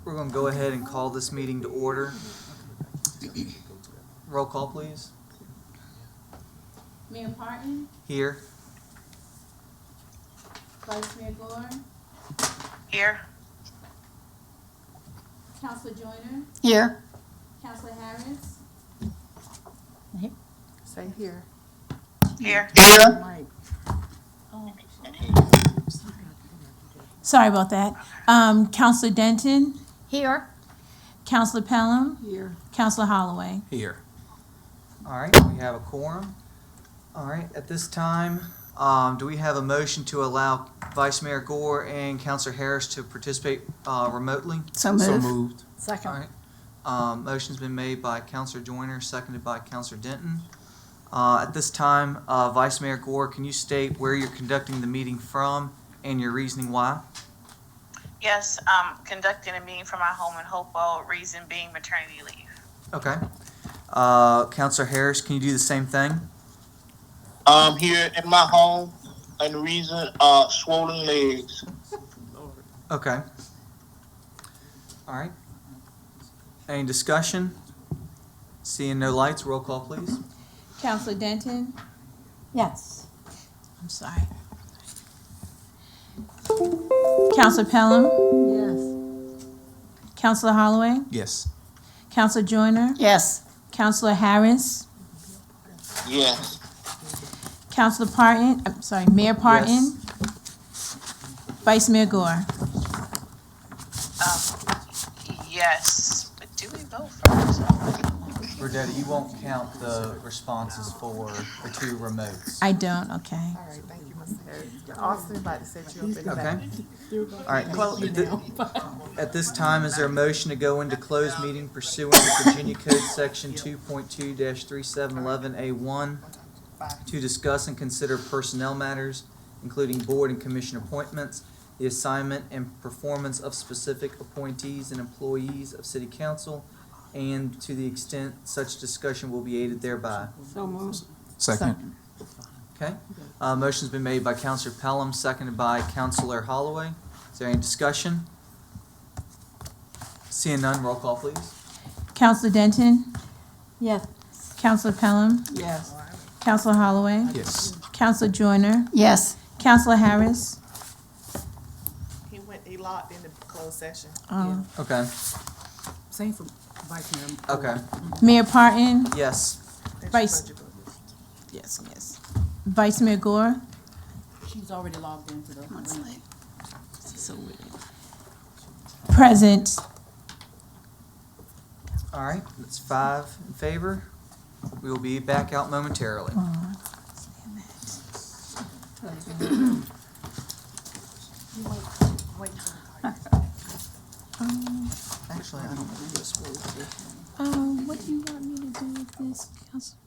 We're going to go ahead and call this meeting to order. Roll call, please. Mayor Parton, Here. Vice Mayor Gore, Here. Councilor Joyner, Here. Councilor Harris, Say here. Here. Here. Mike. sorry about that. Councilor Denton, Here. Councilor Pelham, Here. Councilor Holloway. Here. All right, we have a quorum. All right, at this time, do we have a motion to allow Vice Mayor Gore and Councilor Harris to participate remotely? So moved. All Second. right. Motion's been made by Councilor Joyner, seconded by Councilor Denton. At this time, Vice Mayor Gore, can you state where you're conducting the meeting from and your reasoning why? Yes, I'm conducting a meeting from my home in Hopewell, reason being maternity leave. Okay. Councilor Harris, can you do the same thing? I'm here in my home, and the reason swollen legs. Okay. All right. Any discussion? Seeing no lights, roll call, please. Councilor Denton, Yes. I'm sorry. Councilor Pelham, Yes. Councilor Holloway, Yes. Councilor Joyner, Yes. Councilor Harris, Yes. Councilor Parton, I'm sorry, Mayor Parton, Vice Mayor Gore. Yes, but do we vote first? Verdetta, you won't count the responses for the two remotes. I don't, okay. All right, thank you, Mr. Harris. Austin about to set you up in the back. Okay. All right. At this time, is there a motion to go into closed meeting pursuant to Virginia Code Section 2.2-3711A1 to discuss and consider personnel matters, including board and commission appointments, the assignment and performance of specific appointees and employees of City Council, and to the extent such discussion will be aided thereby? So moved. Second. Okay. Motion's been made by Councilor Pelham, seconded by Councilor Holloway. Is there any discussion? Seeing none, roll call, please. Councilor Denton, Yes. Councilor Pelham, Yes. Councilor Holloway, Yes. Councilor Joyner, Yes. Councilor Harris, He locked in the closed session. Okay. Same for Vice Mayor. Okay. Mayor Parton, Yes. Vice- yes, yes. Vice Mayor Gore, She's already logged into the link. So weird. present. All right. That's 5 in favor. We will be back out momentarily. Actually, I don't know this. What do you want me to do with this, Council?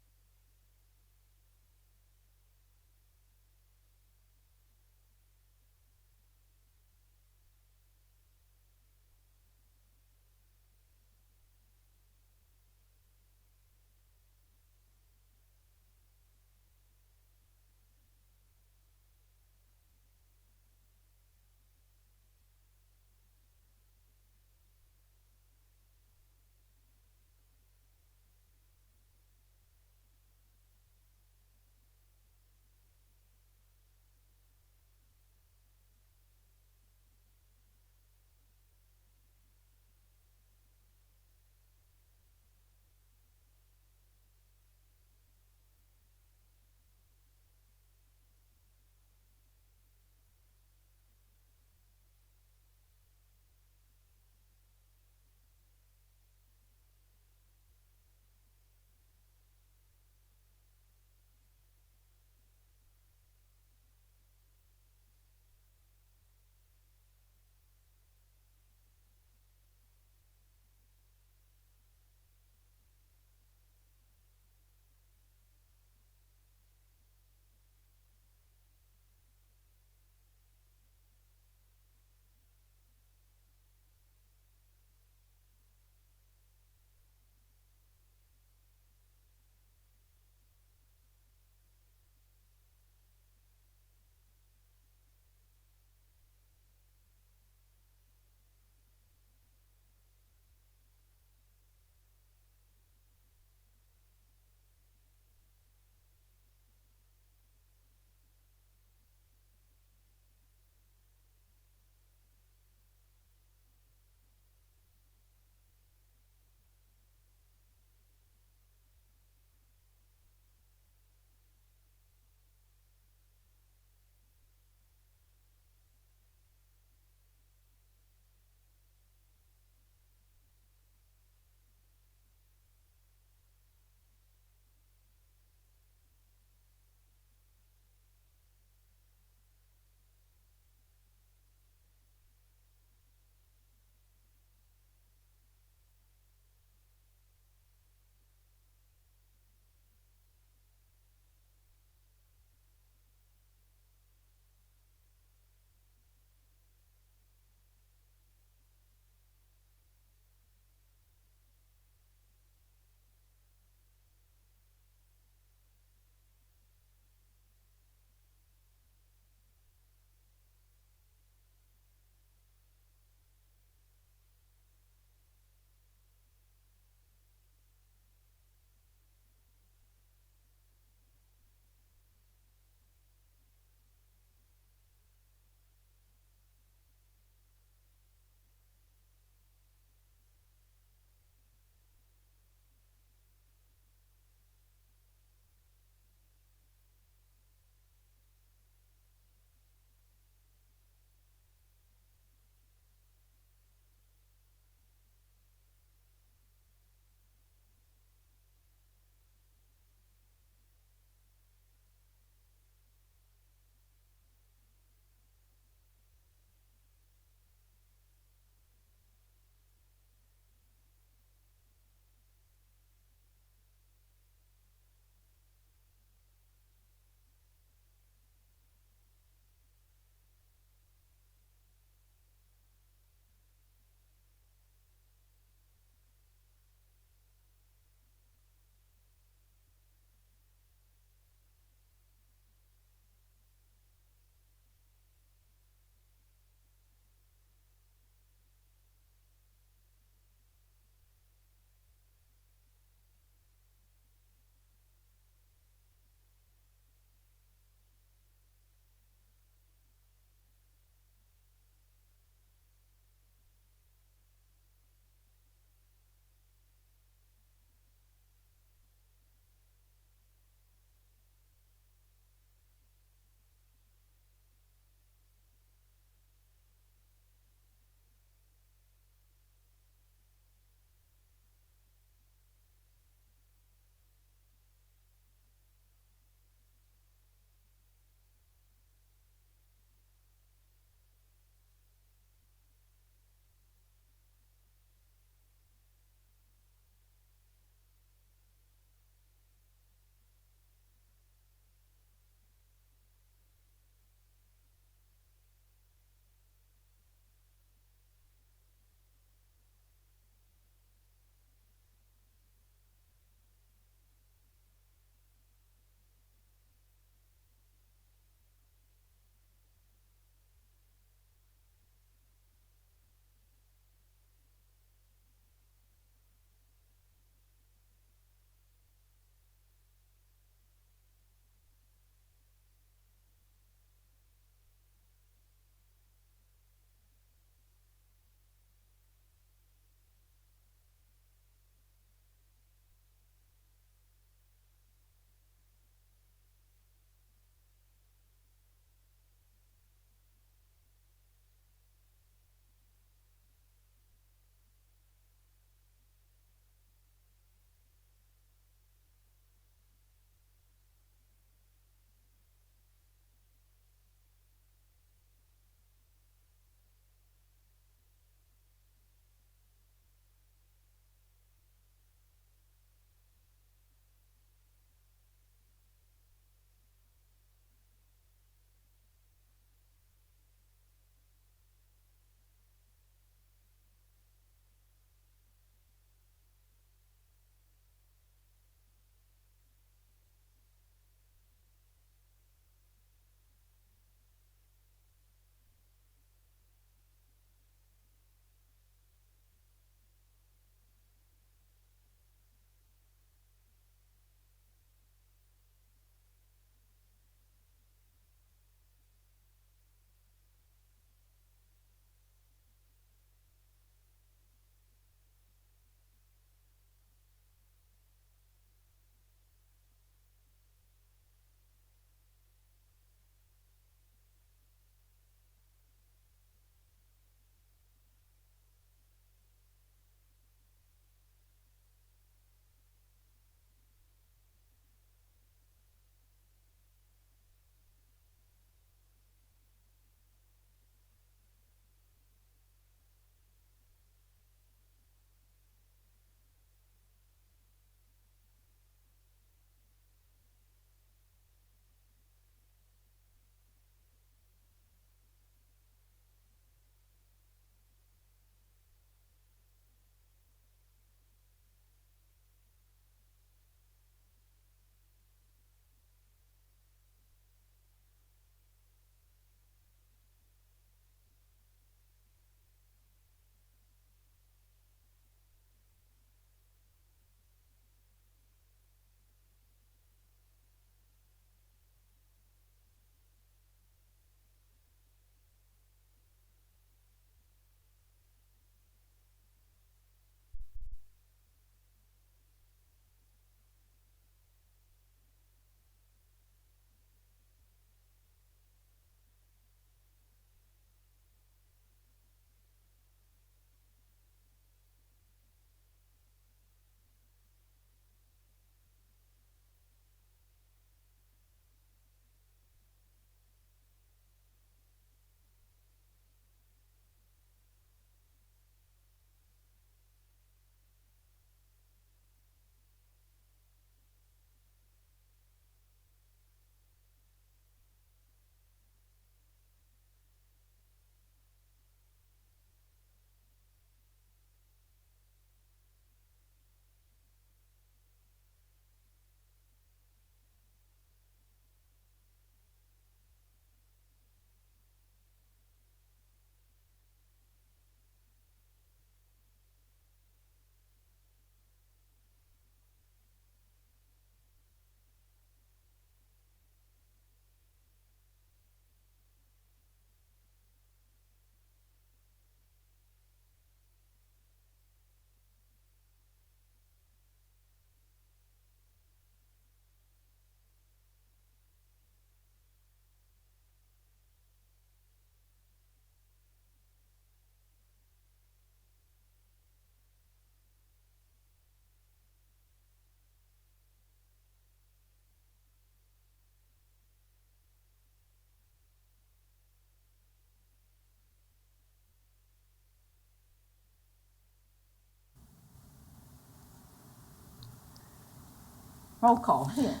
Roll call, here.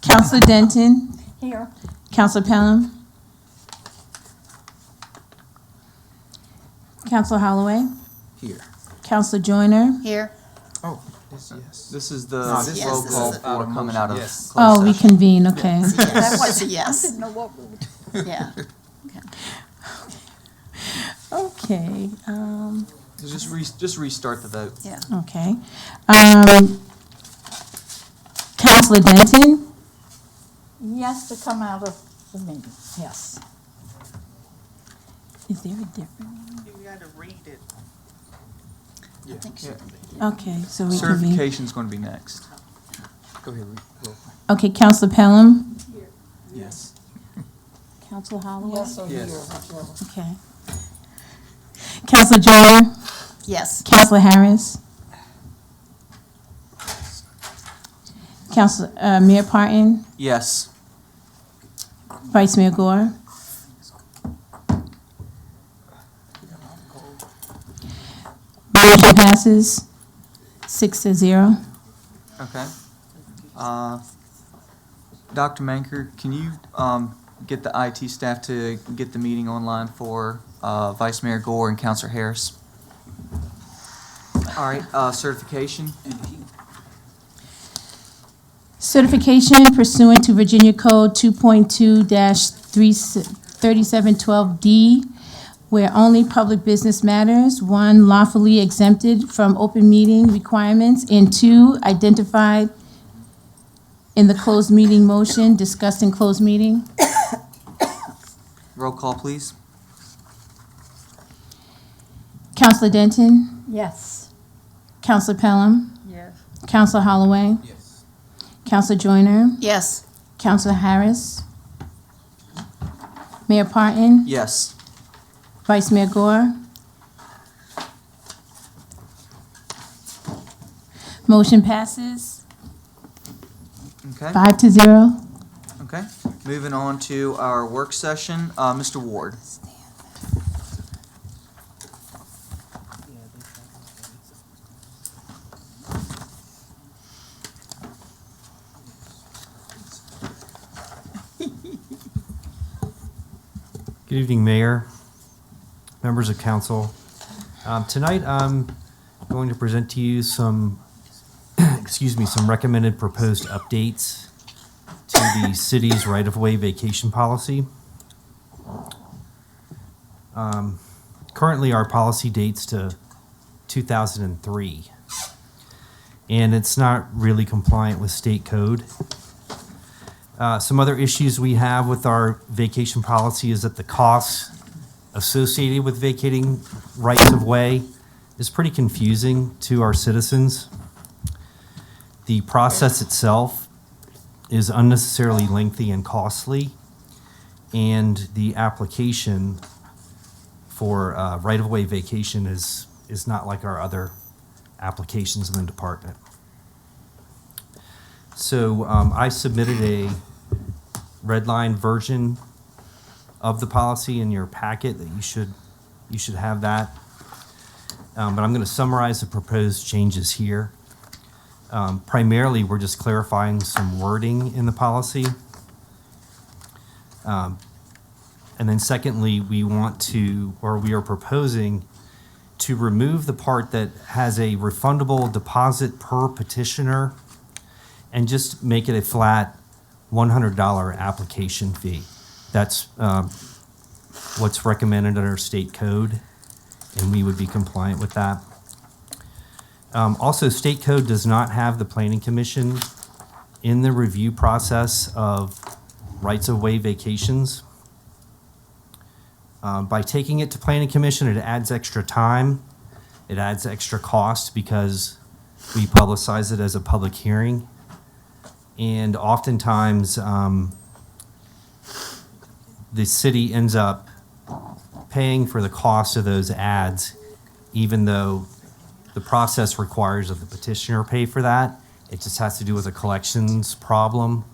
Counselor Denton, Here. Counselor Pelham, Counselor Holloway, Here. Counselor Joyner. Here. This is the No, this roll is- call this is for coming out of Yes. closed Oh, session. reconvene, okay. That was a I yes. didn't know what we were. Yeah. Okay, So just restart the vote. Yeah. okay. Counselor Denton, Yes to come out of the meeting, yes. is there a different? You gotta read it. I think she Yeah. can read it. Okay, so reconvene. Certification's going to be next. Go ahead. Roll call. Okay, Counselor Pelham, Yes. Counselor Holloway. Yes or here, Yes. whichever. Okay. Counselor Joyner, Yes. Counselor Harris. Counselor, Mayor Parton, Yes. Vice Mayor Gore. Motion passes 6-0. Okay. Dr. Manker, can you get the IT staff to get the meeting online for Vice Mayor Gore and Counselor Harris? All right, certification. Certification pursuant to Virginia Code 2.2-3712D, where only public business matters, 1, lawfully exempted from open meeting requirements, and 2, identified in the closed meeting motion discussed in closed meeting. Roll call, please. Counselor Denton, Yes. Counselor Pelham, Yes. Counselor Holloway, Yes. Counselor Joyner, Yes. Counselor Harris, Mayor Parton, Yes. Vice Mayor Gore. Motion passes Okay. 5-0. Okay. Moving on to our work session. Mr. Ward. Good evening, Mayor, members of council. Tonight, I'm going to present to you some, some recommended proposed updates to the city's right-of-way vacation policy. Currently, our policy dates to 2003, and it's not really compliant with state code. Some other issues we have with our vacation policy is that the costs associated with vacating rights of way is pretty confusing to our citizens. The process itself is unnecessarily lengthy and costly, and the application for right-of-way vacation is not like our other applications in the department. So I submitted a red line version of the policy in your packet that you should have that. But I'm going to summarize the proposed changes here. Primarily, we're just clarifying some wording in the policy. And then secondly, we are proposing to remove the part that has a refundable deposit per petitioner and just make it a flat $100 application fee. That's what's recommended under state code, and we would be compliant with that. Also, state code does not have the planning commission in the review process of rights-of-way vacations. By taking it to planning commission, it adds extra time. It adds extra cost because we publicize it as a public hearing. And oftentimes, the city ends up paying for the cost of those ads, even though the process requires that the petitioner pay for that. It just has to do with a collections problem.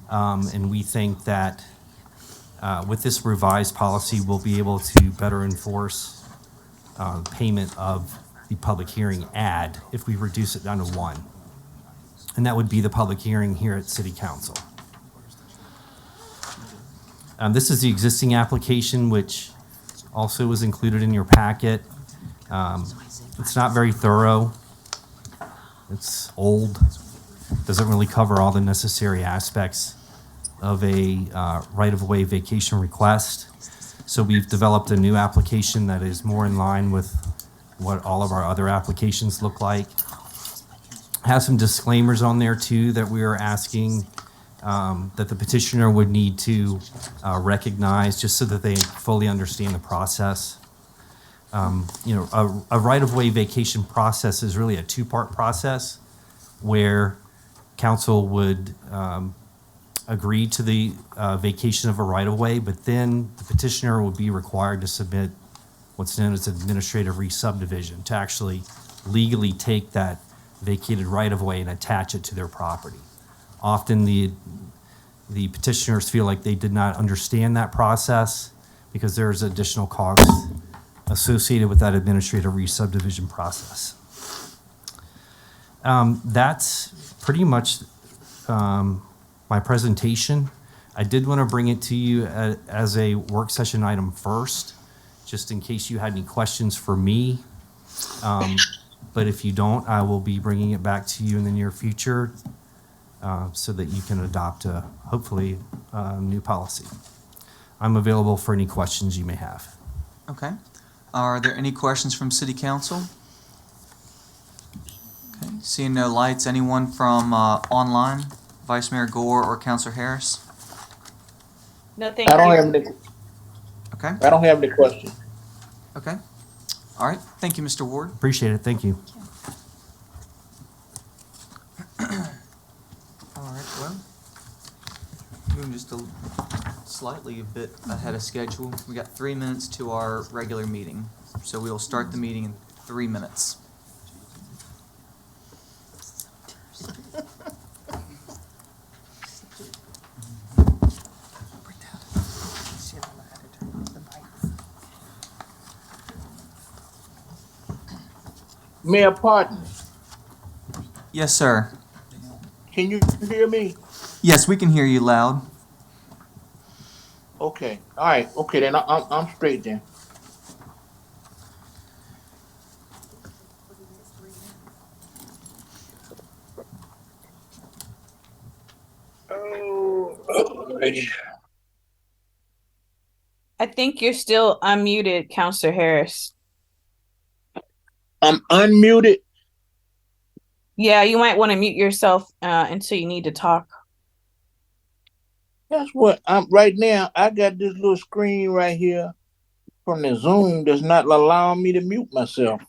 And we think that with this revised policy, we'll be able to better enforce payment of the public hearing ad if we reduce it down to 1. and that would be the public hearing here at City Council. This is the existing application, which also was included in your packet. It's not very thorough. It's old. Doesn't really cover all the necessary aspects of a right-of-way vacation request. So we've developed a new application that is more in line with what all of our other applications look like. Has some disclaimers on there too that we are asking that the petitioner would need to recognize, just so that they fully understand the process. A right-of-way vacation process is really a two-part process where council would agree to the vacation of a right-of-way, but then the petitioner would be required to submit what's known as administrative re-subdivision to actually legally take that vacated right-of-way and attach it to their property. Often the petitioners feel like they did not understand that process because there's additional costs associated with that administrative re-subdivision process. That's pretty much my presentation. I did want to bring it to you as a work session item first, just in case you had any questions for me. But if you don't, I will be bringing it back to you in the near future so that you can adopt hopefully a new policy. I'm available for any questions you may have. Okay. Are there any questions from City Council? Okay. Seeing no lights, anyone from online? Vice Mayor Gore or Councilor Harris? No, thank I don't you. have any, Okay. I don't have any questions. Okay. All right. Thank you, Mr. Ward. Appreciate it. Thank you. All right. Well, moving just slightly a bit ahead of schedule. We got 3 minutes to our regular meeting, so we will start the meeting in 3 minutes. Mayor Parton, Yes, sir. can you hear me? Yes, we can hear you loud. Okay, all right, okay, then I'm straight then. Oh, alrighty. I think you're still unmuted, Counselor Harris. I'm unmuted. Yeah, you might want to mute yourself until you need to talk. That's what I'm right now. I got this little screen right here from the Zoom that's not allowing me to mute myself.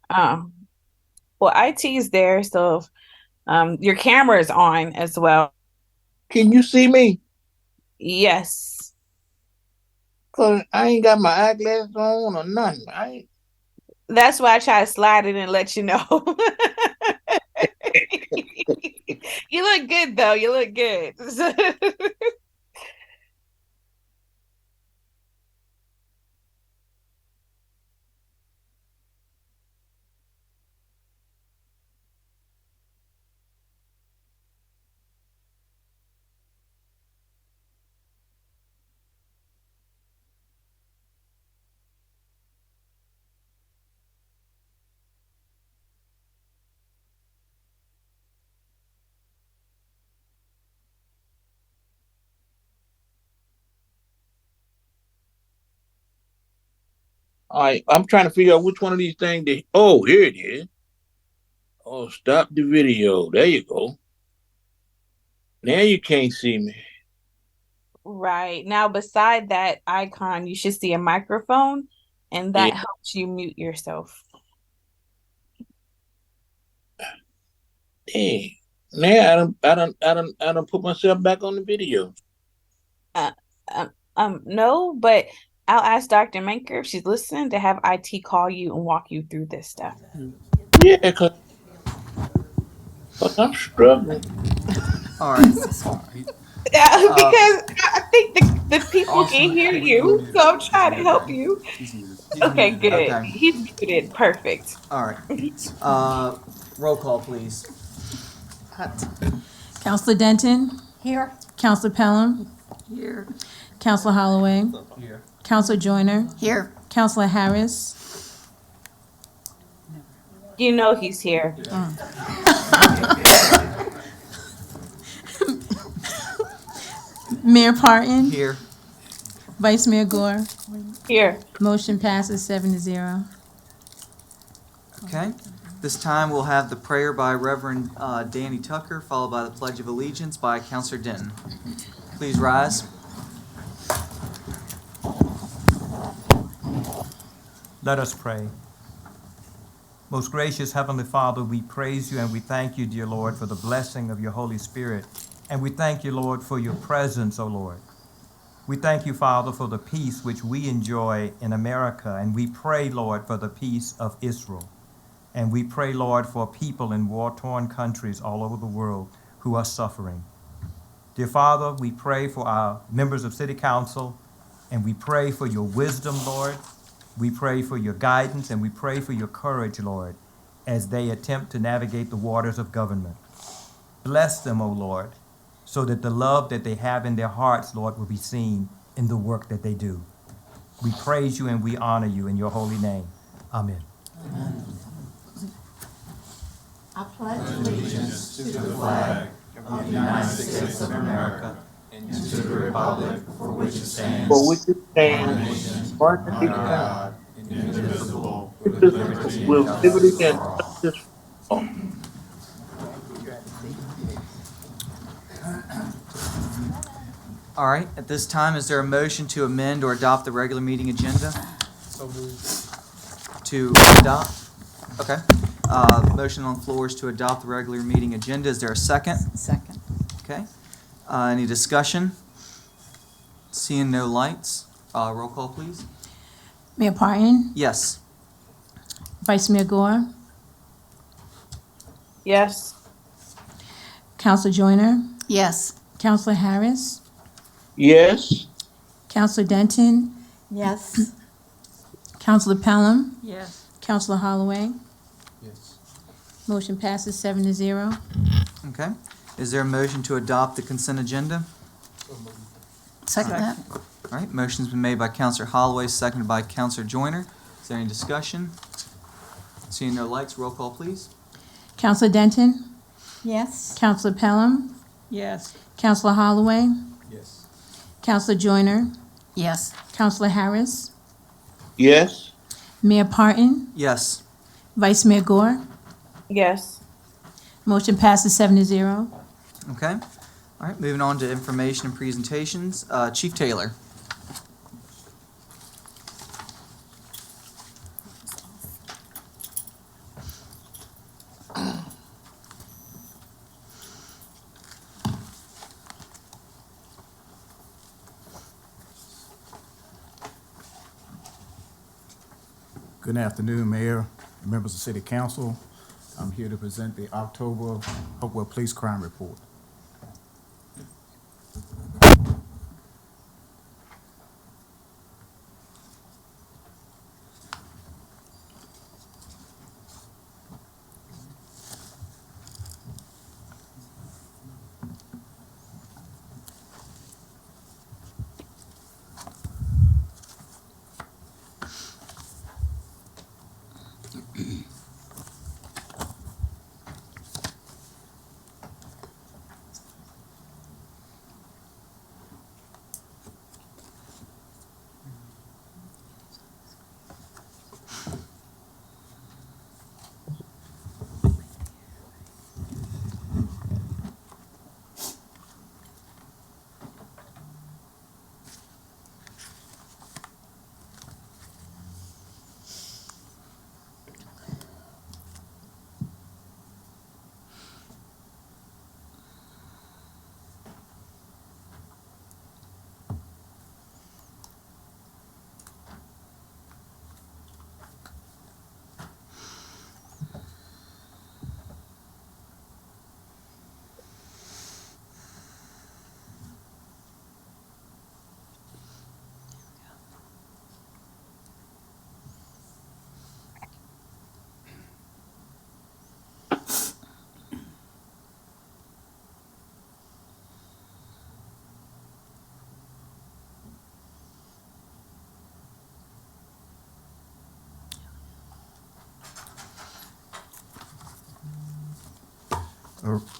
Well, IT is there, so your camera is on as well. Can you see me? Yes. Cause I ain't got my eyeglasses on or nothing. That's why I try to slide it and let you know. You look good, though. You look good. All right, I'm trying to figure out which one of these things they. Oh, here it is. Oh, stop the video. There you go. Now you can't see me. Right. Now, beside that icon, you should see a microphone, and that helps you mute yourself. Dang. Now I don't put myself back on the video. No, but I'll ask Dr. Manker if she's listening to have IT call you and walk you through this stuff. Yeah, cause I'm struggling. All right. Yeah, because I think the people can hear you, so I'm trying to help you. Okay, good. Okay. He's muted. Perfect. All right. Roll call, please. Counselor Denton, Here. Counselor Pelham, Here. Counselor Holloway, Here. Counselor Joyner, Here. Counselor Harris, You know he's here. Mayor Parton, Here. Vice Mayor Gore. Here. Motion passes 7-0. Okay. This time we'll have the prayer by Reverend Danny Tucker, followed by the Pledge of Allegiance by Counselor Denton. Please rise. Let us pray. Most gracious Heavenly Father, we praise you and we thank you, dear Lord, for the blessing of your Holy Spirit. And we thank you, Lord, for your presence, O Lord. We thank you, Father, for the peace which we enjoy in America. And we pray, Lord, for the peace of Israel. And we pray, Lord, for people in war-torn countries all over the world who are suffering. Dear Father, we pray for our members of City Council, and we pray for your wisdom, Lord. We pray for your guidance, and we pray for your courage, Lord, as they attempt to navigate the waters of government. Bless them, O Lord, so that the love that they have in their hearts, Lord, will be seen in the work that they do. We praise you and we honor you in your holy name. Amen. I pledge allegiance to the flag of the United States of America and to the republic for which it stands, For which it stands, one God, indivisible, with liberty and justice for all. All right, at this time, is there a motion to amend or adopt the regular meeting agenda? To adopt? Okay. Motion on the floor is to adopt the regular meeting agenda. Is there a second? Second. Okay. Any discussion? Seeing no lights, roll call, please. Mayor Parton, Yes. Vice Mayor Gore, Yes. Counselor Joyner, Yes. Counselor Harris, Yes, Counselor Denton, Yes. Counselor Pelham, Yes. Counselor Holloway. Yes. Motion passes 7-0. Okay. Is there a motion to adopt the consent agenda? Second that. All right, motion's been made by Counselor Holloway, seconded by Counselor Joyner. Is there any discussion? Seeing no lights, roll call, please. Counselor Denton, Yes. Counselor Pelham, Yes. Counselor Holloway, Yes. Counselor Joyner, Yes. Counselor Harris, yes, Mayor Parton, Yes. Vice Mayor Gore. Yes. Motion passes 7-0. Okay. All right, moving on to information and presentations. Chief Taylor. Good afternoon, Mayor and members of City Council. I'm here to present the October Hopewell Police Crime Report.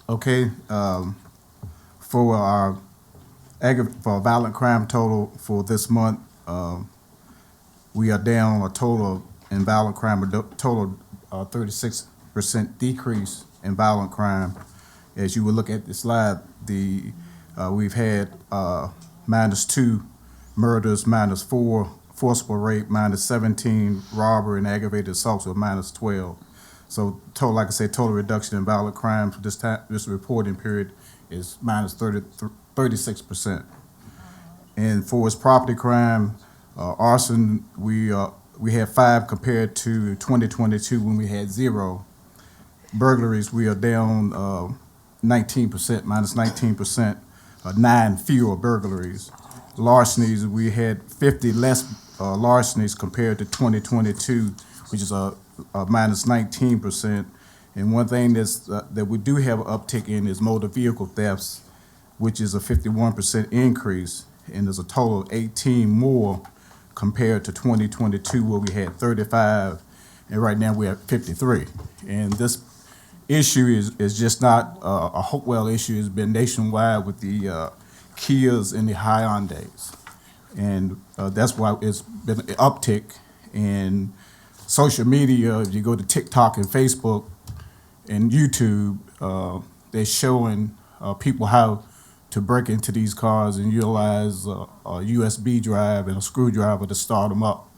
Okay, for our for violent crime total for this month, we are down a total of, in violent crime, a total 36% decrease in violent crime. As you will look at the slide, we've had -2 murders, -4 forcible rape, -17 robbery and aggravated assaults, with -12. So total, like I said, total reduction in violent crime for this reporting period is -36%. And for its property crime, arson, we had 5 compared to 2022 when we had 0. Burglaries, we are down 19%, -19%, 9 fewer burglaries. Larcenies, we had 50 less larcenies compared to 2022, which is a -19%. And one thing that we do have an uptick in is motor vehicle thefts, which is a 51% increase, and there's a total of 18 more compared to 2022, where we had 35, and right now we're at 53. And this issue is just not a Hopewell issue. It's been nationwide with the Kias and the Hyundais. And that's why it's been an uptick in social media. If you go to TikTok and Facebook and YouTube, they're showing people how to break into these cars and utilize a USB drive and a screwdriver to start them up,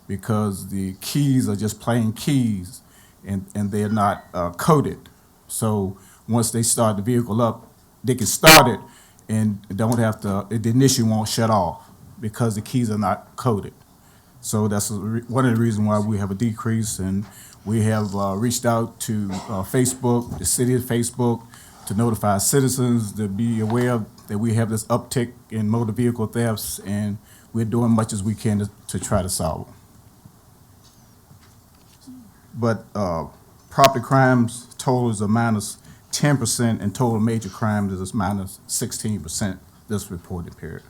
because the keys are just plain keys, and they're not coded. So once they start the vehicle up, they can start it and don't have to, the ignition won't shut off because the keys are not coded. So that's one of the reasons why we have a decrease, and we have reached out to Facebook, the city of Facebook, to notify citizens to be aware that we have this uptick in motor vehicle thefts, and we're doing much as we can to try to solve them. But property crimes total is a -10%, and total major crimes is -16% this reported period.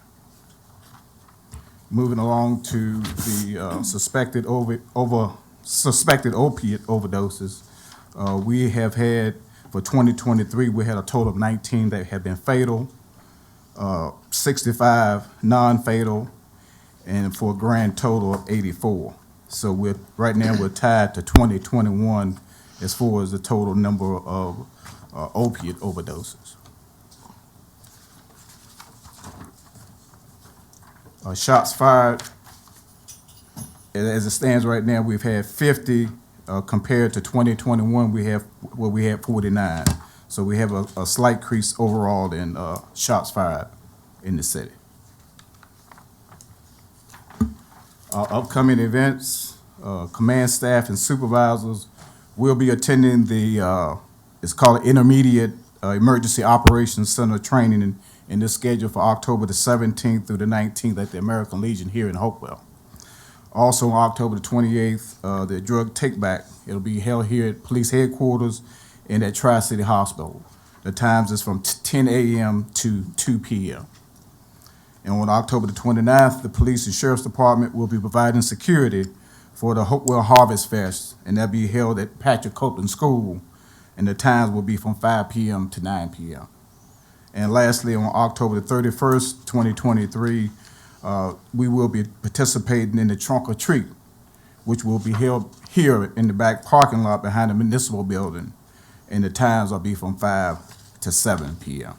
Moving along to the suspected opiate overdoses, we have had, for 2023, we had a total of 19 that have been fatal, 65 non-fatal, and for a grand total of 84. So right now we're tied to 2021 as far as the total number of opiate overdoses. Shots fired, as it stands right now, we've had 50. Compared to 2021, we had 49. So we have a slight increase overall in shots fired in the city. Upcoming events, command staff and supervisors will be attending it's called Intermediate Emergency Operations Center training, and this scheduled for October the 17th through the 19th at the American Legion here in Hopewell. Also on October the 28th, the drug take-back, it'll be held here at police headquarters and at Tri-City Hospital. The times is from 10 a.m. to 2 p.m. And on October the 29th, the police and sheriff's department will be providing security for the Hopewell Harvest Fest, and that'll be held at Patrick Copeland School, and the times will be from 5 p.m. to 9 p.m. And lastly, on October the 31st, 2023, we will be participating in the Trunk or Treat, which will be held here in the back parking lot behind the municipal building, and the times will be from 5 to 7 p.m.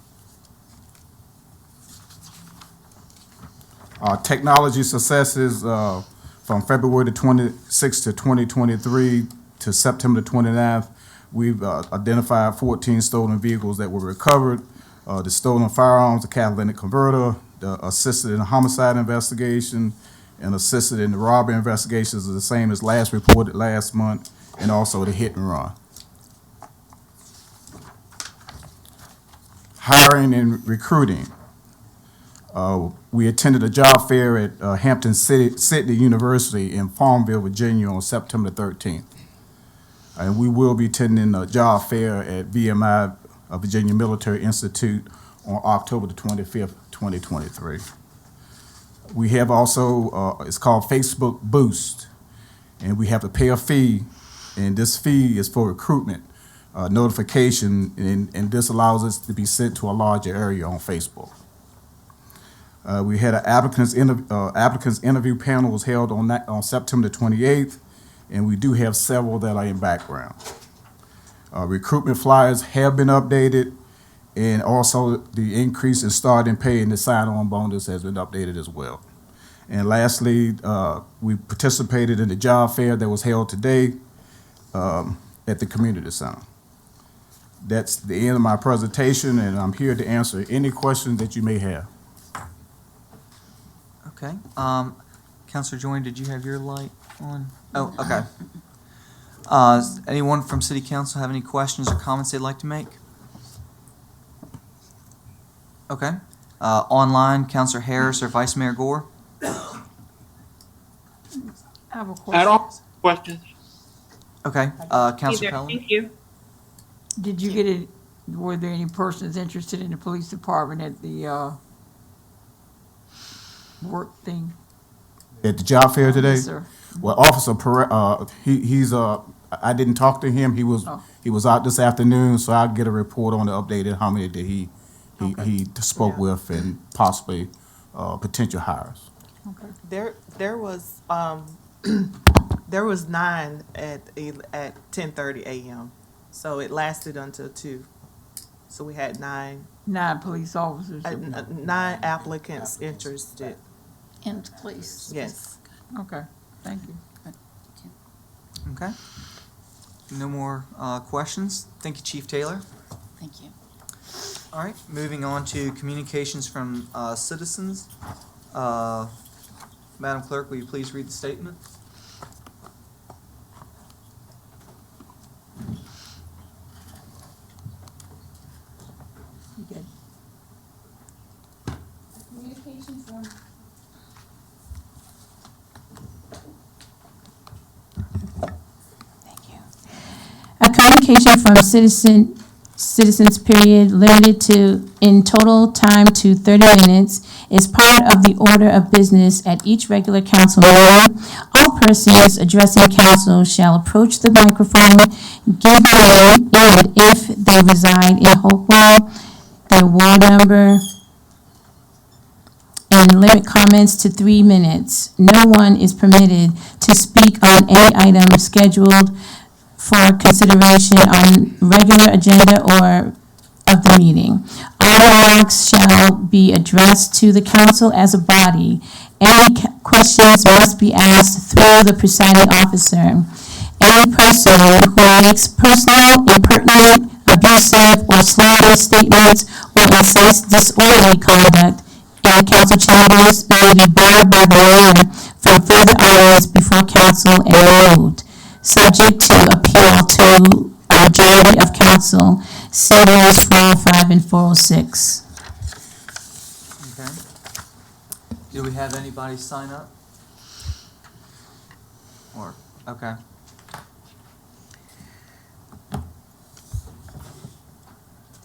Technology successes from February the 26th to 2023 to September the 29th, we've identified 14 stolen vehicles that were recovered. The stolen firearms, the catalytic converter, the assisted in the homicide investigation, and assisted in the robbery investigations are the same as last reported last month, and also the hit and run. Hiring and recruiting. We attended a job fair at Hampton Sydney University in Farmville, Virginia on September 13th. And we will be attending a job fair at VMI, Virginia Military Institute, on October the 25th, 2023. We have also, it's called Facebook Boost, and we have to pay a fee, and this fee is for recruitment notification, and this allows us to be sent to a larger area on Facebook. We had an applicants interview panel was held on September 28th, and we do have several that are in background. Recruitment flyers have been updated, and also the increase in starting pay and the sign-on bonus has been updated as well. And lastly, we participated in the job fair that was held today at the community center. That's the end of my presentation, and I'm here to answer any questions that you may have. Okay. Counselor Joyner, did you have your light on? Oh, okay. Does anyone from City Council have any questions or comments they'd like to make? Okay. Online, Counselor Harris or Vice Mayor Gore? I have a I question. don't questions. Okay. Counselor Either. Pelham? Thank you. Did you get it, were there any persons interested in the police department at the, work thing? At the job fair today? Yes, sir. Well, Officer I didn't talk to him. He was out this afternoon, so I'll get a report on the updated how many that he spoke with and possibly potential hires. There was there was 9 at 10:30 a.m. So it lasted until 2. So we had 9 Police officers. 9 applicants interested. In police. Yes. Okay, thank you. Okay. No more questions. Thank you, Chief Taylor. Thank you. All right, moving on to communications from citizens. Madam Clerk, will you please read the statement? You good? Communication from. Thank you. A communication from citizens period limited to in total time to 30 minutes is part of the order of business at each regular council meeting. All persons addressing council shall approach the microphone, give their name, and if they reside in Hopewell, their ward number, and limit comments to 3 minutes. No one is permitted to speak on any item scheduled for consideration on regular agenda or of the meeting. All remarks shall be addressed to the council as a body. Any questions must be asked through the presiding officer. Any person who makes personal, impertinent, abusive, or slanderous statements or incites disorderly conduct in council chambers may be barred by the mayor from further items before council and removed, subject to appeal to a majority of council. See rules 405 and 406. Okay. Do we have anybody sign up? Or, okay.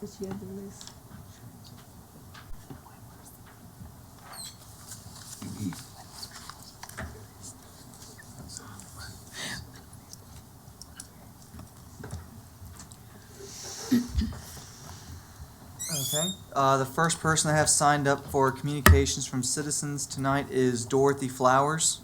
Does she have the list? Okay. The first person I have signed up for communications from citizens tonight is Dorothy Flowers.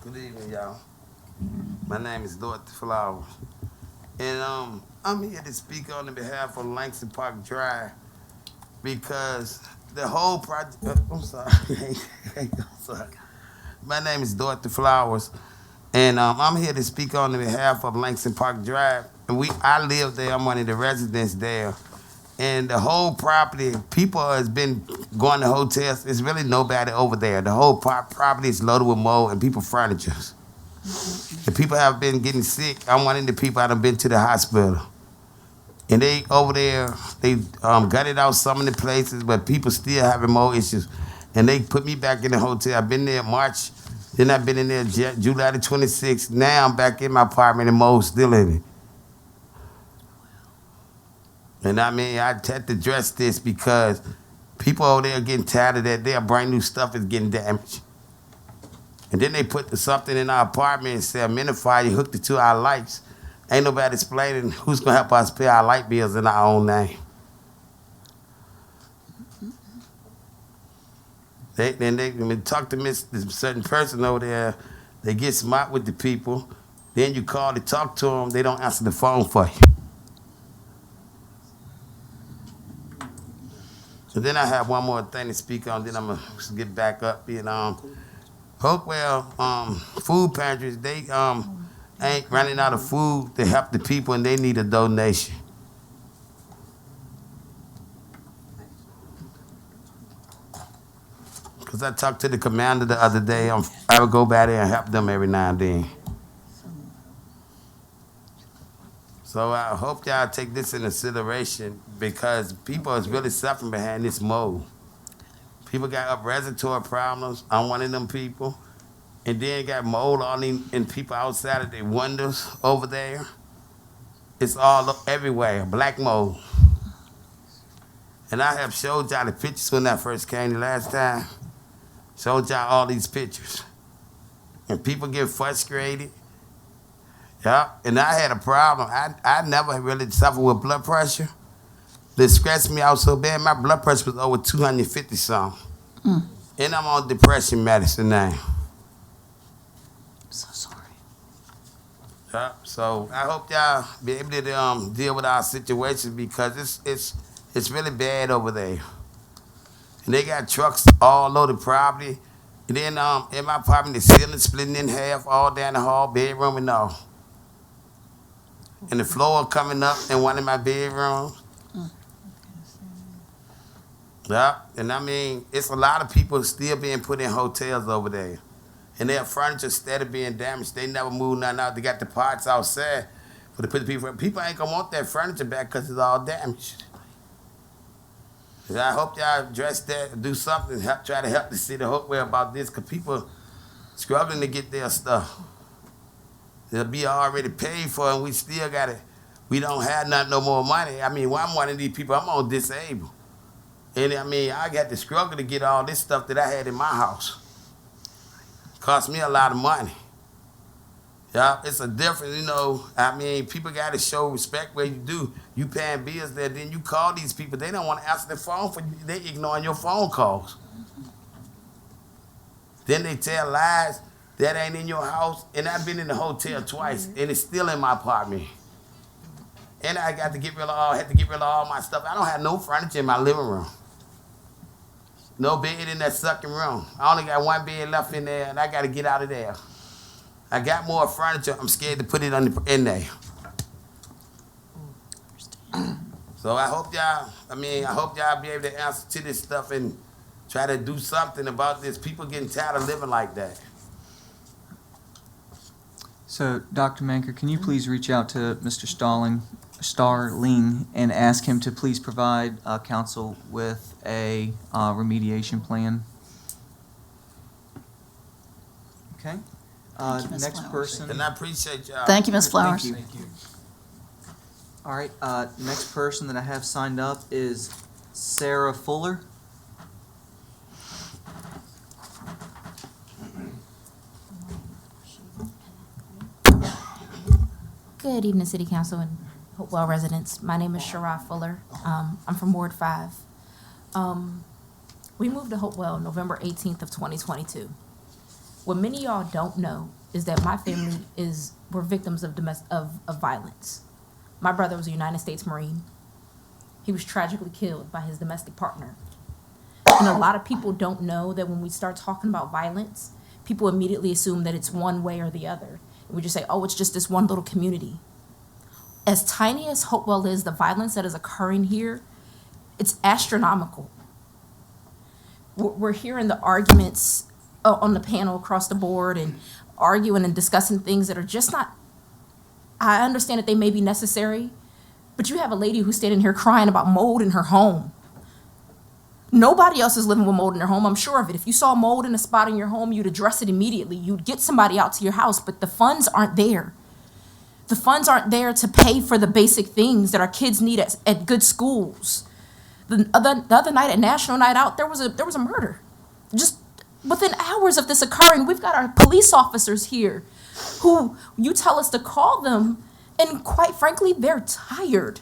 Good evening, y'all. My name is Dorothy Flowers, and I'm here to speak on the behalf of Langston Park Drive because the whole project. I'm sorry. I'm sorry. My name is Dorothy Flowers, and I'm here to speak on the behalf of Langston Park Drive. And I live there. I'm one of the residents there. And the whole property, people has been going to hotels. There's really nobody over there. The whole property is loaded with mold and people furniture. The people have been getting sick. I'm one of the people that have been to the hospital. And they over there, they gutted out some of the places, but people still having more issues. And they put me back in the hotel. I've been there March, then I've been in there July the 26th. Now I'm back in my apartment and mold still in it. And I mean, I had to address this because People over there getting tired of that. Their brand new stuff is getting damaged. And then they put something in our apartment and said, humidifier, you hooked it to our lights. Ain't nobody explaining who's gonna help us pay our light bills in our own name. When they talk to this certain person over there, they get smart with the people. Then you call to talk to them, they don't answer the phone for you. So then I have one more thing to speak on, then I'm gonna get back up. Hopewell food pantries, they ain't running out of food to help the people and they need a donation. Because I talked to the commander the other day. I would go by there and help them every now and then. So I hope y'all take this into consideration because people is really suffering behind this mold. People got up respiratory problems. I'm one of them people. And then got mold all in people outside of their windows over there. It's all everywhere, black mold. And I have showed y'all the pictures when I first came the last time. Showed y'all all these pictures. And people get frustrated. Yeah, and I had a problem. I never really suffered with blood pressure. They stressed me out so bad, my blood pressure was over 250 something. And I'm on depression medicine now. So sorry. Yeah, so I hope y'all be able to deal with our situation because it's really bad over there. And they got trucks all over the property. And then in my apartment, the ceiling splitting in half all down the hall, bedroom and all. And the floor coming up in one of my bedrooms. Yeah, and I mean, it's a lot of people still being put in hotels over there. And their furniture steady being damaged. They never moved nothing out. They got the parts outside for to put the people. People ain't gonna want that furniture back because it's all damaged. And I hope y'all address that, do something, try to help the city of Hopewell about this, because people struggling to get their stuff. They'll be already paid for, and we still got it. We don't have no more money. I mean, I'm one of these people, I'm on disabled. And I mean, I got to struggle to get all this stuff that I had in my house. Cost me a lot of money. Yeah, it's a difference, I mean, people got to show respect where you do. You paying bills there, then you call these people. They don't want to answer the phone for you. They ignoring your phone calls. Then they tell lies that ain't in your house. And I've been in the hotel twice, and it's still in my apartment. And I had to get rid of all my stuff. I don't have no furniture in my living room. No bed in that second room. I only got one bed left in there, and I got to get out of there. I got more furniture. I'm scared to put it in there. So I hope y'all be able to answer to this stuff and try to do something about this. People getting tired of living like that. So, Dr. Manker, can you please reach out to Mr. Starling and ask him to please provide council with a remediation plan? Okay. Next person. And I appreciate y'all. Thank you, Ms. Flowers. Thank you. All right, next person that I have signed up is Sarah Fuller. Good evening, City Council and Hopewell residents. My name is Shara Fuller. I'm from Ward 5. We moved to Hopewell November 18th of 2022. What many of y'all don't know is that my family were victims of violence. My brother was a United States Marine. He was tragically killed by his domestic partner. And a lot of people don't know that when we start talking about violence, people immediately assume that it's one way or the other. And we just say, oh, it's just this one little community. As tiny as Hopewell is, the violence that is occurring here, it's astronomical. We're hearing the arguments on the panel across the board and arguing and discussing things that are just not, I understand that they may be necessary, but you have a lady who's standing here crying about mold in her home. Nobody else is living with mold in their home, I'm sure of it. If you saw mold in a spot in your home, you'd address it immediately. You'd get somebody out to your house, but the funds aren't there. The funds aren't there to pay for the basic things that our kids need at good schools. The other night at National Night Out, there was a murder. Just within hours of this occurring, we've got our police officers here who you tell us to call them, and quite frankly, they're tired.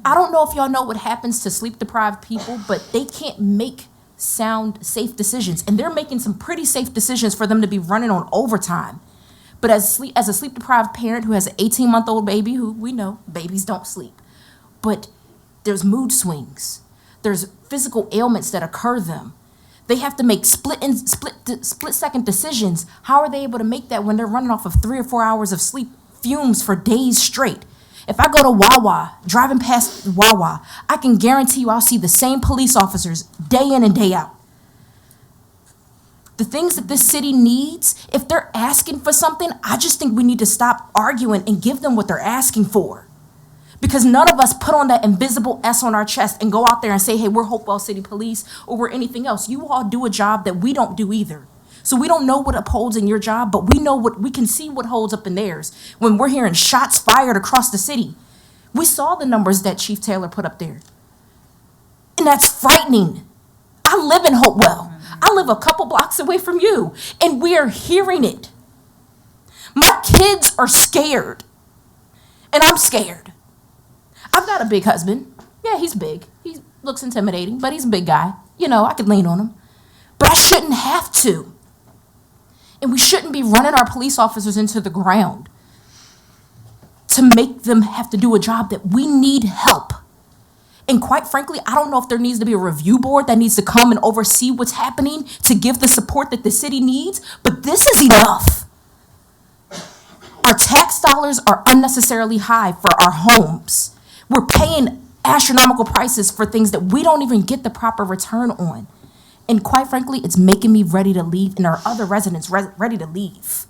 I don't know if y'all know what happens to sleep-deprived people, but they can't make sound, safe decisions, and they're making some pretty safe decisions for them to be running on overtime. But as a sleep-deprived parent who has an 18-month-old baby, who we know babies don't sleep, but there's mood swings, there's physical ailments that occur them. They have to make split-second decisions. How are they able to make that when they're running off of 3 or 4 hours of sleep fumes for days straight? If I go to Wawa, driving past Wawa, I can guarantee you I'll see the same police officers day in and day out. The things that this city needs, if they're asking for something, I just think we need to stop arguing and give them what they're asking for. Because none of us put on that invisible S on our chest and go out there and say, hey, we're Hopewell City Police or we're anything else. You all do a job that we don't do either. So we don't know what upholds in your job, but we can see what holds up in theirs. When we're hearing shots fired across the city, we saw the numbers that Chief Taylor put up there. And that's frightening. I live in Hopewell. I live a couple blocks away from you, and we are hearing it. My kids are scared, and I'm scared. I've got a big husband. Yeah, he's big. He looks intimidating, but he's a big guy. You know, I could lean on him. But I shouldn't have to. And we shouldn't be running our police officers into the ground to make them have to do a job that we need help. And quite frankly, I don't know if there needs to be a review board that needs to come and oversee what's happening to give the support that the city needs, but this is enough. Our tax dollars are unnecessarily high for our homes. We're paying astronomical prices for things that we don't even get the proper return on. And quite frankly, it's making me ready to leave and our other residents ready to leave.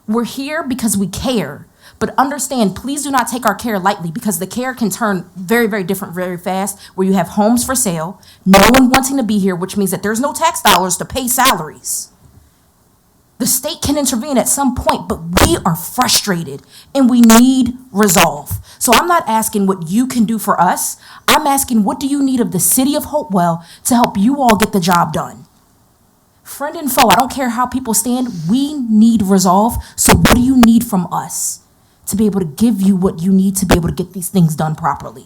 We're here because we care, but understand, please do not take our care lightly because the care can turn very, very different very fast where you have homes for sale, no one wanting to be here, which means that there's no tax dollars to pay salaries. The state can intervene at some point, but we are frustrated and we need resolve. So I'm not asking what you can do for us. I'm asking, what do you need of the city of Hopewell to help you all get the job done? Friend and foe, I don't care how people stand, we need resolve. So what do you need from us to be able to give you what you need to be able to get these things done properly?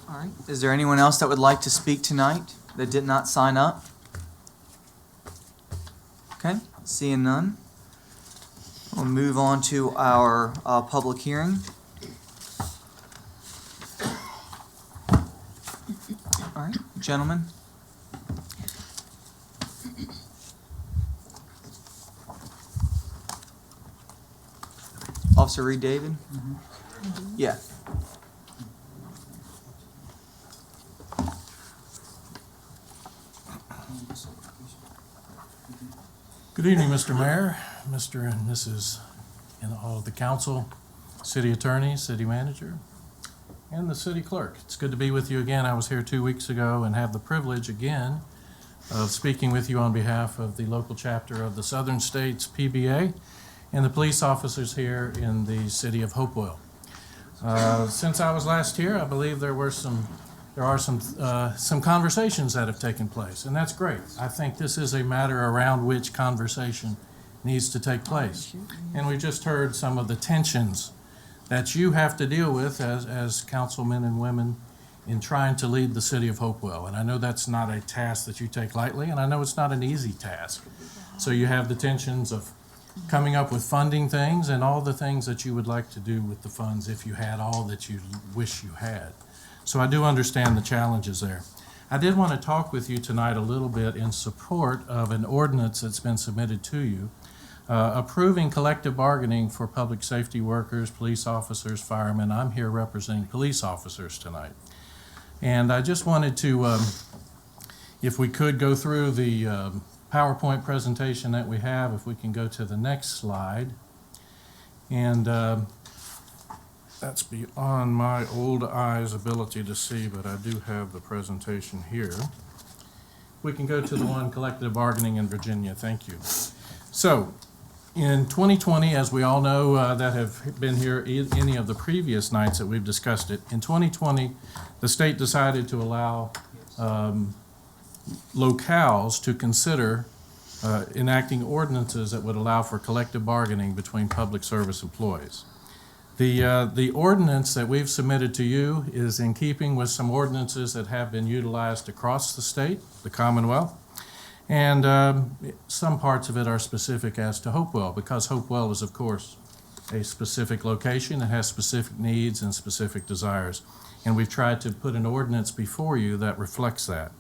All right. Is there anyone else that would like to speak tonight that did not sign up? Okay, seeing none. We'll move on to our public hearing. All right, gentlemen. Officer Reed David? Yeah. Good evening, Mr. Mayor, Mr. and Mrs. and all of the council, city attorney, city manager, and the city clerk. It's good to be with you again. I was here 2 weeks ago and have the privilege again of speaking with you on behalf of the local chapter of the Southern States PBA and the police officers here in the city of Hopewell. Since I was last here, I believe there are some conversations that have taken place, and that's great. I think this is a matter around which conversation needs to take place. And we just heard some of the tensions that you have to deal with as councilmen and women in trying to lead the city of Hopewell. And I know that's not a task that you take lightly, and I know it's not an easy task. So you have the tensions of coming up with funding things and all the things that you would like to do with the funds if you had all that you wish you had. So I do understand the challenges there. I did want to talk with you tonight a little bit in support of an ordinance that's been submitted to you, approving collective bargaining for public safety workers, police officers, firemen. I'm here representing police officers tonight. And I just wanted to, if we could go through the PowerPoint presentation that we have, if we can go to the next slide. And that's beyond my old eye's ability to see, but I do have the presentation here. We can go to the one collective bargaining in Virginia. Thank you. So In 2020, as we all know that have been here any of the previous nights that we've discussed it, in 2020, the state decided to allow locales to consider enacting ordinances that would allow for collective bargaining between public service employees. The ordinance that we've submitted to you is in keeping with some ordinances that have been utilized across the state, the Commonwealth. And some parts of it are specific as to Hopewell, because Hopewell is, of course, a specific location that has specific needs and specific desires. And we've tried to put an ordinance before you that reflects that.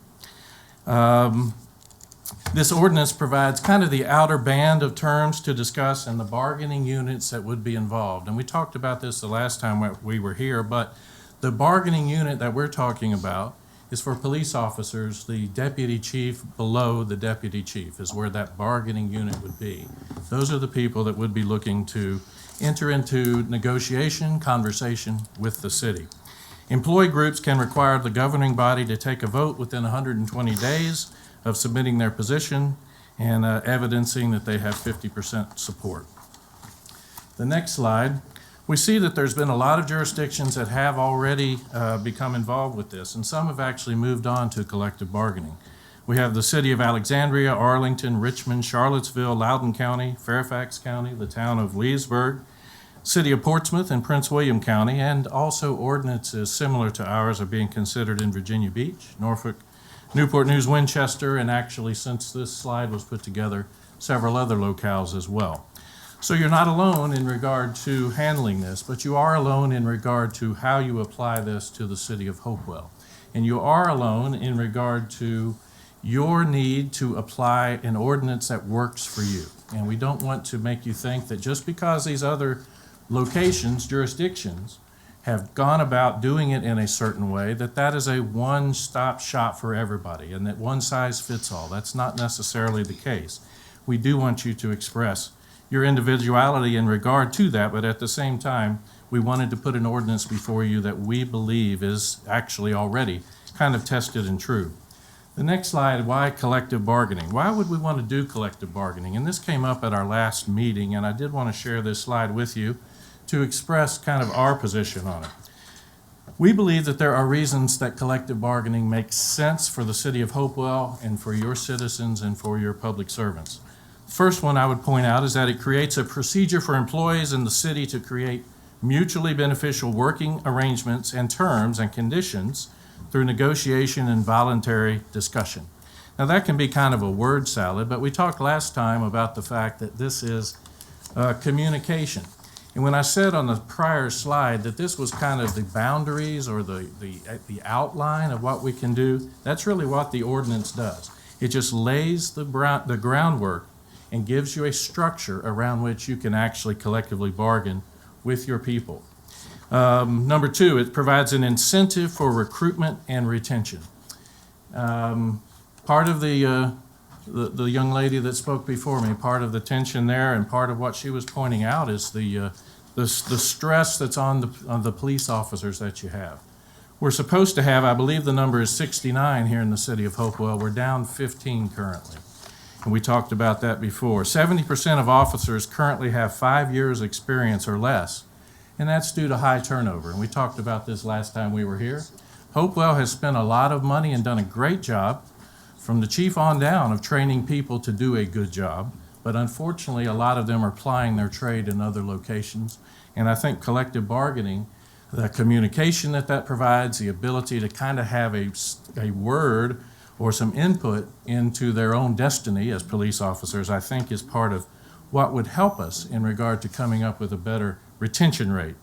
This ordinance provides kind of the outer band of terms to discuss and the bargaining units that would be involved. And we talked about this the last time we were here, but the bargaining unit that we're talking about is for police officers. The deputy chief below the deputy chief is where that bargaining unit would be. Those are the people that would be looking to enter into negotiation, conversation with the city. Employee groups can require the governing body to take a vote within 120 days of submitting their position and evidencing that they have 50% support. The next slide, we see that there's been a lot of jurisdictions that have already become involved with this, and some have actually moved on to collective bargaining. We have the city of Alexandria, Arlington, Richmond, Charlottesville, Loudoun County, Fairfax County, the town of Leesburg, city of Portsmouth and Prince William County, and also ordinances similar to ours are being considered in Virginia Beach, Norfolk, Newport News, Winchester, and actually, since this slide was put together, several other locales as well. So you're not alone in regard to handling this, but you are alone in regard to how you apply this to the city of Hopewell. And you are alone in regard to your need to apply an ordinance that works for you. And we don't want to make you think that just because these other locations, jurisdictions, have gone about doing it in a certain way, that is a one-stop shop for everybody and that one size fits all. That's not necessarily the case. We do want you to express your individuality in regard to that, but at the same time, we wanted to put an ordinance before you that we believe is actually already kind of tested and true. The next slide, why collective bargaining? Why would we want to do collective bargaining? And this came up at our last meeting, and I did want to share this slide with you to express kind of our position on it. We believe that there are reasons that collective bargaining makes sense for the city of Hopewell and for your citizens and for your public servants. First one I would point out is that it creates a procedure for employees in the city to create mutually beneficial working arrangements and terms and conditions through negotiation and voluntary discussion. Now that can be kind of a word salad, but we talked last time about the fact that this is communication. And when I said on the prior slide that this was kind of the boundaries or the outline of what we can do, that's really what the ordinance does. It just lays the groundwork and gives you a structure around which you can actually collectively bargain with your people. Number two, it provides an incentive for recruitment and retention. Part of the young lady that spoke before me, part of the tension there and part of what she was pointing out is the stress that's on the police officers that you have. We're supposed to have, I believe the number is 69 here in the city of Hopewell. We're down 15 currently. And we talked about that before. 70% of officers currently have 5 years experience or less, and that's due to high turnover. And we talked about this last time we were here. Hopewell has spent a lot of money and done a great job from the chief on down of training people to do a good job. But unfortunately, a lot of them are plying their trade in other locations. And I think collective bargaining, the communication that provides, the ability to kind of have a word or some input into their own destiny as police officers, I think is part of what would help us in regard to coming up with a better retention rate.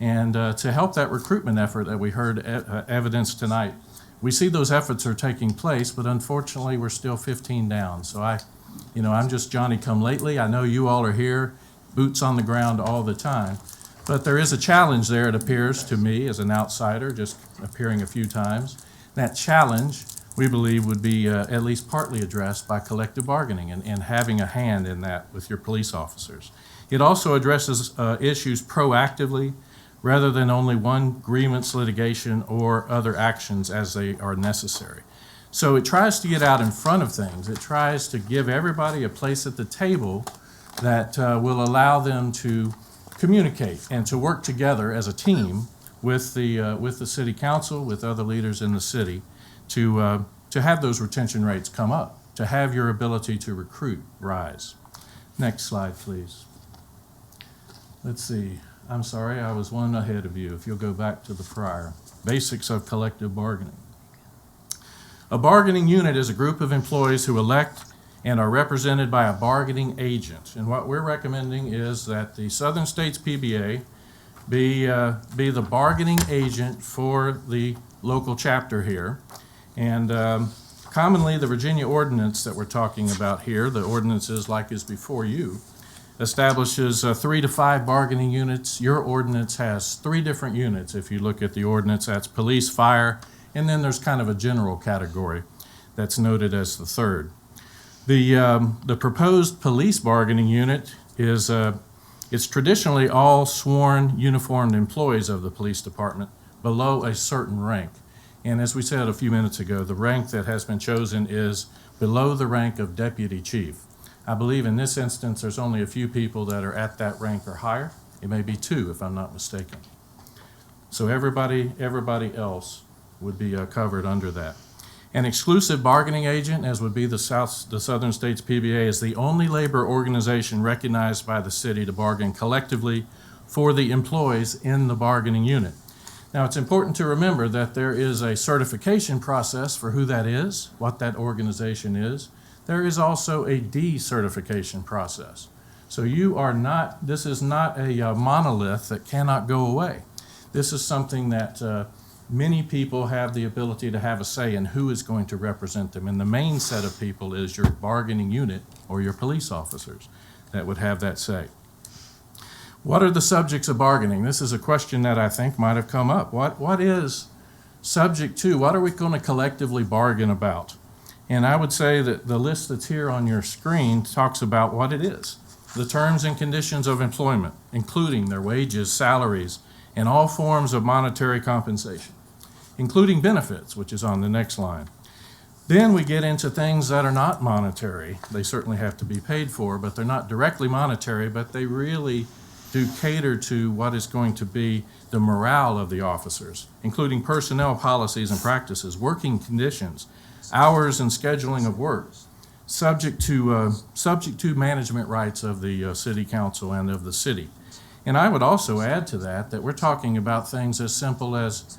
And to help that recruitment effort that we heard evidence tonight, we see those efforts are taking place, but unfortunately, we're still 15 down. So I'm just Johnny come lately. I know you all are here, boots on the ground all the time. But there is a challenge there, it appears to me, as an outsider, just appearing a few times. That challenge, we believe, would be at least partly addressed by collective bargaining and having a hand in that with your police officers. It also addresses issues proactively rather than only one grievance litigation or other actions as they are necessary. So it tries to get out in front of things. It tries to give everybody a place at the table that will allow them to communicate and to work together as a team with the city council, with other leaders in the city, to have those retention rates come up, to have your ability to recruit rise. Next slide, please. Let's see. I'm sorry, I was one ahead of you. If you'll go back to the prior. Basics of collective bargaining. A bargaining unit is a group of employees who elect and are represented by a bargaining agent. And what we're recommending is that the Southern States PBA be the bargaining agent for the local chapter here. And commonly, the Virginia ordinance that we're talking about here, the ordinances like is before you, establishes 3 to 5 bargaining units. Your ordinance has 3 different units. If you look at the ordinance, that's police, fire, and then there's kind of a general category that's noted as the third. The proposed police bargaining unit is it's traditionally all sworn uniformed employees of the police department below a certain rank. And as we said a few minutes ago, the rank that has been chosen is below the rank of deputy chief. I believe in this instance, there's only a few people that are at that rank or higher. It may be 2, if I'm not mistaken. So everybody else would be covered under that. An exclusive bargaining agent, as would be the Southern States PBA, is the only labor organization recognized by the city to bargain collectively for the employees in the bargaining unit. Now, it's important to remember that there is a certification process for who that is, what that organization is. There is also a decertification process. So this is not a monolith that cannot go away. This is something that many people have the ability to have a say in who is going to represent them. And the main set of people is your bargaining unit or your police officers that would have that say. What are the subjects of bargaining? This is a question that I think might have come up. What is subject to? What are we going to collectively bargain about? And I would say that the list that's here on your screen talks about what it is. The terms and conditions of employment, including their wages, salaries, and all forms of monetary compensation, including benefits, which is on the next line. Then we get into things that are not monetary. They certainly have to be paid for, but they're not directly monetary, but they really do cater to what is going to be the morale of the officers, including personnel policies and practices, working conditions, hours and scheduling of work, subject to management rights of the city council and of the city. And I would also add to that we're talking about things as simple as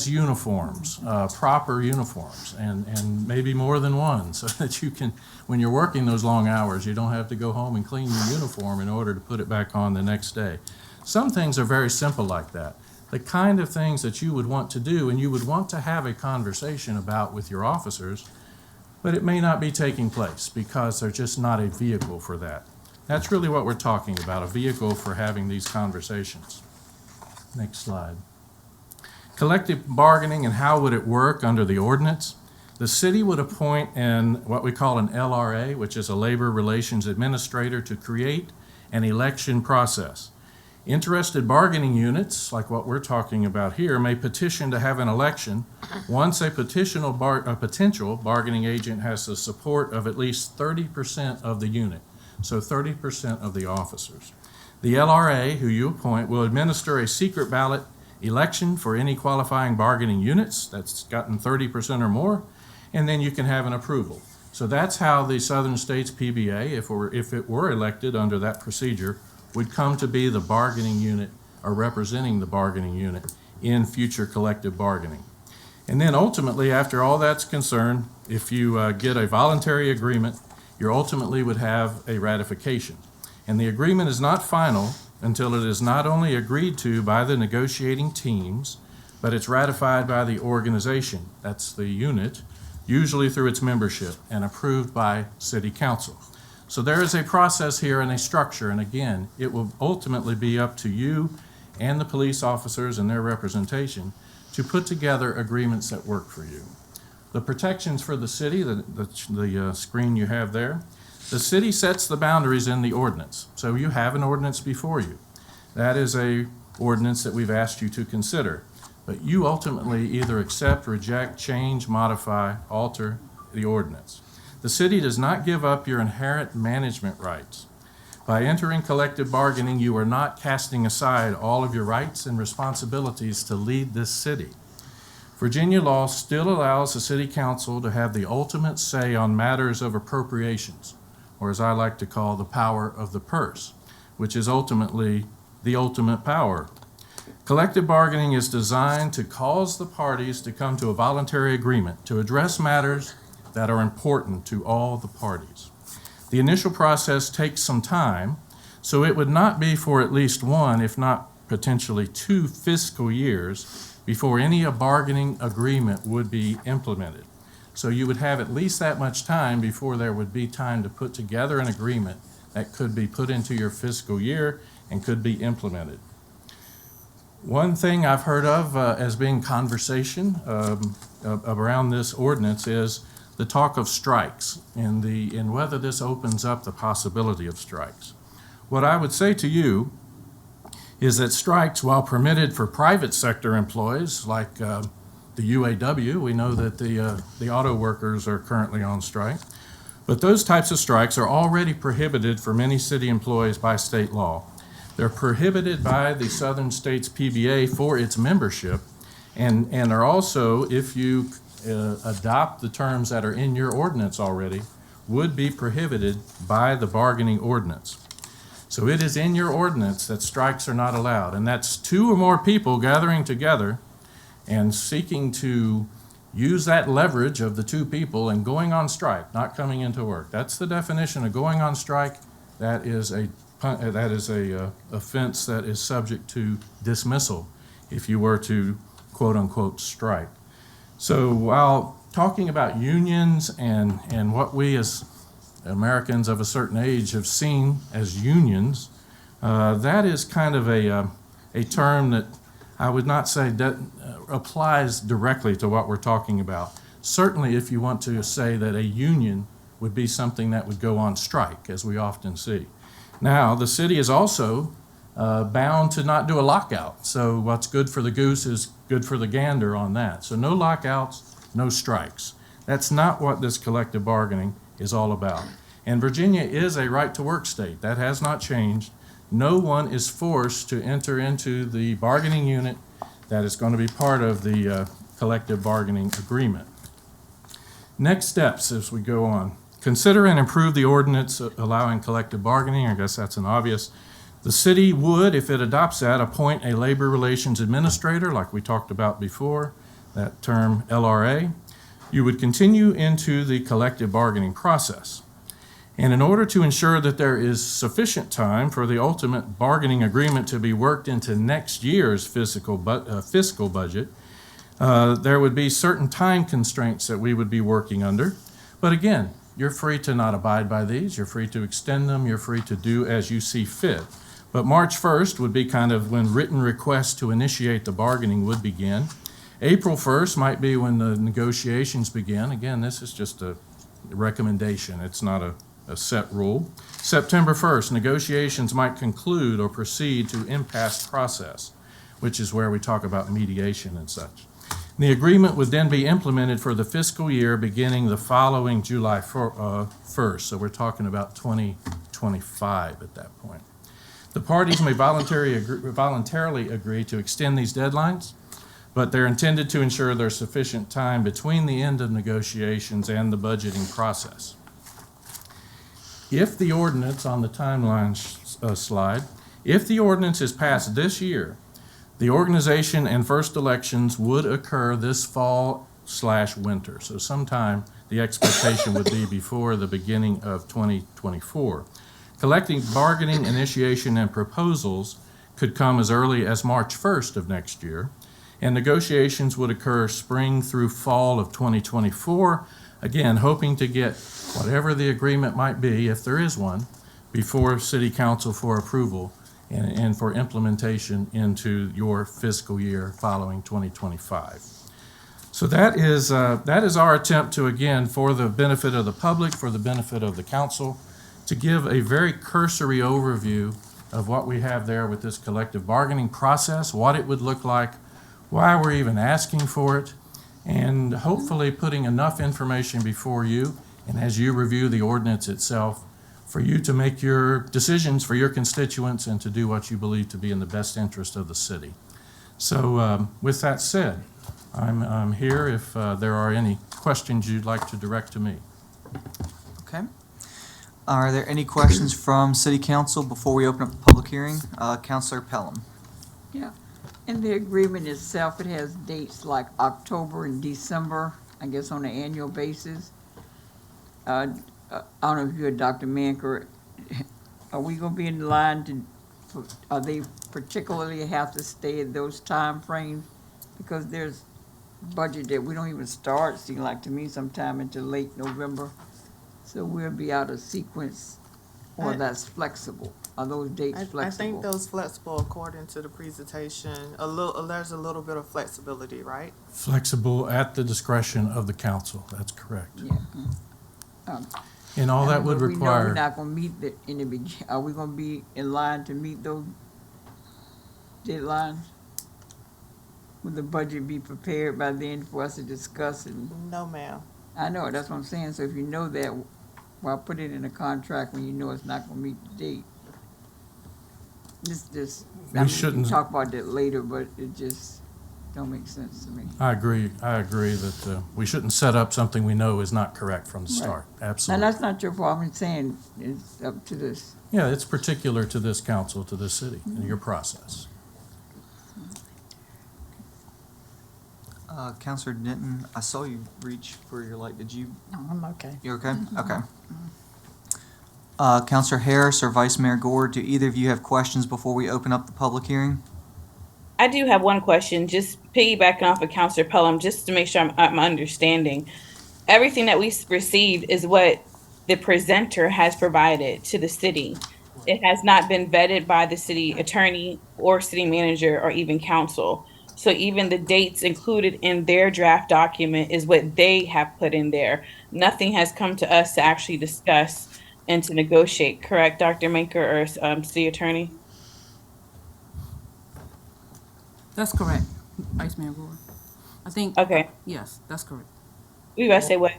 uniforms, proper uniforms, and maybe more than one, so that you can, when you're working those long hours, you don't have to go home and clean your uniform in order to put it back on the next day. Some things are very simple like that. The kind of things that you would want to do and you would want to have a conversation about with your officers, but it may not be taking place because there's just not a vehicle for that. That's really what we're talking about, a vehicle for having these conversations. Next slide. Collective bargaining and how would it work under the ordinance? The city would appoint what we call an LRA, which is a labor relations administrator, to create an election process. Interested bargaining units, like what we're talking about here, may petition to have an election once a potential bargaining agent has the support of at least 30% of the unit, so 30% of the officers. The LRA, who you appoint, will administer a secret ballot election for any qualifying bargaining units that's gotten 30% or more, and then you can have an approval. So that's how the Southern States PBA, if it were elected under that procedure, would come to be the bargaining unit or representing the bargaining unit in future collective bargaining. And then ultimately, after all that's concerned, if you get a voluntary agreement, you ultimately would have a ratification. And the agreement is not final until it is not only agreed to by the negotiating teams, but it's ratified by the organization, that's the unit, usually through its membership, and approved by City Council. So there is a process here and a structure, and again, it will ultimately be up to you and the police officers and their representation to put together agreements that work for you. The protections for the city, the screen you have there, the city sets the boundaries in the ordinance. So you have an ordinance before you. That is a ordinance that we've asked you to consider. But you ultimately either accept, reject, change, modify, alter the ordinance. The city does not give up your inherent management rights. By entering collective bargaining, you are not casting aside all of your rights and responsibilities to lead this city. Virginia law still allows the city council to have the ultimate say on matters of appropriations, or as I like to call, the power of the purse, which is ultimately the ultimate power. Collective bargaining is designed to cause the parties to come to a voluntary agreement to address matters that are important to all the parties. The initial process takes some time, so it would not be for at least one, if not potentially 2 fiscal years before any bargaining agreement would be implemented. So you would have at least that much time before there would be time to put together an agreement that could be put into your fiscal year and could be implemented. One thing I've heard of as being conversation around this ordinance is the talk of strikes and whether this opens up the possibility of strikes. What I would say to you is that strikes, while permitted for private sector employees like the UAW, we know that the auto workers are currently on strike, but those types of strikes are already prohibited for many city employees by state law. They're prohibited by the Southern States PBA for its membership, and are also, if you adopt the terms that are in your ordinance already, would be prohibited by the bargaining ordinance. So it is in your ordinance that strikes are not allowed, and that's 2 or more people gathering together and seeking to use that leverage of the 2 people and going on strike, not coming into work. That's the definition of going on strike. That is a offense that is subject to dismissal if you were to quote-unquote strike. So while talking about unions and what we as Americans of a certain age have seen as unions, that is kind of a term that I would not say that applies directly to what we're talking about. Certainly if you want to say that a union would be something that would go on strike, as we often see. Now, the city is also bound to not do a lockout. So what's good for the goose is good for the gander on that. So no lockouts, no strikes. That's not what this collective bargaining is all about. And Virginia is a right-to-work state. That has not changed. No one is forced to enter into the bargaining unit that is going to be part of the collective bargaining agreement. Next steps as we go on. Consider and improve the ordinance allowing collective bargaining. I guess that's an obvious. The city would, if it adopts that, appoint a labor relations administrator, like we talked about before, that term LRA. You would continue into the collective bargaining process. And in order to ensure that there is sufficient time for the ultimate bargaining agreement to be worked into next year's fiscal budget, there would be certain time constraints that we would be working under. But again, you're free to not abide by these. You're free to extend them. You're free to do as you see fit. But March 1st would be kind of when written requests to initiate the bargaining would begin. April 1st might be when the negotiations begin. Again, this is just a recommendation. It's not a set rule. September 1st, negotiations might conclude or proceed to impasse process, which is where we talk about mediation and such. The agreement would then be implemented for the fiscal year beginning the following July 1st. So we're talking about 2025 at that point. The parties may voluntarily agree to extend these deadlines, but they're intended to ensure there's sufficient time between the end of negotiations and the budgeting process. If the ordinance on the timeline slide, if the ordinance is passed this year, the organization and first elections would occur this fall/winter. So sometime the expectation would be before the beginning of 2024. Collective bargaining initiation and proposals could come as early as March 1st of next year, and negotiations would occur spring through fall of 2024, again, hoping to get whatever the agreement might be, if there is one, before City Council for approval and for implementation into your fiscal year following 2025. So that is our attempt to, again, for the benefit of the public, for the benefit of the council, to give a very cursory overview of what we have there with this collective bargaining process, what it would look like, why we're even asking for it, and hopefully putting enough information before you, and as you review the ordinance itself, for you to make your decisions for your constituents and to do what you believe to be in the best interest of the city. So with that said, I'm here if there are any questions you'd like to direct to me. Okay. Are there any questions from City Council before we open up the public hearing? Councilor Pelham. Yeah, in the agreement itself, it has dates like October and December, I guess on an annual basis. I don't know if you're Dr. Manker, are we gonna be in line are they particularly have to stay at those time frames? Because there's budget that we don't even start, seem like to me, sometime until late November. So we'll be out of sequence, or that's flexible. Are those dates flexible? I think those flexible according to the presentation. There's a little bit of flexibility, right? Flexible at the discretion of the council, that's correct. Yeah. And all that would We know require. we're not gonna meet are we gonna be in line to meet those deadlines? Will the budget be prepared by then for us to discuss and? No, ma'am. I know, that's what I'm saying, so if you know that, why put it in a contract when you know it's not gonna meet the date? We we shouldn't- can talk about that later, but it just don't make sense to me. I agree that we shouldn't set up something we know is not correct from the start, Now, absolutely. that's not your problem, I'm saying it's up to this. Yeah, it's particular to this council, to this city, and your process. Councilor Denton, I saw you reach for your light. Did you? No, I'm okay. You okay? Okay. Councilor Harris or Vice Mayor Gore, do either of you have questions before we open up the public hearing? I do have one question, just piggybacking off of Councilor Pelham, just to make sure I'm understanding. Everything that we received is what the presenter has provided to the city. It has not been vetted by the city attorney or city manager or even council. So even the dates included in their draft document is what they have put in there. Nothing has come to us to actually discuss and to negotiate, correct, Dr. Manker or city attorney? That's correct, Vice Mayor Gore. I think. Okay. Yes, that's correct. You guys say what?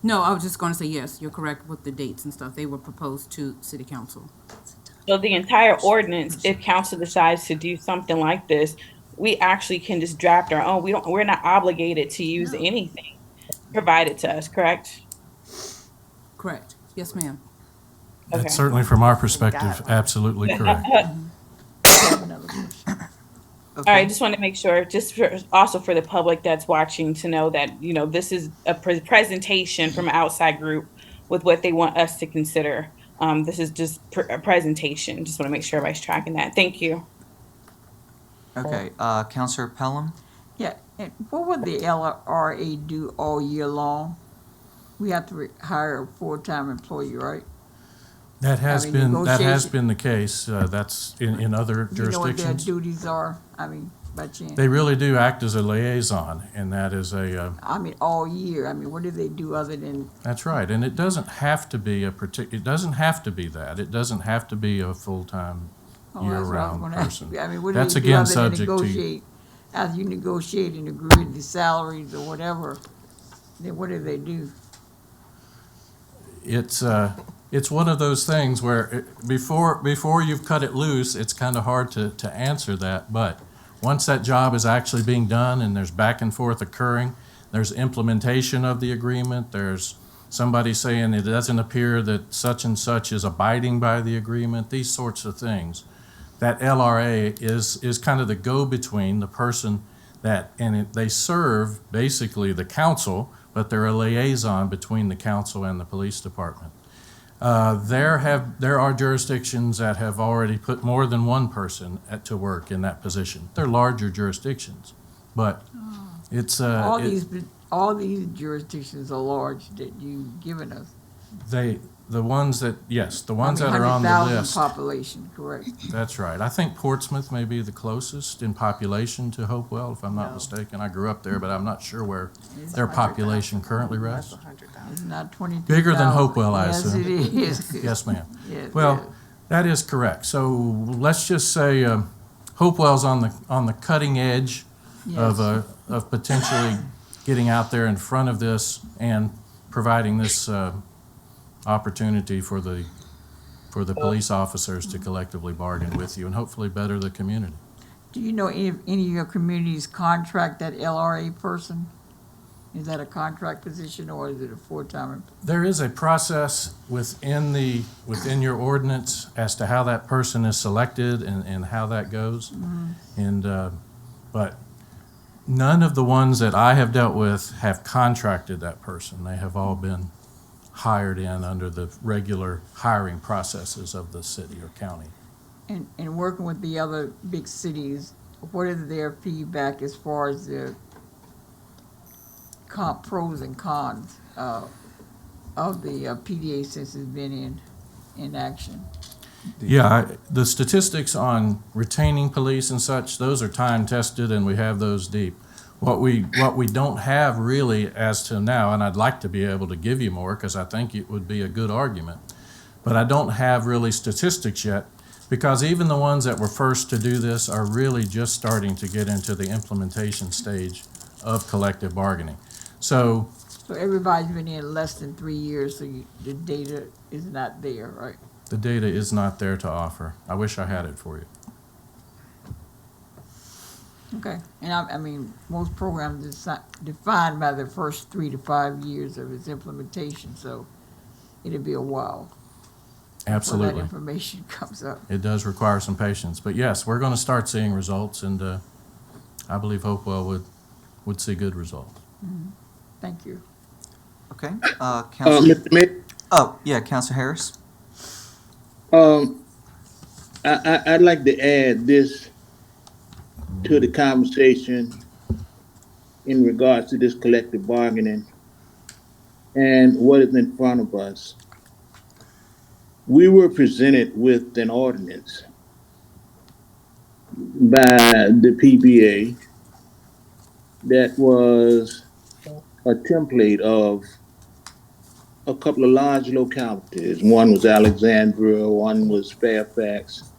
No, I was just gonna say, yes, you're correct with the dates and stuff. They were proposed to city council. So the entire ordinance, if council decides to do something like this, we actually can just draft our own. We're not obligated to use anything provided to us, correct? Correct. Yes, ma'am. Okay. That's certainly from our perspective, absolutely correct. All right, just want to make sure, also for the public that's watching to know that, this is a presentation from an outside group with what they want us to consider. This is just a presentation. Just want to make sure everybody's tracking that. Thank you. Okay, Councilor Pelham? Yeah, and what would the LRA do all year long? We have to hire a full-time employee, right? That has been negotiation. the case. That's in other You know what their jurisdictions. duties are? By chance? They really do act as a liaison, and that is All year. What do they do other than? that's right. And it doesn't have to be it doesn't have to be that. It doesn't have to be a full-time Oh, that's what I was year-round gonna ask person. you. What do That's they do again other than subject to, negotiate? As you negotiate and agree the salaries or whatever, then what do they do? it's one of those things where before you've cut it loose, it's kind of hard to answer that. But once that job is actually being done and there's back and forth occurring, there's implementation of the agreement, there's somebody saying it doesn't appear that such and such is abiding by the agreement, these sorts of things. That LRA is kind of the go-between, the person they serve basically the council, but they're a liaison between the council and the police department. There are jurisdictions that have already put more than one person to work in that position. They're larger jurisdictions, but it's All these jurisdictions are large that you've given us. the ones that are on the 100,000 list. population, correct? That's right. I think Portsmouth may be the closest in population to Hopewell, if I'm not mistaken. I grew up there, but I'm not sure where their population currently rests. It's not 22,000. Bigger than Hopewell, I assume. Yes, it is. Yes, ma'am. Yes, Well, yes. that is correct. So let's just say Hopewell's on the cutting edge of potentially getting out there in front of this and providing this opportunity for the for the police officers to collectively bargain with you and hopefully better the community. Do you know if any of your communities contract that LRA person? Is that a contract position or is it a full-time? There is a process within your ordinance as to how that person is selected and how that goes. But none of the ones that I have dealt with have contracted that person. They have all been hired in under the regular hiring processes of the city or county. And working with the other big cities, what is their feedback as far as the pros and cons of the PDA since it's been in action? Yeah, the statistics on retaining police and such, those are time tested and we have those deep. What we don't have really as to now, and I'd like to be able to give you more because I think it would be a good argument, but I don't have really statistics yet because even the ones that were first to do this are really just starting to get into the implementation stage of collective bargaining. So everybody's been in less than 3 years, so the data is not there, right? the data is not there to offer. I wish I had it for you. Okay, and I mean, most programs is defined by the first 3 to 5 years of its implementation, so it'll be a while. Before Absolutely. that information comes up. It does require some patience, but yes, we're going to start seeing results, and I believe Hopewell would see good results. Thank you. Okay, Council, Mr. Mayor, oh, yeah, Councilor Harris? I'd like to add this to the conversation in regards to this collective bargaining and what is in front of us. We were presented with an ordinance by the PBA that was a template of a couple of large localities. One was Alexandria, one was Fairfax.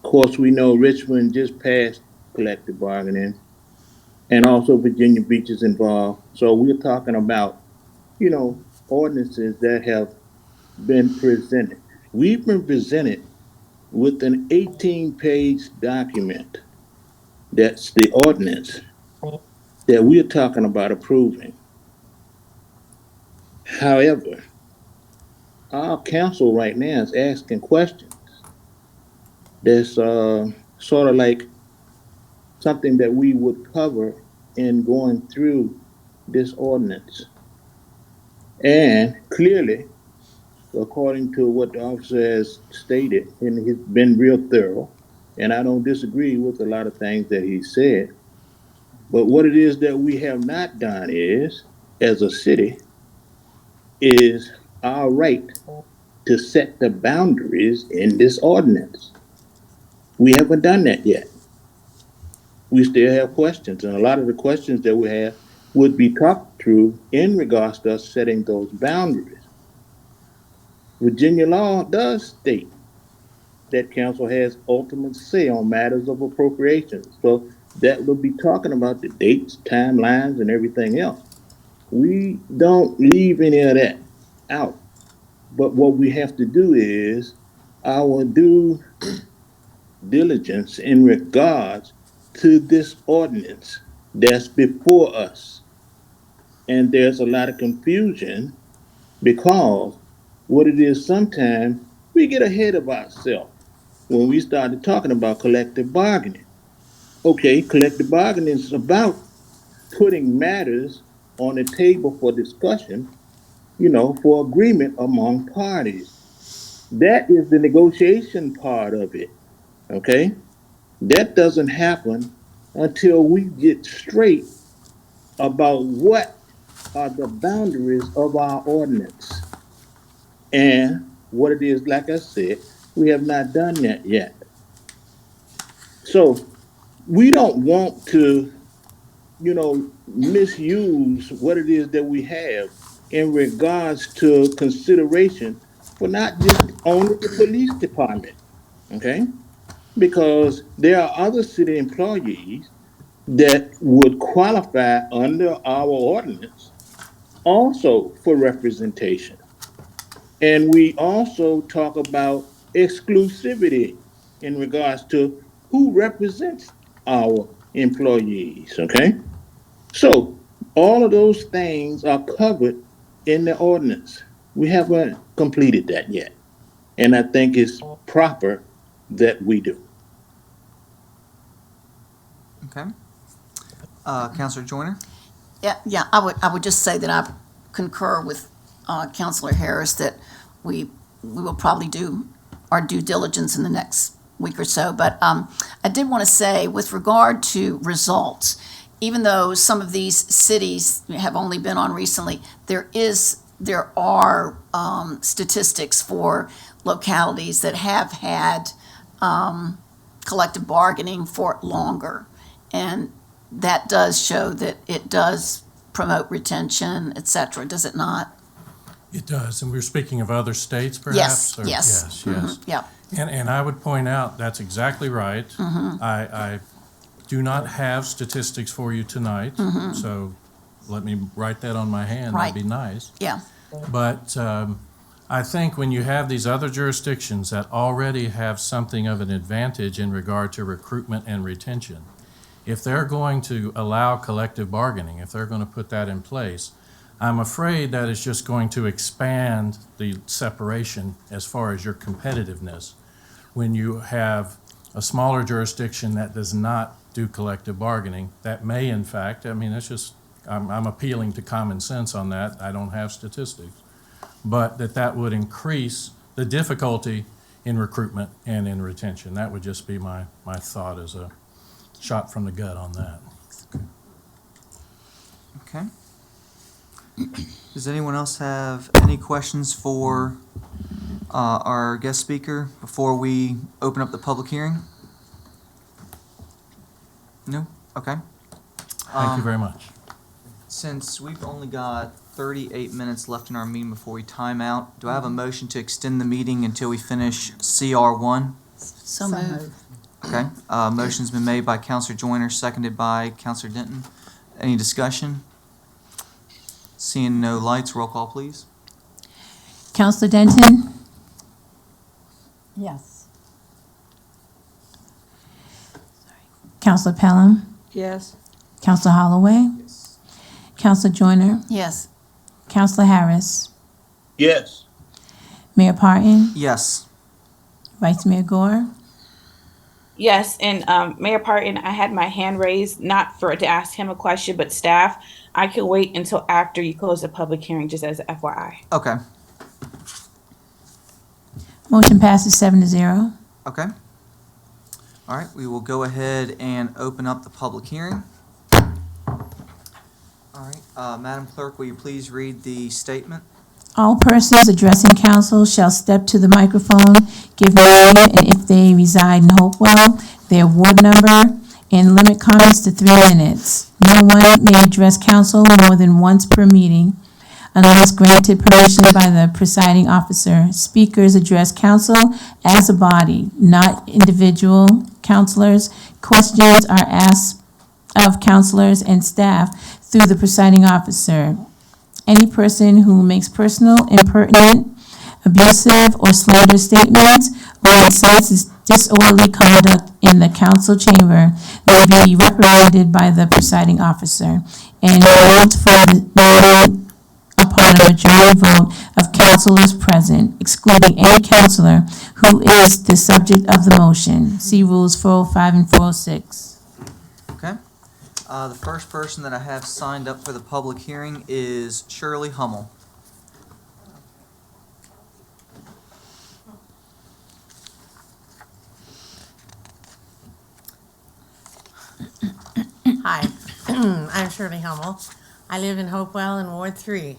Of course, we know Richmond just passed collective bargaining, and also Virginia Beach is involved. So we're talking about, ordinances that have been presented. We've been presented with an 18-page document that's the ordinance that we're talking about approving. However, our council right now is asking questions. That's sort of like something that we would cover in going through this ordinance. And clearly, according to what the officer has stated, and he's been real thorough, and I don't disagree with a lot of things that he said, but what it is that we have not done is, as a city, is our right to set the boundaries in this ordinance. We haven't done that yet. We still have questions, and a lot of the questions that we have would be talked through in regards to us setting those boundaries. Virginia law does state that council has ultimate say on matters of appropriations. So that will be talking about the dates, timelines, and everything else. We don't leave any of that out. But what we have to do is our due diligence in regards to this ordinance that's before us. And there's a lot of confusion because what it is, sometimes we get ahead of ourselves when we started talking about collective bargaining. Okay, collective bargaining is about putting matters on the table for discussion, for agreement among parties. That is the negotiation part of it, okay? That doesn't happen until we get straight about what are the boundaries of our ordinance. And what it is, like I said, we have not done that yet. So we don't want to, misuse what it is that we have in regards to consideration for not just only the police department, okay? Because there are other city employees that would qualify under our ordinance also for representation. And we also talk about exclusivity in regards to who represents our employees, okay? So all of those things are covered in the ordinance. We haven't completed that yet. And I think it's proper that we do. Okay. Counselor Joyner? Yeah, I would just say that I concur with Counselor Harris that we will probably do our due diligence in the next week or so. But I did want to say, with regard to results, even though some of these cities have only been on recently, there are statistics for localities that have had collective bargaining for longer. And that does show that it does promote retention, et cetera, does it not? It does, and we're speaking of other states perhaps? Yes, yes. Yes, yes. Yep. And I would point out, that's exactly right. Mm-hmm. I do not have statistics for you tonight, so let me write that on my hand, Right. that'd be nice. Yeah. But I think when you have these other jurisdictions that already have something of an advantage in regard to recruitment and retention, if they're going to allow collective bargaining, if they're going to put that in place, I'm afraid that it's just going to expand the separation as far as your competitiveness. When you have a smaller jurisdiction that does not do collective bargaining, that may in fact, I mean, it's just, I'm appealing to common sense on that. I don't have statistics. But that would increase the difficulty in recruitment and in retention. That would just be my thought as a shot from the gut on that. Okay. Does anyone else have any questions for our guest speaker before we open up the public hearing? No? Okay. Thank you very much. Since we've only got 38 minutes left in our meeting before we time out, do I have a motion to extend the meeting until we finish CR1? So moved. Okay. Motion's been made by Counselor Joyner, seconded by Counselor Denton. Any discussion? Seeing no lights, roll call, please. Counselor Denton? Yes. Counselor Pelham? Yes. Counselor Holloway? Counselor Joyner? Yes. Counselor Harris? Yes. Mayor Parton? Yes. Vice Mayor Gore? Yes, and Mayor Parton, I had my hand raised, not to ask him a question, but staff. I can wait until after you close the public hearing, just as a FYI. Okay. Motion passes 7-0. Okay. All right, we will go ahead and open up the public hearing. All right, Madam Clerk, will you please read the statement? All persons addressing council shall step to the microphone, give name, and if they reside in Hopewell, their ward number, and limit comments to 3 minutes. No one may address council more than once per meeting unless granted permission by the presiding officer. Speakers address council as a body, not individual councilors. Questions are asked of councilors and staff through the presiding officer. Any person who makes personal, impertinent, abusive, or slander statements or incites disorderly conduct in the council chamber may be reprimanded by the presiding officer and held for the meeting upon a majority vote of councilors present, excluding any councilor who is the subject of the motion. See Rules 405 and 406. Okay. The first person that I have signed up for the public hearing is Shirley Hummel. Hi, I'm Shirley Hummel. I live in Hopewell in Ward 3.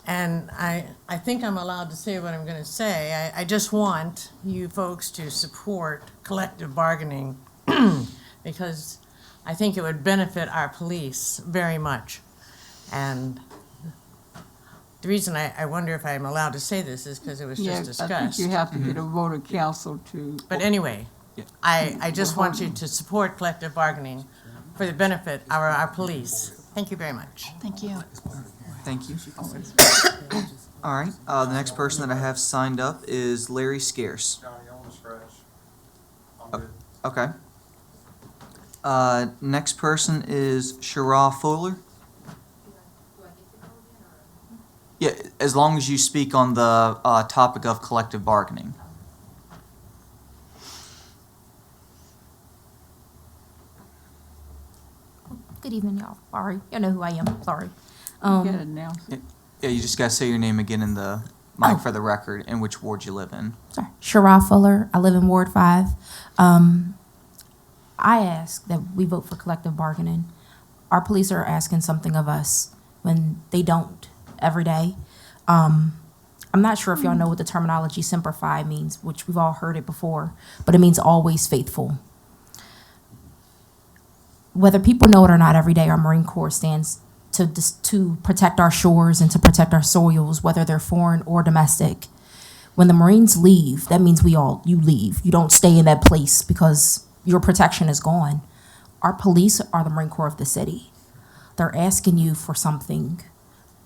And I think I'm allowed to say what I'm going to say. I just want you folks to support collective bargaining because I think it would benefit our police very much. And the reason I wonder if I'm allowed to say this is because it was just discussed. I think you have to get a vote of council to. But anyway, I just want you to support collective bargaining for the benefit of our police. Thank you very much. Thank you. Thank you. All right, the next person that I have signed up is Larry Scarce. Okay. Next person is Shara Fuller. Yeah, as long as you speak on the topic of collective bargaining. Good evening, y'all. Sorry, you know who I am. Sorry. You gotta announce it. Yeah, you just gotta say your name again in the mic for the record and which ward you live in. Sorry. Shara Fuller. I live in Ward 5. I ask that we vote for collective bargaining. Our police are asking something of us when they don't every day. I'm not sure if y'all know what the terminology Semper Fi means, which we've all heard it before, but it means always faithful. Whether people know it or not, every day our Marine Corps stands to protect our shores and to protect our soils, whether they're foreign or domestic. When the Marines leave, that means you leave. You don't stay in that place because your protection is gone. Our police are the Marine Corps of the city. They're asking you for something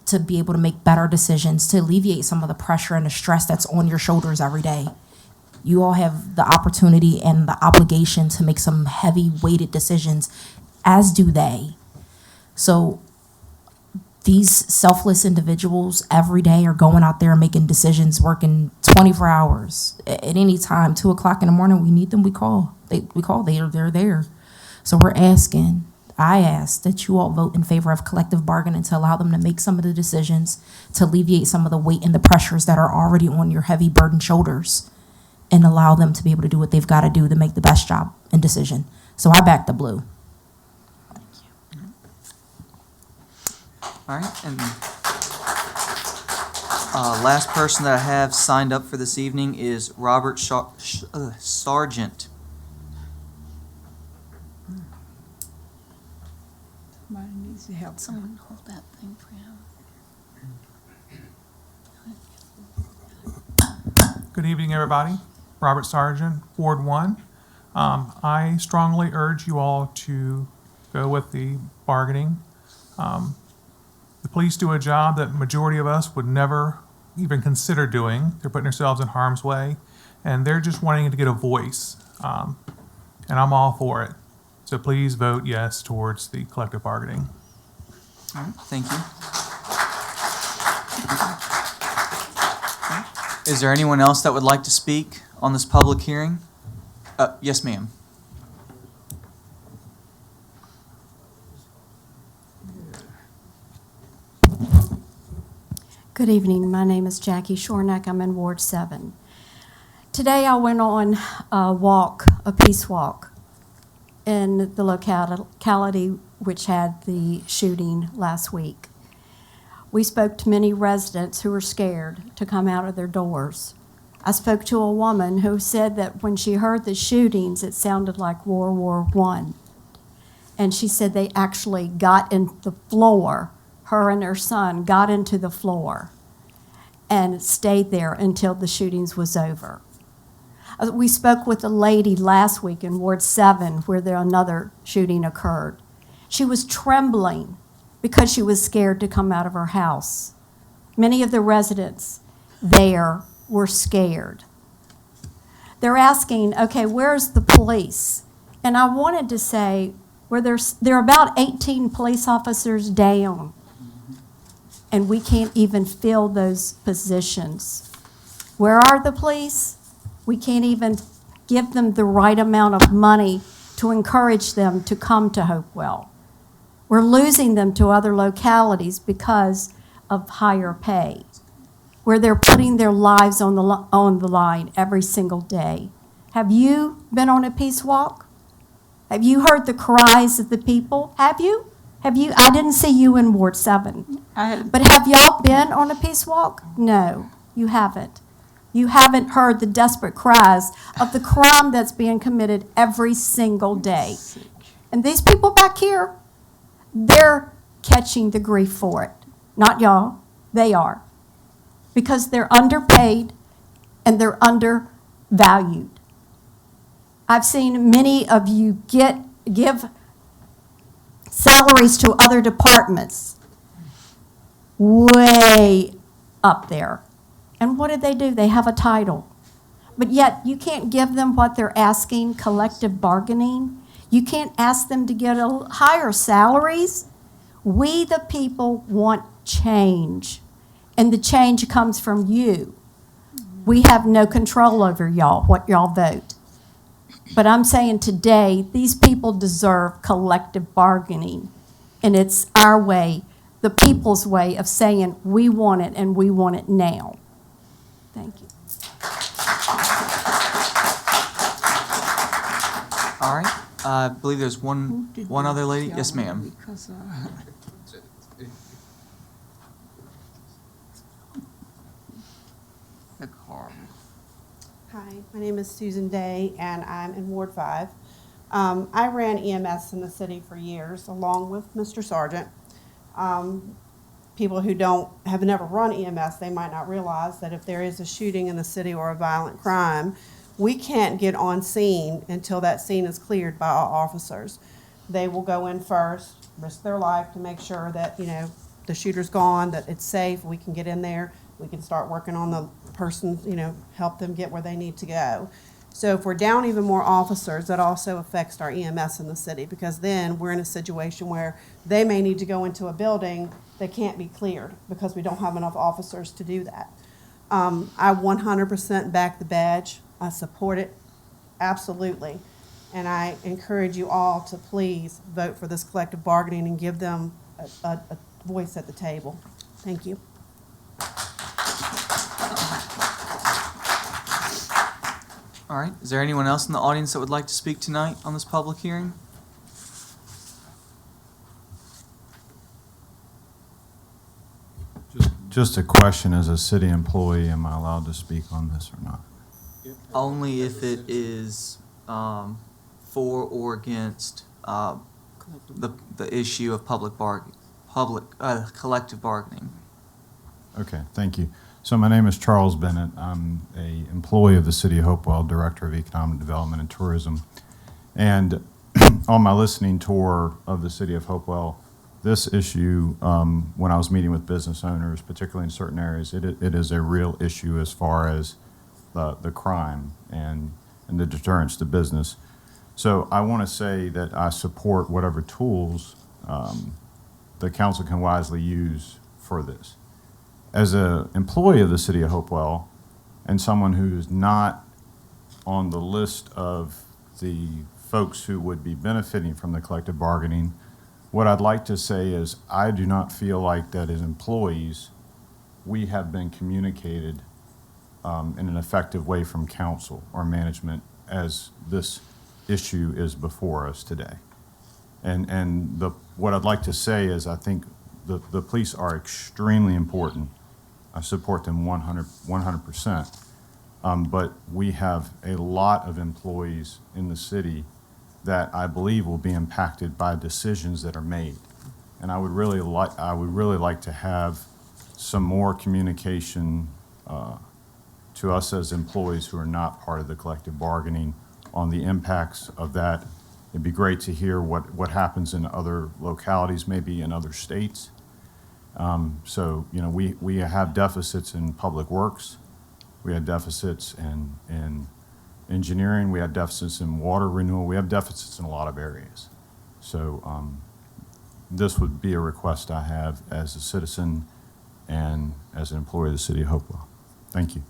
to be able to make better decisions, to alleviate some of the pressure and the stress that's on your shoulders every day. You all have the opportunity and the obligation to make some heavy weighted decisions, as do they. So these selfless individuals every day are going out there making decisions, working 24 hours at any time. 2 o'clock in the morning, we need them, we call. They're there. So I ask that you all vote in favor of collective bargaining to allow them to make some of the decisions, to alleviate some of the weight and the pressures that are already on your heavy burdened shoulders, and allow them to be able to do what they've got to do to make the best job and decision. So I back the blue. All right, and last person that I have signed up for this evening is Robert Sargent. Somebody needs to help. Someone hold that thing for him. Good evening, everybody. Robert Sargent, Ward 1. I strongly urge you all to go with the bargaining. The police do a job that majority of us would never even consider doing. They're putting themselves in harm's way, and they're just wanting to get a voice. And I'm all for it. So please vote yes towards the collective bargaining. All right, thank you. Is there anyone else that would like to speak on this public hearing? Yes, ma'am. Good evening. My name is Jackie Shornack. I'm in Ward 7. Today I went on a peace walk, in the locality which had the shooting last week. We spoke to many residents who were scared to come out of their doors. I spoke to a woman who said that when she heard the shootings, it sounded like World War I. And she said they actually got in the floor. Her and her son got into the floor and stayed there until the shootings was over. We spoke with a lady last week in Ward 7 where another shooting occurred. She was trembling because she was scared to come out of her house. Many of the residents there were scared. They're asking, okay, where's the police? And I wanted to say, there are about 18 police officers down, and we can't even fill those positions. Where are the police? We can't even give them the right amount of money to encourage them to come to Hopewell. We're losing them to other localities because of higher pay, where they're putting their lives on the line every single day. Have you been on a peace walk? Have you heard the cries of the people? Have you? I didn't see you in Ward 7. But have y'all been on a peace walk? No, you haven't. You haven't heard the desperate cries of the crime that's being committed every single day. And these people back here, they're catching the grief for it. Not y'all, they are. Because they're underpaid and they're undervalued. I've seen many of you give salaries to other departments way up there. And what do? They have a title. But yet you can't give them what they're asking, collective bargaining. You can't ask them to get higher salaries. We, the people, want change. And the change comes from you. We have no control over y'all, what y'all vote. But I'm saying today, these people deserve collective bargaining. And it's our way, the people's way of saying we want it and we want it now. Thank you. All right, I believe there's one other lady. Yes, ma'am. Hi, my name is Susan Day, and I'm in Ward 5. I ran EMS in the city for years, along with Mr. Sargent. People who have never run EMS, they might not realize that if there is a shooting in the city or a violent crime, we can't get on scene until that scene is cleared by our officers. They will go in first, risk their life to make sure that, the shooter's gone, that it's safe, we can get in there, we can start working on the person, help them get where they need to go. So if we're down even more officers, that also affects our EMS in the city, because then we're in a situation where they may need to go into a building that can't be cleared because we don't have enough officers to do that. I 100% back the badge. I support it, absolutely. And I encourage you all to please vote for this collective bargaining and give them a voice at the table. Thank you. All right, is there anyone else in the audience that would like to speak tonight on this public hearing? Just a question, as a city employee, am I allowed to speak on this or not? Only if it is for or against the issue of collective bargaining. Okay, thank you. So my name is Charles Bennett. I'm a employee of the City of Hopewell, Director of Economic Development and Tourism. And on my listening tour of the City of Hopewell, this issue, when I was meeting with business owners, particularly in certain areas, it is a real issue as far as the crime and the deterrence to business. So I want to say that I support whatever tools the council can wisely use for this. As an employee of the City of Hopewell and someone who's not on the list of the folks who would be benefiting from the collective bargaining, what I'd like to say is I do not feel like that as employees we have been communicated in an effective way from council or management as this issue is before us today. And what I'd like to say is I think the police are extremely important. I support them 100%. But we have a lot of employees in the city that I believe will be impacted by decisions that are made. And I would really like to have some more communication to us as employees who are not part of the collective bargaining on the impacts of that. It'd be great to hear what happens in other localities, maybe in other states. So, we have deficits in public works. We have deficits in engineering. We have deficits in water renewal. We have deficits in a lot of areas. So this would be a request I have as a citizen and as an employee of the City of Hopewell. Thank you.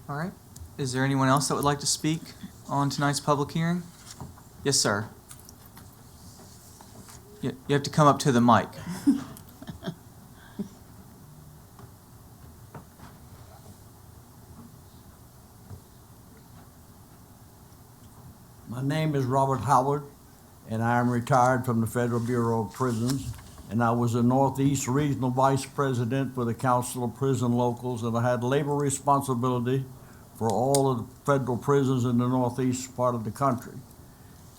All right. Is there anyone else that would like to speak on tonight's public hearing? Yes, sir. You have to come up to the mic. My name is Robert Howard, and I am retired from the Federal Bureau of Prisons, and I was the Northeast Regional Vice President for the Council of Prison Locals, and I had labor responsibility for all of the federal prisons in the northeast part of the country.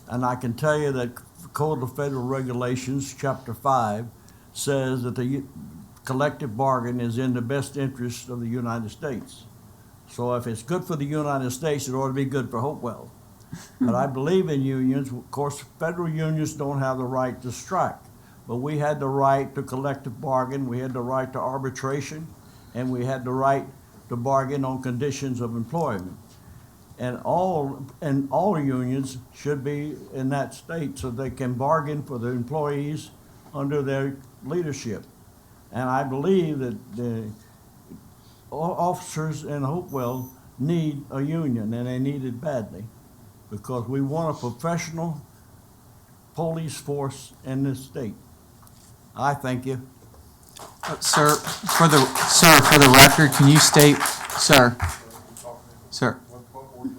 And I can tell you that Code of Federal Regulations, Chapter 5, says that the collective bargain is in the best interest of the United States. So if it's good for the United States, it ought to be good for Hopewell. But I believe in unions. Of course, federal unions don't have the right to strike. but we had the right to collective bargain, we had the right to arbitration, and we had the right to bargain on conditions of employment. And all unions should be in that state so they can bargain for the employees under their leadership. And I believe that the officers in Hopewell need a union, and they need it badly, because we want a professional police force in this state. I thank you. Sir, for the record, can you state, sir,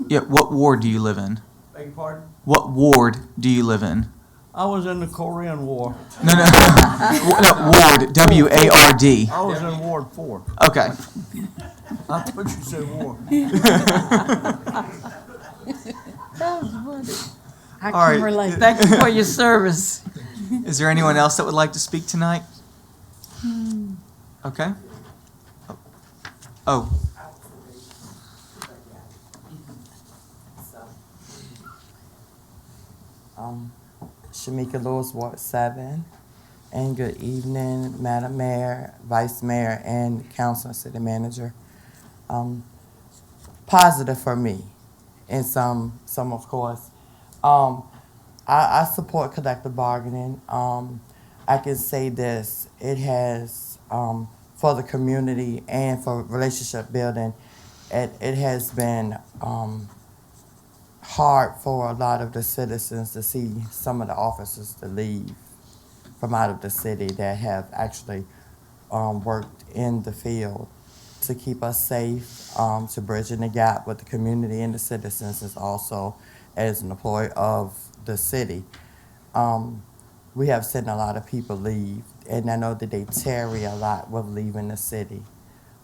yeah, what ward do you live in? Beg your pardon? What ward do you live in? I was in the Korean War. No, ward, W-A-R-D. I was in Ward 4. Okay. I thought you said war. I All right. can relate. Thank you for your service. Is there anyone else that would like to speak tonight? Okay. Oh. Shamika Lewis, Ward 7. And good evening, Madam Mayor, Vice Mayor, and Council and City Manager. Positive for me, and some of course. I support collective bargaining. I can say this, it has, for the community and for relationship building, it has been hard for a lot of the citizens to see some of the officers to leave from out of the city that have actually worked in the field to keep us safe, to bridging the gap with the community and the citizens, is also as an employee of the city. We have seen a lot of people leave, and I know that they tarry a lot with leaving the city.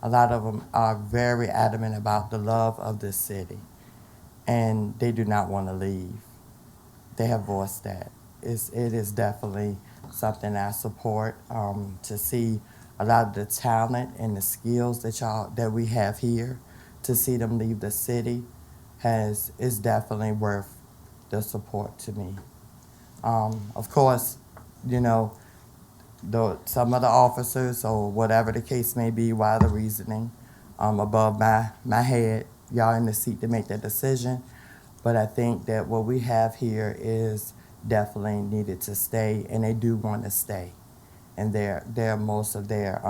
A lot of them are very adamant about the love of this city, and they do not want to leave. They have voiced that. It is definitely something I support, to see a lot of the talent and the skills that we have here, to see them leave the city is definitely worth the support to me. Of course, you know, some of the officers, or whatever the case may be, why the reasoning, above my head, y'all in the seat to make that decision. But I think that what we have here is definitely needed to stay, and they do want to stay. And most of their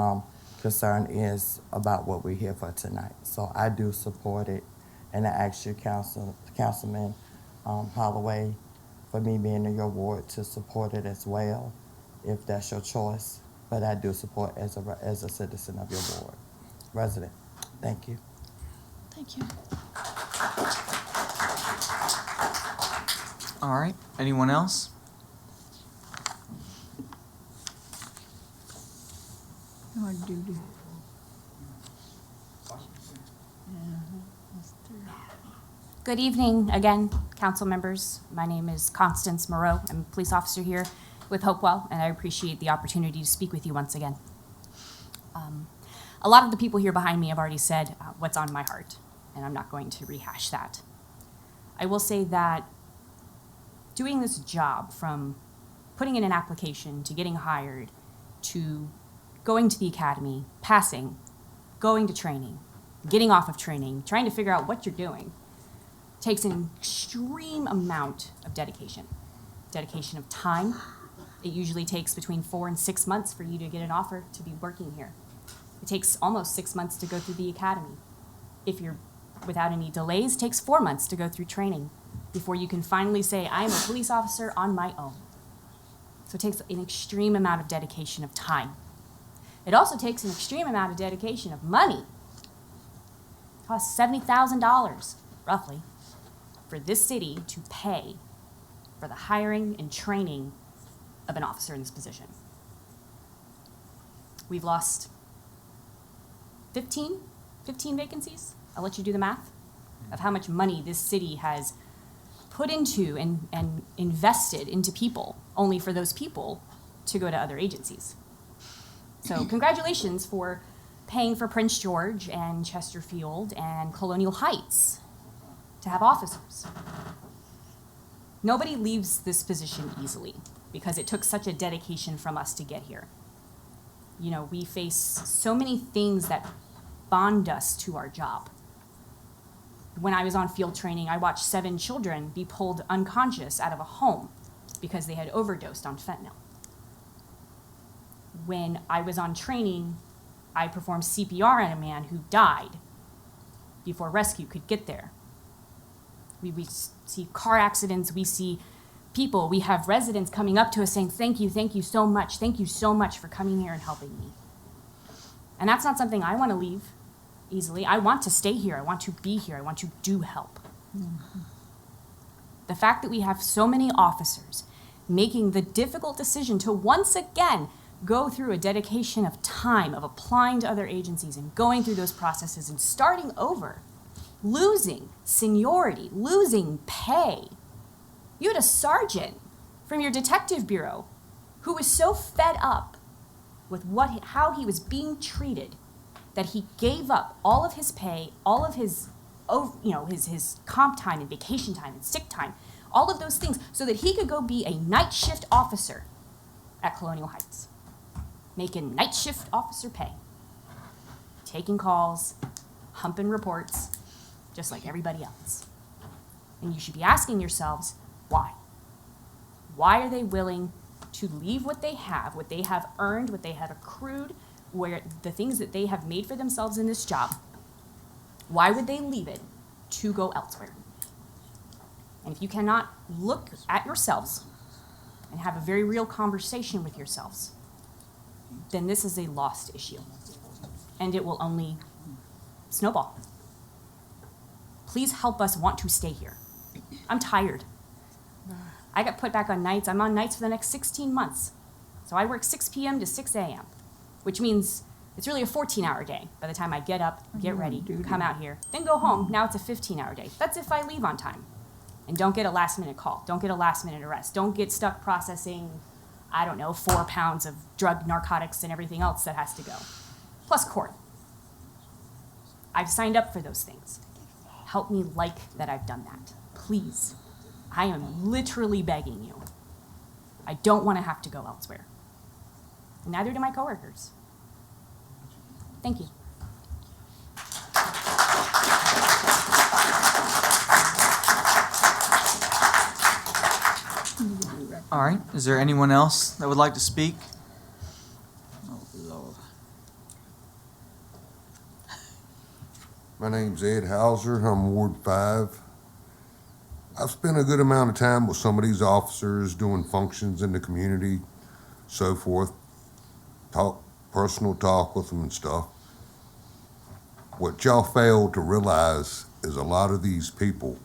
concern is about what we're here for tonight. So I do support it, and I ask you, Councilman Holloway, for me being in your ward, to support it as well, if that's your choice. But I do support as a citizen of your ward, resident. Thank you. Thank you. All right. Anyone else? Good evening again, council members. My name is Constance Moreau. I'm a police officer here with Hopewell, and I appreciate the opportunity to speak with you once again. A lot of the people here behind me have already said what's on my heart, and I'm not going to rehash that. I will say that doing this job, from putting in an application to getting hired to going to the academy, passing, going to training, getting off of training, trying to figure out what you're doing, takes an extreme amount of dedication. Dedication of time. It usually takes between 4 and 6 months for you to get an offer to be working here. It takes almost 6 months to go through the academy. If you're without any delays, it takes 4 months to go through training before you can finally say, I am a police officer on my own. So it takes an extreme amount of dedication of time. It also takes an extreme amount of dedication of money. It costs $70,000, roughly, for this city to pay for the hiring and training of an officer in this position. We've lost 15 vacancies. I'll let you do the math of how much money this city has put into and invested into people, only for those people to go to other agencies. So congratulations for paying for Prince George and Chesterfield and Colonial Heights to have officers. Nobody leaves this position easily. because it took such a dedication from us to get here. You know, we face so many things that bond us to our job. When I was on field training, I watched 7 children be pulled unconscious out of a home because they had overdosed on fentanyl. When I was on training, I performed CPR on a man who died before rescue could get there. We see car accidents, we see people, we have residents coming up to us saying, thank you so much for coming here and helping me. And that's not something I want to leave easily. I want to stay here, I want to be here, I want to do help. The fact that we have so many officers making the difficult decision to once again go through a dedication of time of applying to other agencies and going through those processes and starting over, losing seniority, losing pay. You had a sergeant from your detective bureau who was so fed up with how he was being treated that he gave up all of his pay, all of his comp time and vacation time and sick time, all of those things, so that he could go be a night shift officer at Colonial Heights, making night shift officer pay, taking calls, humping reports, just like everybody else. And you should be asking yourselves, why? Why are they willing to leave what they have earned, what they have accrued, where the things that they have made for themselves in this job? Why would they leave it to go elsewhere? And if you cannot look at yourselves and have a very real conversation with yourselves, then this is a lost issue, and it will only snowball. Please help us want to stay here. I'm tired. I got put back on nights. I'm on nights for the next 16 months. So I work 6 p.m. to 6 a.m., which means it's really a 14-hour day by the time I get up, get ready, come out here, then go home. Now it's a 15-hour day. That's if I leave on time and don't get a last-minute call, don't get a last-minute arrest, don't get stuck processing, 4 pounds of drug, narcotics, and everything else that has to go, plus court. I've signed up for those things. Help me like that I've done that. Please. I am literally begging you. I don't want to have to go elsewhere. Neither do my coworkers. Thank you. All right, is there anyone else that would like to speak? Oh, Lord. My name's Ed Hauser. I'm Ward 5. I've spent a good amount of time with some of these officers doing functions in the community, so forth, personal talk with them and stuff. What y'all fail to realize is a lot of these people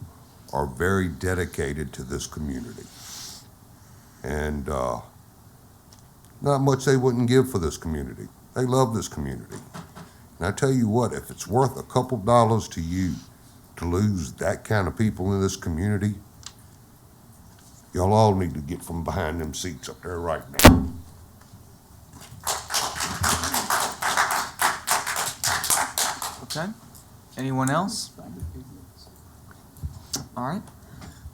are very dedicated to this community. And not much they wouldn't give for this community. They love this community. And I tell you what, if it's worth a couple dollars to you to lose that kind of people in this community, y'all all need to get from behind them seats up there right now. Okay. Anyone else? All right.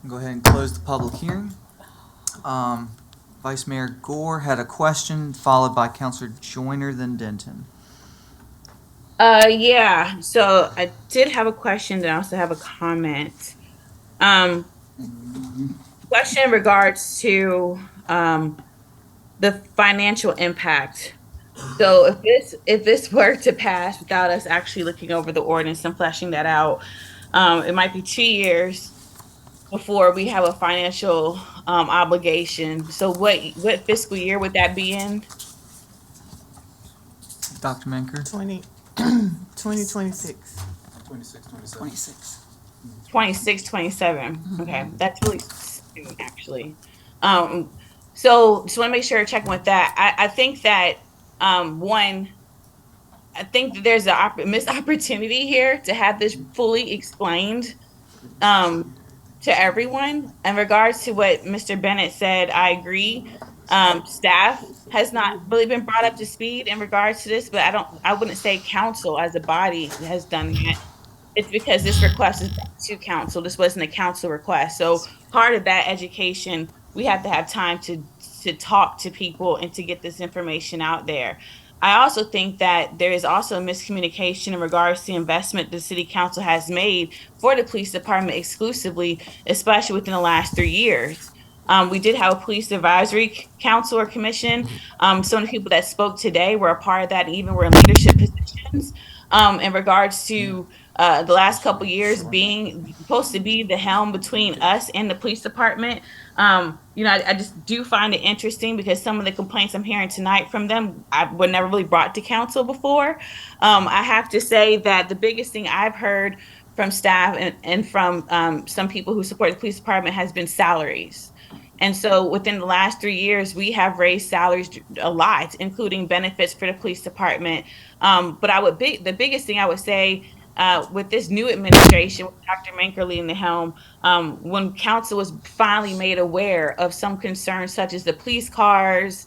Go ahead and close the public hearing. Vice Mayor Gore had a question, followed by Councilor Joyner, then Denton. Yeah, so I did have a question, and I also have a comment. Question in regards to the financial impact. So if this were to pass without us actually looking over the ordinance and fleshing that out, it might be 2 years before we have a financial obligation. So what fiscal year would that be in? Dr. Menker? 2026. 26, 27. Okay, that's really soon, actually. So just want to make sure checking with that. I think that I think that there's a missed opportunity here to have this fully explained to everyone. In regards to what Mr. Bennett said, I agree. Staff has not really been brought up to speed in regards to this, but I wouldn't say council as a body has done that. It's because this request is back to council. This wasn't a council request. So part of that education, we have to have time to to talk to people and to get this information out there. I also think that there is also miscommunication in regards to the investment the city council has made for the police department exclusively, especially within the last 3 years. We did have a police advisory council or commission. Some of the people that spoke today were a part of that and even were in leadership positions. In regards to the last couple years being supposed to be the helm between us and the police department, I just do find it interesting because some of the complaints I'm hearing tonight from them were never really brought to council before. I have to say that the biggest thing I've heard from staff and from some people who support the police department has been salaries. And so within the last 3 years, we have raised salaries a lot, including benefits for the police department. But the biggest thing I would say with this new administration, with Dr. Manker leading the helm, when council was finally made aware of some concerns such as the police cars,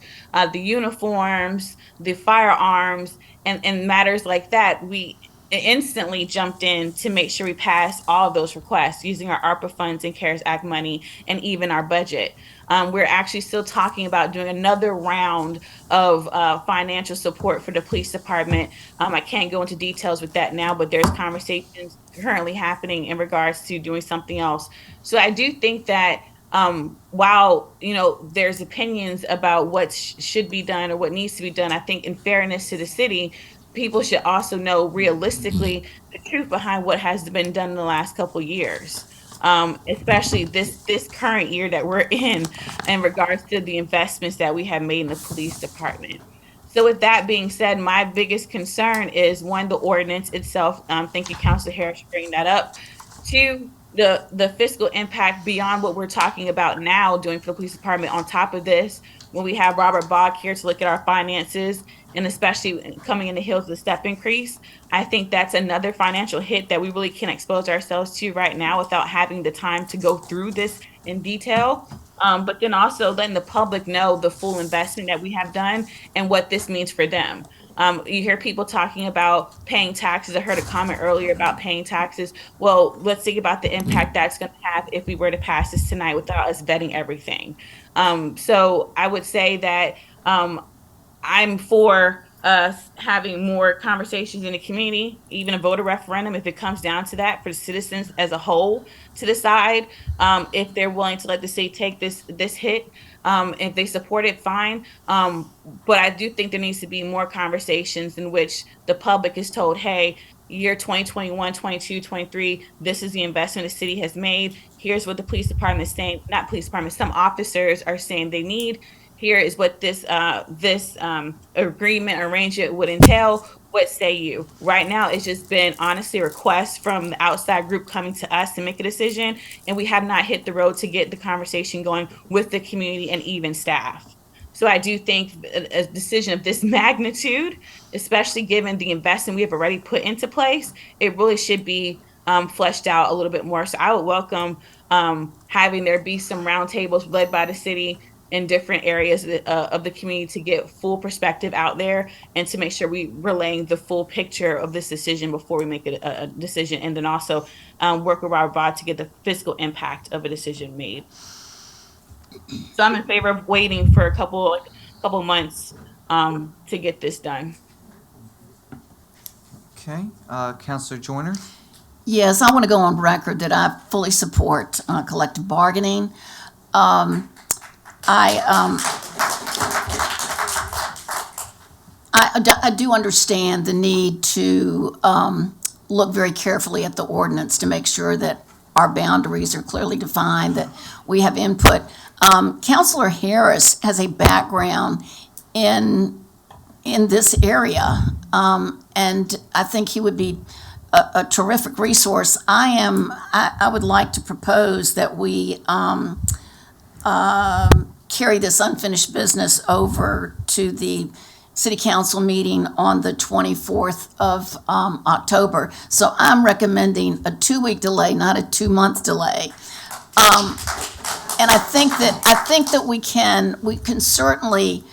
the uniforms, the firearms, and matters like that, we instantly jumped in to make sure we passed all of those requests using our ARPA funds and CARES Act money and even our budget. We're actually still talking about doing another round of financial support for the police department. I can't go into details with that now, but there's conversations currently happening in regards to doing something else. So I do think that while, there's opinions about what should be done or what needs to be done, I think in fairness to the city, people should also know realistically the truth behind what has been done in the last couple of years, especially this current year that we're in regards to the investments that we have made in the police department. So with that being said, my biggest concern is, one, the ordinance itself. Thank you, Councilor Harris, for bringing that up. Two, the fiscal impact beyond what we're talking about now doing for the police department. On top of this, when we have Robert Bogg here to look at our finances, and especially coming in the heels of the step increase, I think that's another financial hit that we really can't expose ourselves to right now without having the time to go through this in detail. But then also letting the public know the full investment that we have done and what this means for them. You hear people talking about paying taxes. I heard a comment earlier about paying taxes. Well, let's think about the impact that's going to have if we were to pass this tonight without us vetting everything. So I would say that I'm for us having more conversations in the community, even a voter referendum, if it comes down to that, for the citizens as a whole to decide if they're willing to let the state take this hit. If they support it, fine. But I do think there needs to be more conversations in which the public is told, hey, year 2021, 22, 23, this is the investment the city has made. Here's what the police department is saying, not police department, some officers are saying they need. Here is what this agreement arrangement would entail. What say you? Right now, it's just been honestly a request from the outside group coming to us to make a decision, and we have not hit the road to get the conversation going with the community and even staff. So I do think a decision of this magnitude, especially given the investment we have already put into place, it really should be fleshed out a little bit more. So I would welcome having there be some roundtables led by the city in different areas of the community to get full perspective out there and to make sure we relaying the full picture of this decision before we make a decision, and then also work with Robert Bogg to get the fiscal impact of a decision made. So I'm in favor of waiting for a couple months to get this done. Okay, Councilor Joyner? Yes, I want to go on record that I fully support collective bargaining. I do understand the need to look very carefully at the ordinance to make sure that our boundaries are clearly defined, that we have input. Councilor Harris has a background in this area, and I think he would be a terrific resource. I would like to propose that we carry this unfinished business over to the city council meeting on the 24th of October. So I'm recommending a 2-week delay, not a 2-month delay. And I think that we can certainly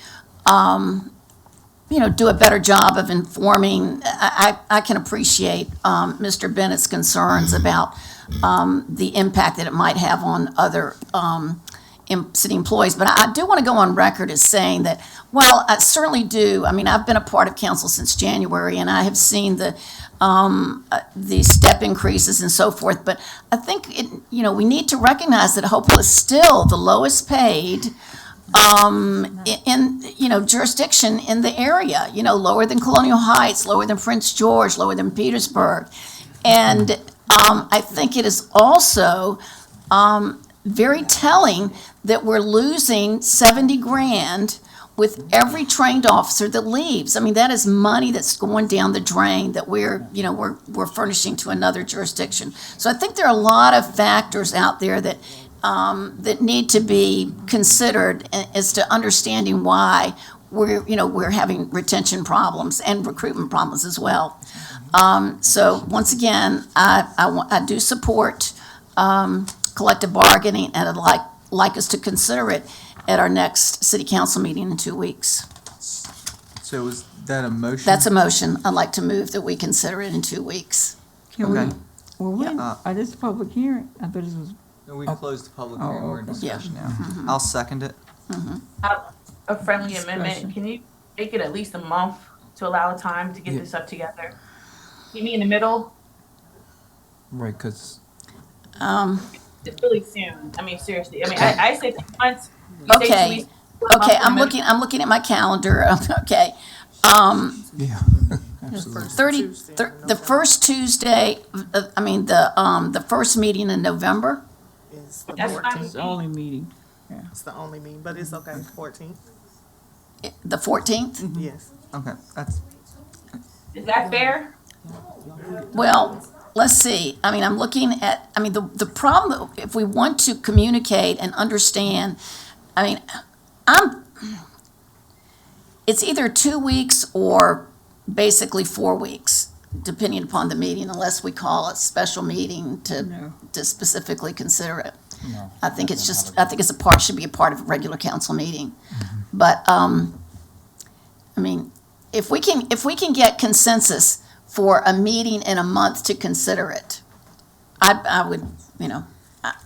do a better job of informing. I can appreciate Mr. Bennett's concerns about the impact that it might have on other city employees, but I do want to go on record as saying that, well, I certainly do. I mean, I've been a part of council since January, and I have seen the step increases and so forth. But I think we need to recognize that Hopewell is still the lowest paid in jurisdiction in the area. Lower than Colonial Heights, lower than Prince George, lower than Petersburg, and I think it is also very telling that we're losing 70 grand with every trained officer that leaves. I mean, that is money that's going down the drain that we're furnishing to another jurisdiction. So I think there are a lot of factors out there that need to be considered as to understanding why we're having retention problems and recruitment problems as well. So once again, I do support collective bargaining, and I'd like us to consider it at our next city council meeting in 2 weeks. So is that a motion? That's a motion. I'd like to move that we consider it in 2 weeks. Okay. This is a public hearing. I thought this was. No, we closed the public hearing. We're in okay. discussion now. I'll second it. A friendly amendment, can you make it at least a month to allow time to get this up together? You mean in the middle? Right, because. It's really soon. I mean, seriously. I mean, I said 2 months. You say 2 Okay. weeks. Okay, I'm looking at my calendar. Okay. Yeah. The first Tuesday, the first meeting in November. It's the That's fine. 14th. It's the only meeting. It's the only meeting, but it's okay. 14th. The 14th? Yes. Okay, that's. Is that fair? Well, let's see. I mean, I'm looking at, the problem, if we want to communicate and understand, it's either 2 weeks or basically 4 weeks, depending upon the meeting, unless we call a special meeting to specifically consider it. I think should be a part of a regular council meeting. But, if we can get consensus for a meeting in a month to consider it, I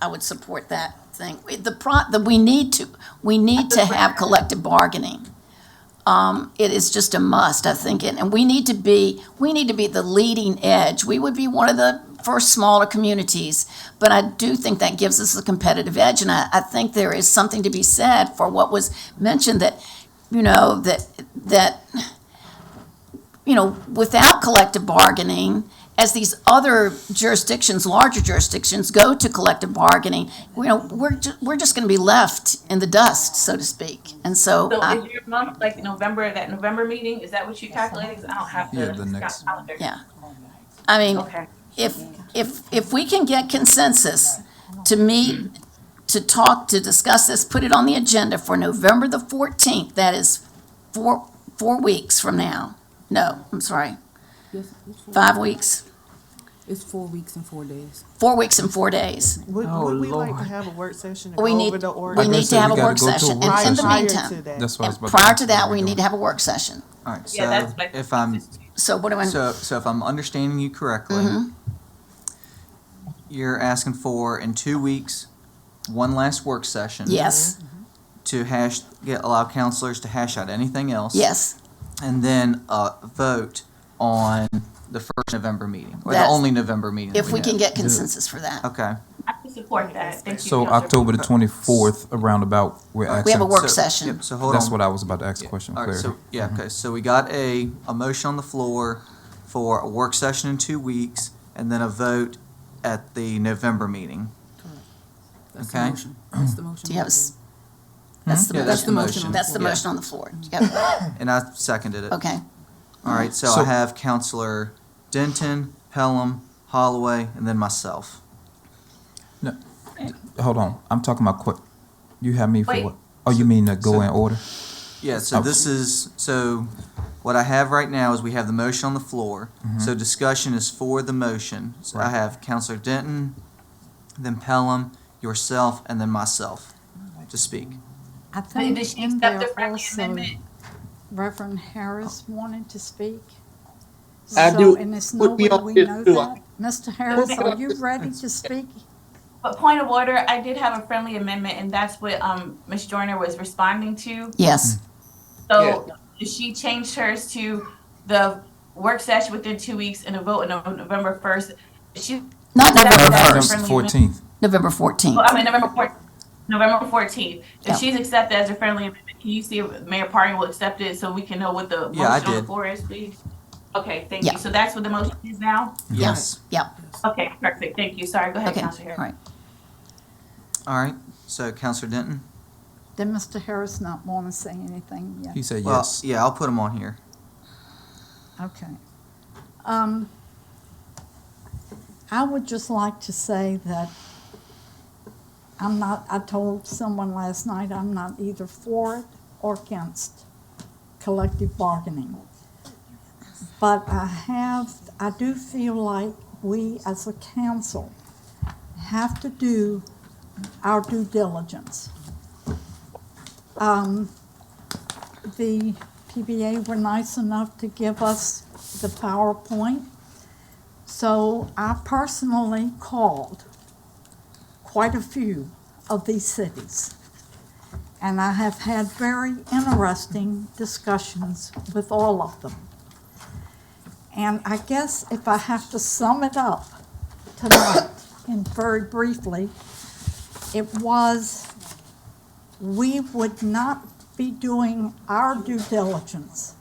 would support that thing. We need to have collective bargaining. It is just a must, I think, and we need to be the leading edge. We would be one of the first smaller communities, but I do think that gives us a competitive edge, and I think there is something to be said for what was mentioned that without collective bargaining, as these other jurisdictions, larger jurisdictions, go to collective bargaining, we're just going to be left in the dust, so to speak. And so, So is your month like November? That November meeting, is that what you calculated? 'Cause I don't have the calendar. yeah, I mean, Okay. if we can get consensus to meet, to talk, to discuss this, put it on the agenda for November the 14th. That is 4 weeks from now. No, I'm sorry. 5 weeks. It's 4 weeks and 4 days. 4 weeks and 4 days. Would we like to have a work session to We go need, over the we ordinance? need to have a work session. In the Prior to meantime, that. That's what I was about to prior ask to that, what we we're need to have a work session. All right, so Yeah, that's like. if I'm, So what do I? so if I'm understanding you correctly, you're asking for in 2 weeks, one last work session. Yes, To allow counselors to hash out anything else. yes. And then vote on the first November meeting, or the That's- only November meeting. that If we can have. get consensus for that. Okay. I can support that. Thank you. So Counselor. October the 24th, around about, we're asking. We have a work So- session. Yep, so hold on. That's what I was about to ask a question for All right, clarity. so, yeah, okay, so we got a motion on the floor for a work session in 2 weeks, and then a vote at the November meeting. That's the Okay. motion. That's the motion. Do you have that's the Yeah, motion. that's the motion. That's the Yeah. motion on the floor. Yep. And I seconded it. Okay. All right, so So- I have Counselor Denton, Pelham, Holloway, and then myself. Hold on, I'm talking about you have me for Wait. what? Oh, you mean to go in order? Yeah, so what I have right now is we have the motion on the floor. So discussion is for the motion. So I Right. have Counselor Denton, then Pelham, yourself, and then myself to speak. I Did think she in accept the there friendly also, amendment? Reverend Harris wanted to speak. I So, do. and it's Put no me way on we this know too. that. Mr. Harris, are you ready to speak? But point of order, I did have a friendly amendment, and that's what Ms. Joyner was responding to. Yes. So she changed hers to the work session within 2 weeks and a vote on November 1st. She Not November accepted 1st. as a friendly 14th. November 14th. I mean, November 14th. If Yeah. she's accepted as a friendly amendment, can you see if Mayor Party will accept it so we can know what the Yeah, I motion on the did. floor is, please? Okay, thank Yeah. you. So that's what the motion is now? Yes. Yep. Okay, perfect. Thank you. Sorry, go ahead, Okay, Councilor all Harris. right. All right, so Counselor Denton? Did Mr. Harris not want to say anything yet? He said Well, yes. yeah, I'll put him on here. Okay. I would just like to say that I told someone last night, I'm not either for it or against collective bargaining. But I do feel like we as a council have to do our due diligence. The PBA were nice enough to give us the PowerPoint. So I personally called quite a few of these cities. And I have had very interesting discussions with all of them. And I guess if I have to sum it up tonight, and very briefly, it was we would not be doing our due diligence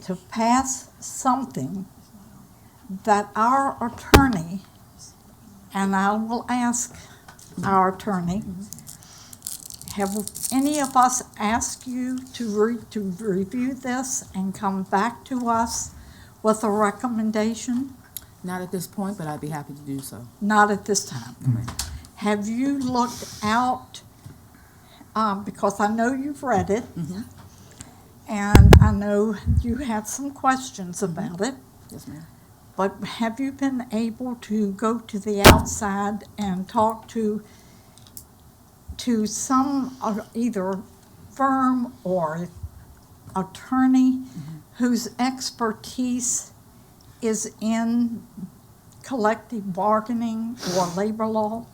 to pass something that our attorney, and I will ask our attorney, have any of us asked you to review this and come back to us with a recommendation? Not at this point, but I'd be happy to do so. Not at this time. Have you looked out, because I know you've read it, and I know you had some questions about it, Yes, ma'am. but have you been able to go to the outside and talk to some either firm or attorney whose expertise is in collective bargaining or labor law?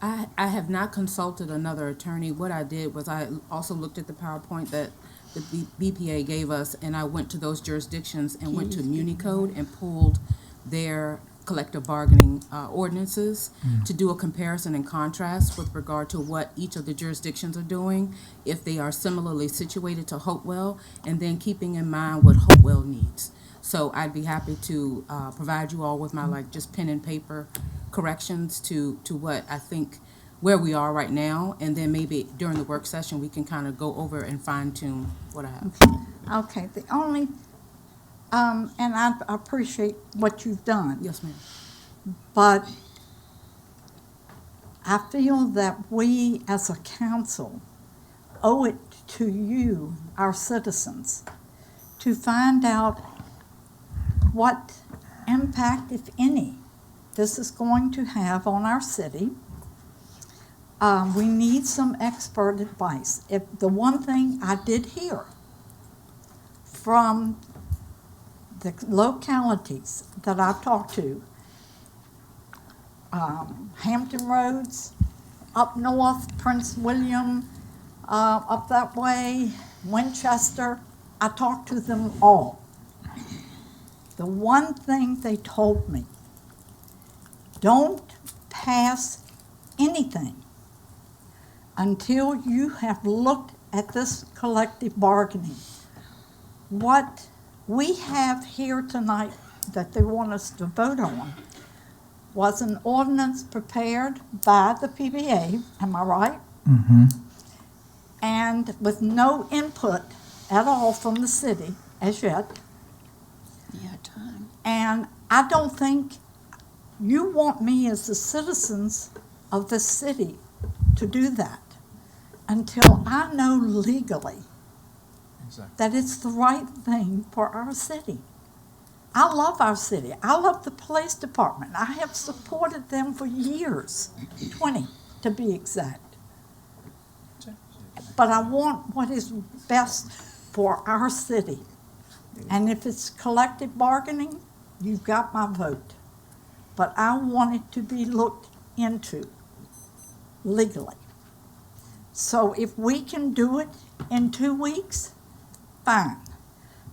I have not consulted another attorney. What I did was I also looked at the PowerPoint that the BPA gave us, and I went to those jurisdictions and went to MuniCode and pulled their collective bargaining ordinances to do a comparison and contrast with regard to what each of the jurisdictions are doing, if they are similarly situated to Hopewell, and then keeping in mind what Hopewell needs. So I'd be happy to provide you all with my just pen and paper corrections to what I think where we are right now, and then maybe during the work session we can kind of go over and fine tune what I have. Okay, the only, and I appreciate what you've done. Yes, ma'am. But I feel that we as a council owe it to you, our citizens, to find out what impact, if any, this is going to have on our city. We need some expert advice. If the one thing I did hear from the localities that I've talked to, Hampton Roads, up north, Prince William, up that way, Winchester, I talked to them all. The one thing they told me, don't pass anything until you have looked at this collective bargaining. What we have here tonight that they want us to vote on was an ordinance prepared by the PBA, am I right? And with no input at all from the city as yet. Yeah, time. And I don't think you want me as the citizens of this city to do that until I know legally that it's the right thing for our city. I love our city. I love the police department. I have supported them for years, 20 to be exact. But I want what is best for our city. And if it's collective bargaining, you've got my vote. But I want it to be looked into. legally. So if we can do it in 2 weeks, fine.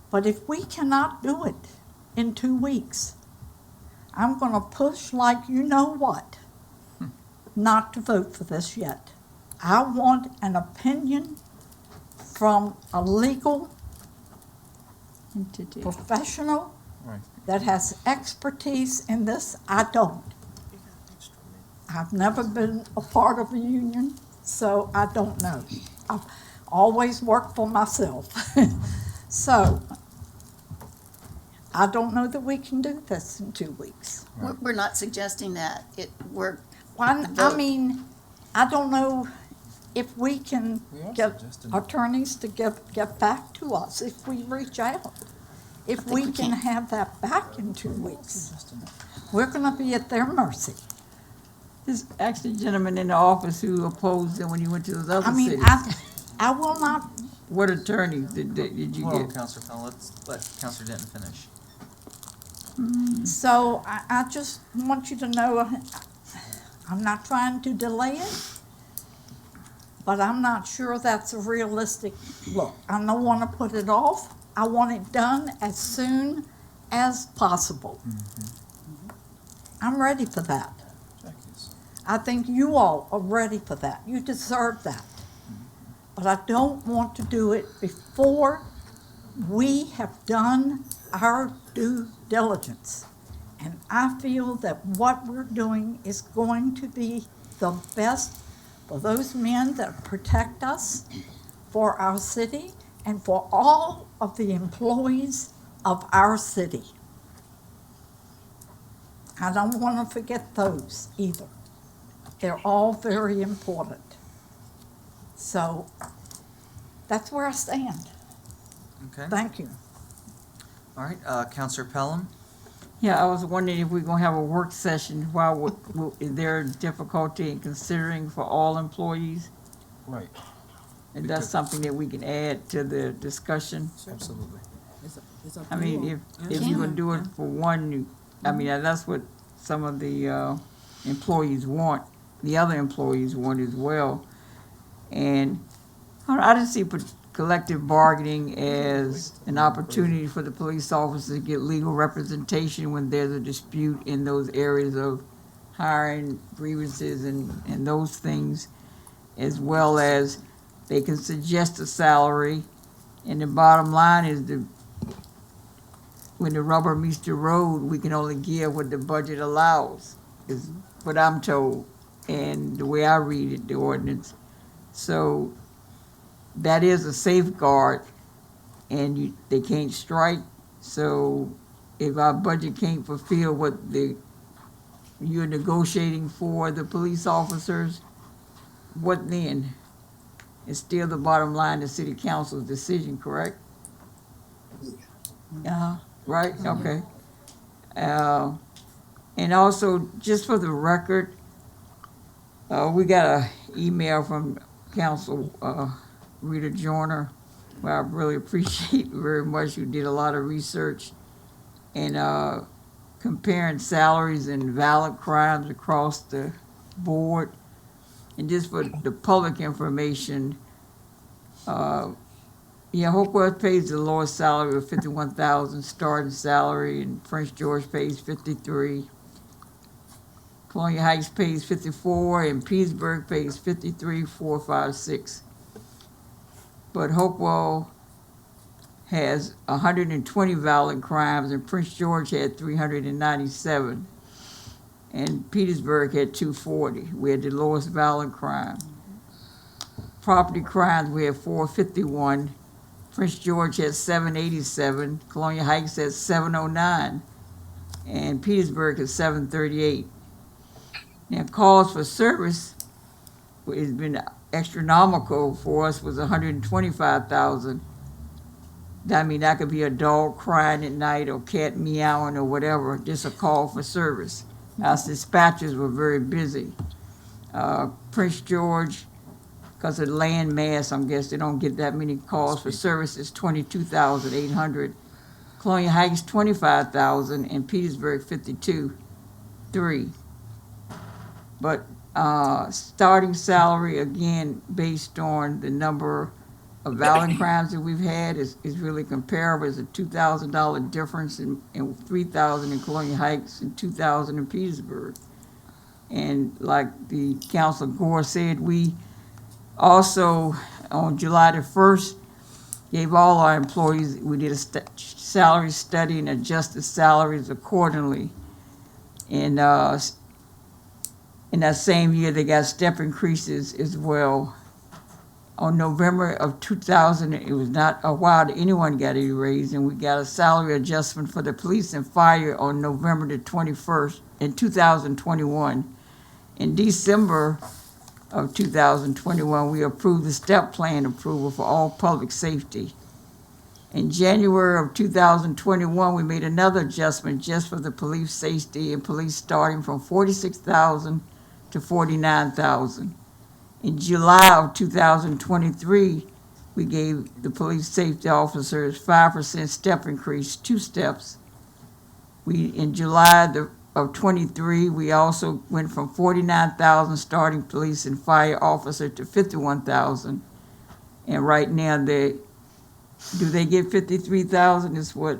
But if we cannot do it in 2 weeks, I'm gonna push like you know what, not to vote for this yet. I want an opinion from a legal professional Right. that has expertise in this. I don't. I've never been a part of a union, so I don't know. I've always worked for myself. So I don't know that we can do this in 2 weeks. We're not suggesting that. I mean, I don't know if we can get attorneys to get back to us if we reach out. If we can have that back in 2 weeks, we're gonna be at their mercy. There's actually a gentleman in the office who opposed it when you went to those other I mean, cities. I will not, What attorneys did you Well, get? Counselor Pell, let's let Counselor Denton finish. so I just want you to know, I'm not trying to delay it, but I'm not sure that's a realistic look. I don't want to put it off. I want it done as soon as possible. I'm ready for that. I think you all are ready for that. You deserve that. But I don't want to do it before we have done our due diligence. And I feel that what we're doing is going to be the best for those men that protect us, for our city, and for all of the employees of our city. I don't want to forget those either. They're all very important. So that's where I stand. Okay. Thank you. All right, Counselor Pelham? Yeah, I was wondering if we're gonna have a work session, is there difficulty in considering for all employees? Right. And that's something that we can add to the discussion? Absolutely. I mean, if you're gonna do it for one, I mean, that's what some of the employees want, the other employees want as well. And I just see collective bargaining as an opportunity for the police officers to get legal representation when there's a dispute in those areas of hiring, grievances, and those things, as well as they can suggest a salary. And the bottom line is when the rubber meets the road, we can only give what the budget allows, is what I'm told, and the way I read it, the ordinance. So that is a safeguard, and they can't strike. So if our budget can't fulfill what you're negotiating for the police officers, what then? It's still the bottom line, the city council's decision, correct? Right, okay. And also, just for the record, we got an email from Council Rita Joyner, who I really appreciate very much, who did a lot of research and comparing salaries and violent crimes across the board. And just for the public information, Hopewell pays the lowest salary of $51,000 starting salary, and Prince George pays $53,000. Colonial Heights pays $54,000, and Petersburg pays $53,456. But Hopewell has 120 violent crimes, and Prince George had 397, and Petersburg had 240. We had the lowest violent crime. Property crimes, we have 451. Prince George has 787. Colonial Heights has 709, and Petersburg has 738. Now, calls for service has been astronomical for us, was 125,000. I mean, that could be a dog crying at night or cat meowing or whatever, just a call for service. Our dispatchers were very busy. Prince George, because of land mass, I guess they don't get that many calls for services, 22,800. Colonial Heights, 25,000, and Petersburg, 52,300. But Starting salary, again, based on the number of violent crimes that we've had, is really comparable. It's a $2,000 difference in $3,000 in Colonial Heights and $2,000 in Petersburg. And like the Councilor Gore said, we also, on July the 1st, gave all our employees, we did a salary study and adjusted salaries accordingly. And in that same year, they got step increases as well. On November of 2000, it was not a while that anyone got a raise, and we got a salary adjustment for the police and fire on November the 21st in 2021. In December of 2021, we approved the step plan approval for all public safety. In January of 2021, we made another adjustment just for the police safety and police, starting from $46,000 to $49,000. In July of 2023, we gave the police safety officers 5% step increase, 2 steps. In July of 23, we also went from 49,000 starting police and fire officer to 51,000. And right now, do they get 53,000 is what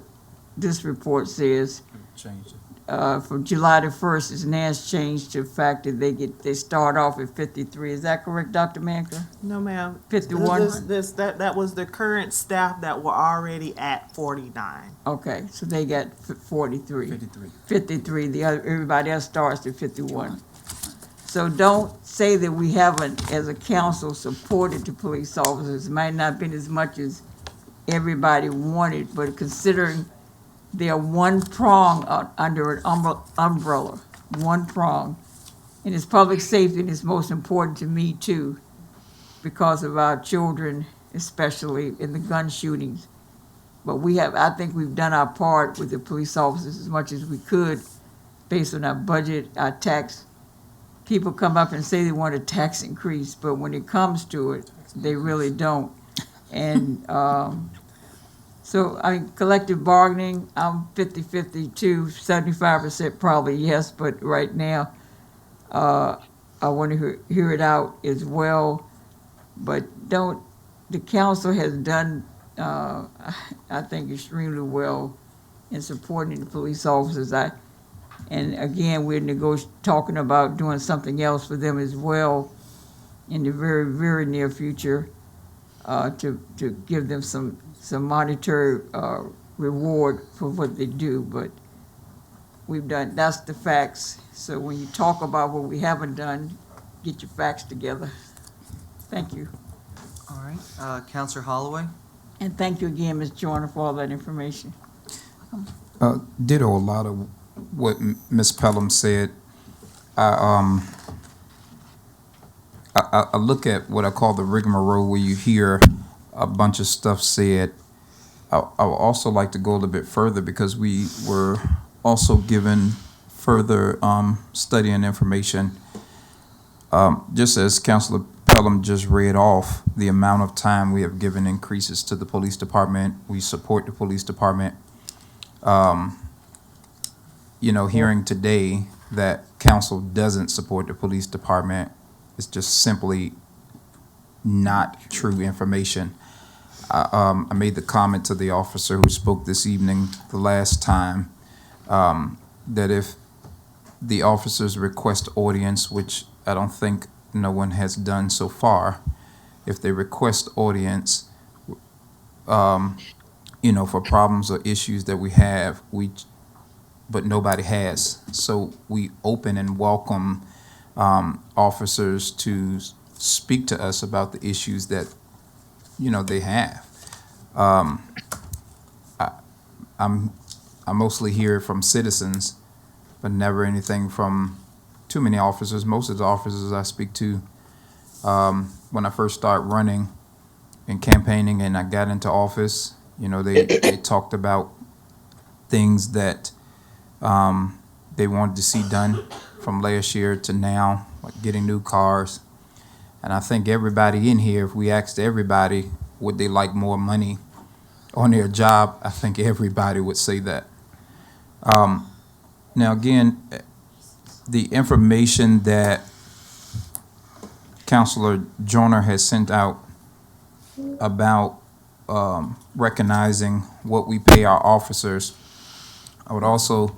this report says. Change it. From July the 1st, it's now changed to the fact that they start off at 53. Is that correct, Dr. Manker? No, ma'am. 51? That was the current staff that were already at 49. Okay, so they got 43. 53. 53, everybody else starts at 51. So don't say that we haven't, as a council, supported the police officers. It might not have been as much as everybody wanted, but considering they're one prong under an umbrella, one prong. And it's public safety, and it's most important to me too, because of our children, especially in the gun shootings. But I think we've done our part with the police officers as much as we could, based on our budget, our tax. People come up and say they want a tax increase, but when it comes to it, they really don't. And so, collective bargaining, I'm 50-50 too, 75% probably yes, but right now, I want to hear it out as well. But the council has done, I think, extremely well in supporting the police officers. And again, we're talking about doing something else for them as well in the very, very near future, to give them some monetary reward for what they do. But that's the facts. So when you talk about what we haven't done, get your facts together. Thank you. All right, Counselor Holloway? And thank you again, Ms. Joyner, for all that information. Ditto a lot of what Ms. Pelham said. I look at what I call the rigmarole, where you hear a bunch of stuff said. I would also like to go a little bit further, because we were also given further study and information. Just as Councilor Pelham just read off the amount of time we have given increases to the police department. We support the police department. Hearing today that council doesn't support the police department is just simply not true information. I made the comment to the officer who spoke this evening the last time, that if the officers request audience, which I don't think no one has done so far, if they request audience, for problems or issues that we have, but nobody has. So we open and welcome officers to speak to us about the issues that they have. I mostly hear from citizens, but never anything from too many officers. Most of the officers I speak to, when I first started running and campaigning and I got into office, they talked about things that they wanted to see done from last year to now, like getting new cars. And I think everybody in here, if we asked everybody would they like more money on their job, I think everybody would say that. Now again, the information that Counselor Joyner has sent out about recognizing what we pay our officers, I would also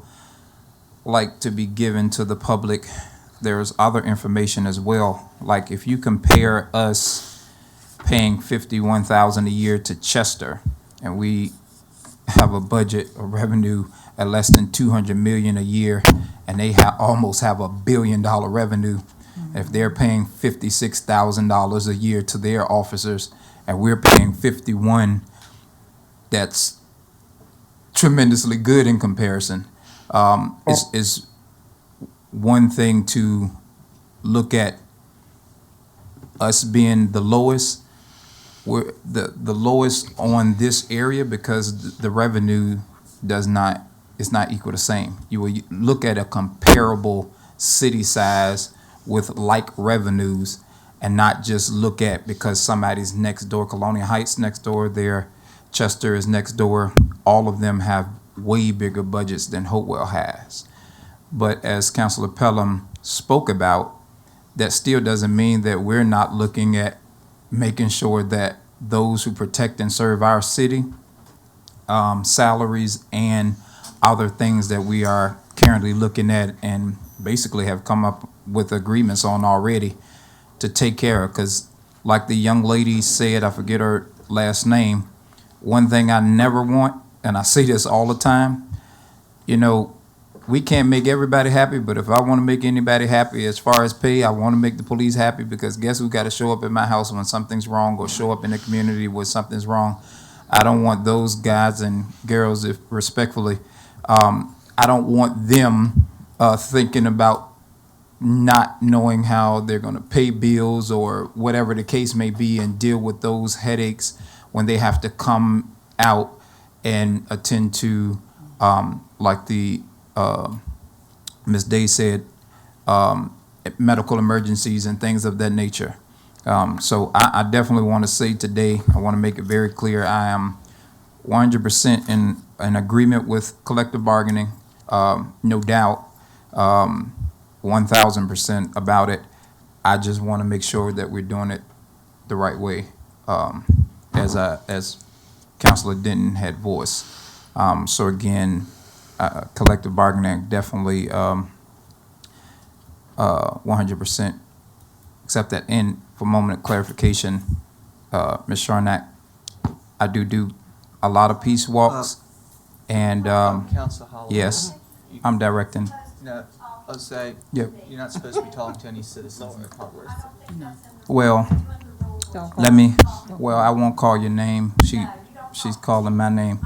like to be given to the public. There's other information as well. Like if you compare us paying $51,000 a year to Chester, and we have a budget of revenue at less than $200 million a year, and they almost have $1 billion revenue. If they're paying $56,000 a year to their officers, and we're paying 51, that's tremendously good in comparison. Is one thing to look at us being the lowest. We're the lowest on this area because the revenue is not equal the same. You will look at a comparable city size with like revenues and not just look at because somebody's next door, Colonial Heights next door, there, Chester is next door. All of them have way bigger budgets than Hopewell has. But as Councilor Pelham spoke about, that still doesn't mean that we're not looking at making sure that those who protect and serve our city, salaries and other things that we are currently looking at and basically have come up with agreements on already to take care of. Because like the young lady said, I forget her last name, one thing I never want, and I say this all the time, you know, we can't make everybody happy, but if I want to make anybody happy as far as pay, I want to make the police happy, because guess who got to show up at my house when something's wrong, or show up in the community when something's wrong? I don't want those guys and girls, if respectfully, I don't want them thinking about not knowing how they're going to pay bills or whatever the case may be and deal with those headaches when they have to come out and attend to, like the Ms. Day said, medical emergencies and things of that nature. So I definitely want to say today, I want to make it very clear, I am 100% in agreement with collective bargaining, no doubt, 1,000% about it. I just want to make sure that we're doing it the right way, as Councilor Denton had voiced. So again, collective bargaining definitely 100% accept that. And for a moment of clarification, Ms. Charnack, I do a lot of peace walks, and Council Holloway. yes, I'm directing. No, I'll say, Yep. you're not supposed to be talking to any citizens in the public. Well, I won't call your name. She's calling my name.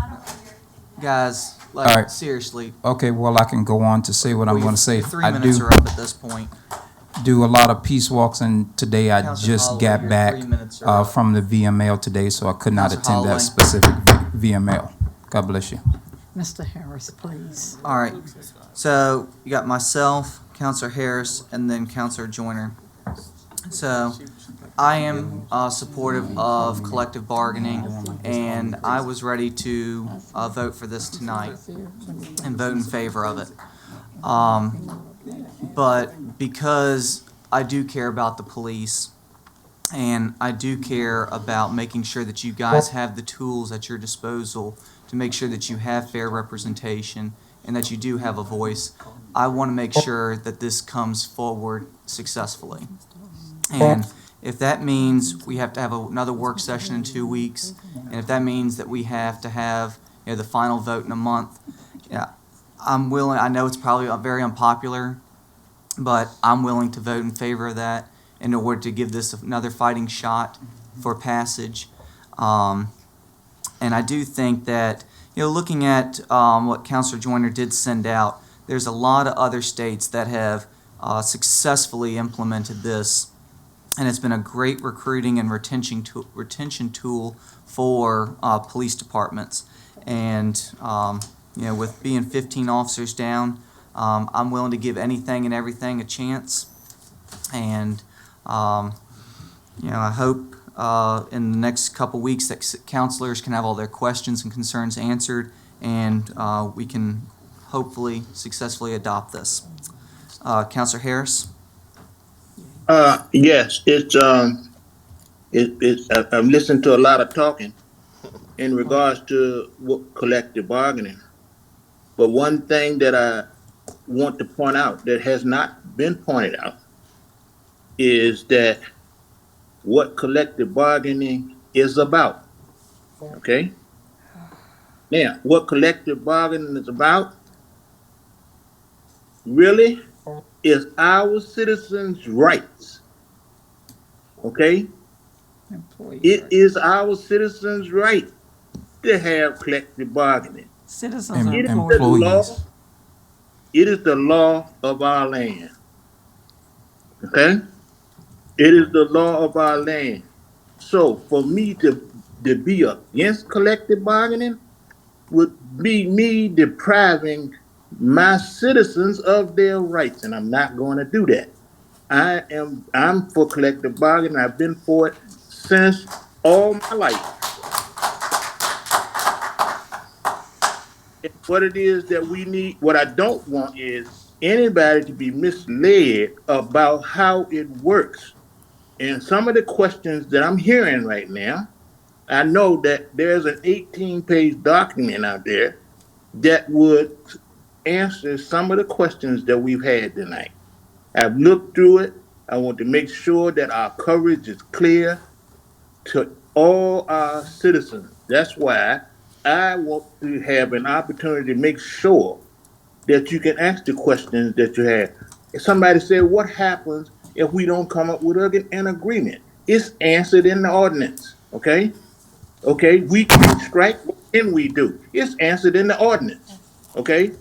Guys, All right. seriously. Okay, well, I can go on to say what I'm going to say. Your 3 minutes are up at this point. Do a lot of peace walks, and today I Councilor just Holloway, got your back 3 minutes are up. from the VML today, so I could not Councilor attend Holloway. that specific VML. God bless you. Mr. Harris, please. All right, so you got myself, Counselor Harris, and then Counselor Joyner. So I am supportive of collective bargaining, and I was ready to vote for this tonight and vote in favor of it. But because I do care about the police, and I do care about making sure that you guys have the tools at your disposal to make sure that you have fair representation and that you do have a voice, I want to make sure that this comes forward successfully. And if that means we have to have another work session in 2 weeks, and if that means that we have to have, the final vote in a month, I'm willing. I know it's probably very unpopular, but I'm willing to vote in favor of that in order to give this another fighting shot for passage. And I do think that, looking at what Councilor Joyner did send out, there's a lot of other states that have successfully implemented this, and it's been a great recruiting and retention tool for police departments. And with being 15 officers down, I'm willing to give anything and everything a chance. And I hope in the next couple weeks that counselors can have all their questions and concerns answered, and we can hopefully successfully adopt this. Counselor Harris? Yes, I'm listening to a lot of talking in regards to what collective bargaining. But one thing that I want to point out that has not been pointed out is that what collective bargaining is about. Okay? Now, what collective bargaining is about really is our citizens' rights. Okay? It is our citizens' right to have collective bargaining. Citizens It and is the law. employees. It is the law of our land. Okay? It is the law of our land. So for me to be against collective bargaining would be me depriving my citizens of their rights, and I'm not going to do that. I'm for collective bargaining. I've been for it since all my life. And what it is that we need, what I don't want is anybody to be misled about how it works. And some of the questions that I'm hearing right now, I know that there's an 18-page document out there that would answer some of the questions that we've had tonight. I've looked through it. I want to make sure that our coverage is clear to all our citizens. That's why I want to have an opportunity to make sure that you can ask the questions that you have. If somebody said, what happens if we don't come up with an agreement? It's answered in the ordinance, okay? Okay, we can strike, what can we do? It's answered in the ordinance, okay?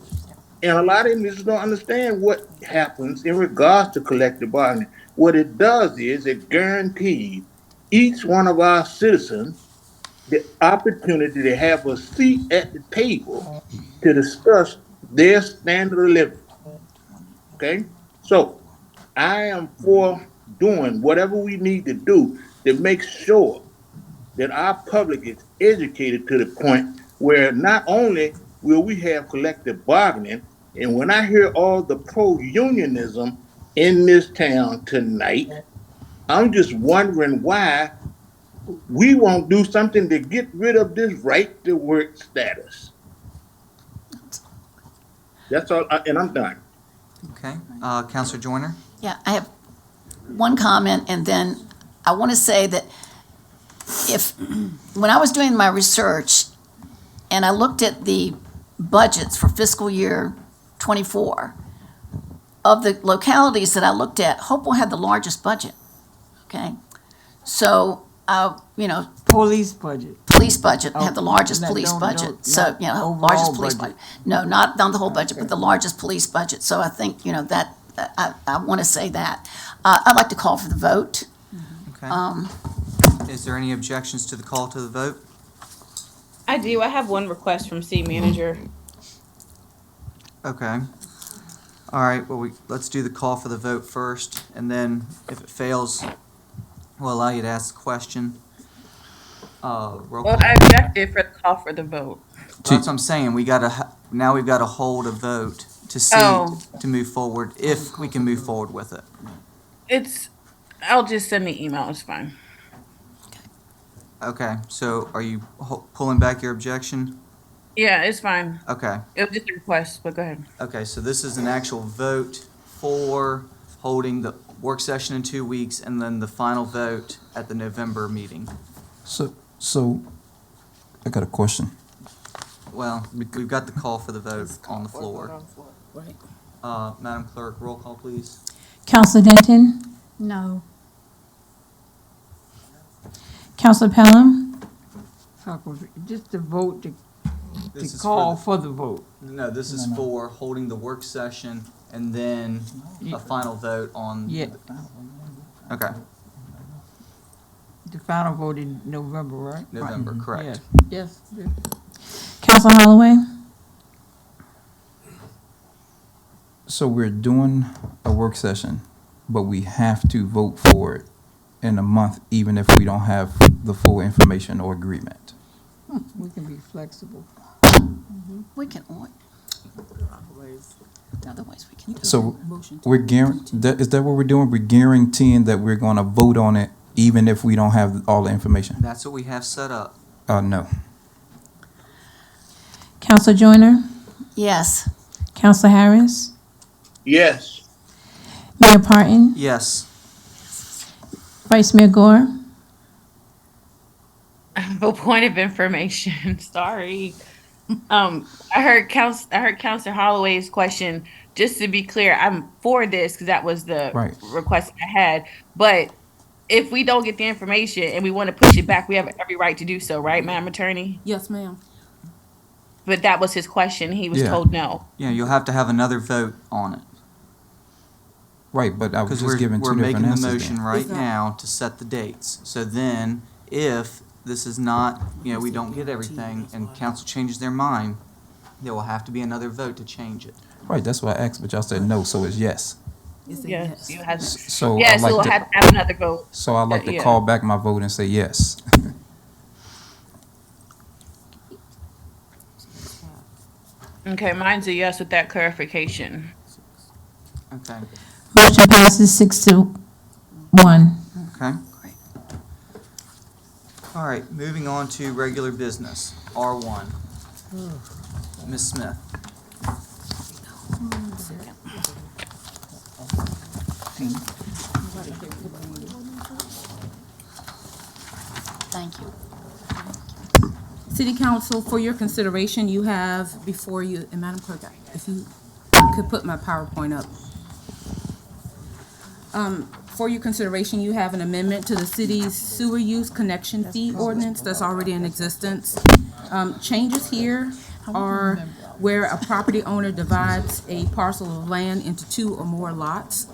And a lot of individuals don't understand what happens in regards to collective bargaining. What it does is it guarantees each one of our citizens the opportunity to have a seat at the table to discuss their standard of living. Okay? So I am for doing whatever we need to do to make sure that our public is educated to the point where not only will we have collective bargaining, and when I hear all the pro-unionism in this town tonight, I'm just wondering why we won't do something to get rid of this right to work status. That's all, and I'm done. Okay, Counselor Joyner? Yeah, I have one comment, and then I want to say that when I was doing my research and I looked at the budgets for fiscal year '24, of the localities that I looked at, Hopewell had the largest budget, okay? So, Police budget. Police budget had the largest No, police don't- budget. don't- So, not largest overall police budget. budget. No, not the whole budget, but the largest police budget. So I think, that, I want to say that. I'd like to call for the vote. Okay. Is there any objections to the call to the vote? I do. I have one request from city manager. Okay. All right, well, let's do the call for the vote first, and then if it fails, we'll allow you to ask the question. Roll Well, call. I objected for the call for the vote. That's what I'm saying, now we've got to hold a vote to see, Oh. to move forward, if we can move forward with it. I'll just send the email. It's fine. Okay, so are you pulling back your objection? Yeah, it's fine. Okay. It was just a request, but go ahead. Okay, so this is an actual vote for holding the work session in 2 weeks and then the final vote at the November meeting. So I got a question. Well, we've got the call for the vote on the floor. Madam Clerk, roll call, please. Counselor Denton? No. Counselor Pelham? Just to vote to This is call for for the vote. No, this is for holding the work session and then a final vote on. Yeah. Okay, The final vote in November, right? November, correct. Yes. Counselor Holloway? So we're doing a work session, but we have to vote for it in a month, even if we don't have the full information or agreement. We can be flexible. We can, Otherwise, we can do it. So is that what we're doing? We're guaranteeing that we're gonna vote on it even if we don't have all the information? That's what we have set up. No. Counselor Joyner, Yes. Counselor Harris, Yes. Mayor Parton, Yes. Vice Mayor Gore. A point of information, sorry. I heard Counselor Holloway's question. Just to be clear, I'm for this because that was the Right. request I had. But if we don't get the information and we want to push it back, we have every right to do so, right, Madam Attorney? Yes, ma'am. But that was his question. He was Yeah. told no. Yeah, you'll have to have another vote on it. Right, but I was Because just giving we're two different making the answers motion then. right now to set the dates. So then, if this is not, we don't get everything and council changes their mind, there will have to be another vote to change it. Right, that's why I asked, but y'all said no, so it's yes. Yes, you had. So Yes, I'd like we'll to- have to have another vote. So I'd like to Yeah. call back my vote and say yes. Okay, mine's a yes with that clarification. Okay. Motion passes 6-1. Okay. All right, moving on to regular business, R1. Ms. Smith. Thank you. City Council, for your consideration, you have before you, and Madam Clerk, if you could put my PowerPoint up. For your consideration, you have an amendment to the city's sewer use connection fee ordinance that's already in existence. Changes here are where a property owner divides a parcel of land into 2 or more lots.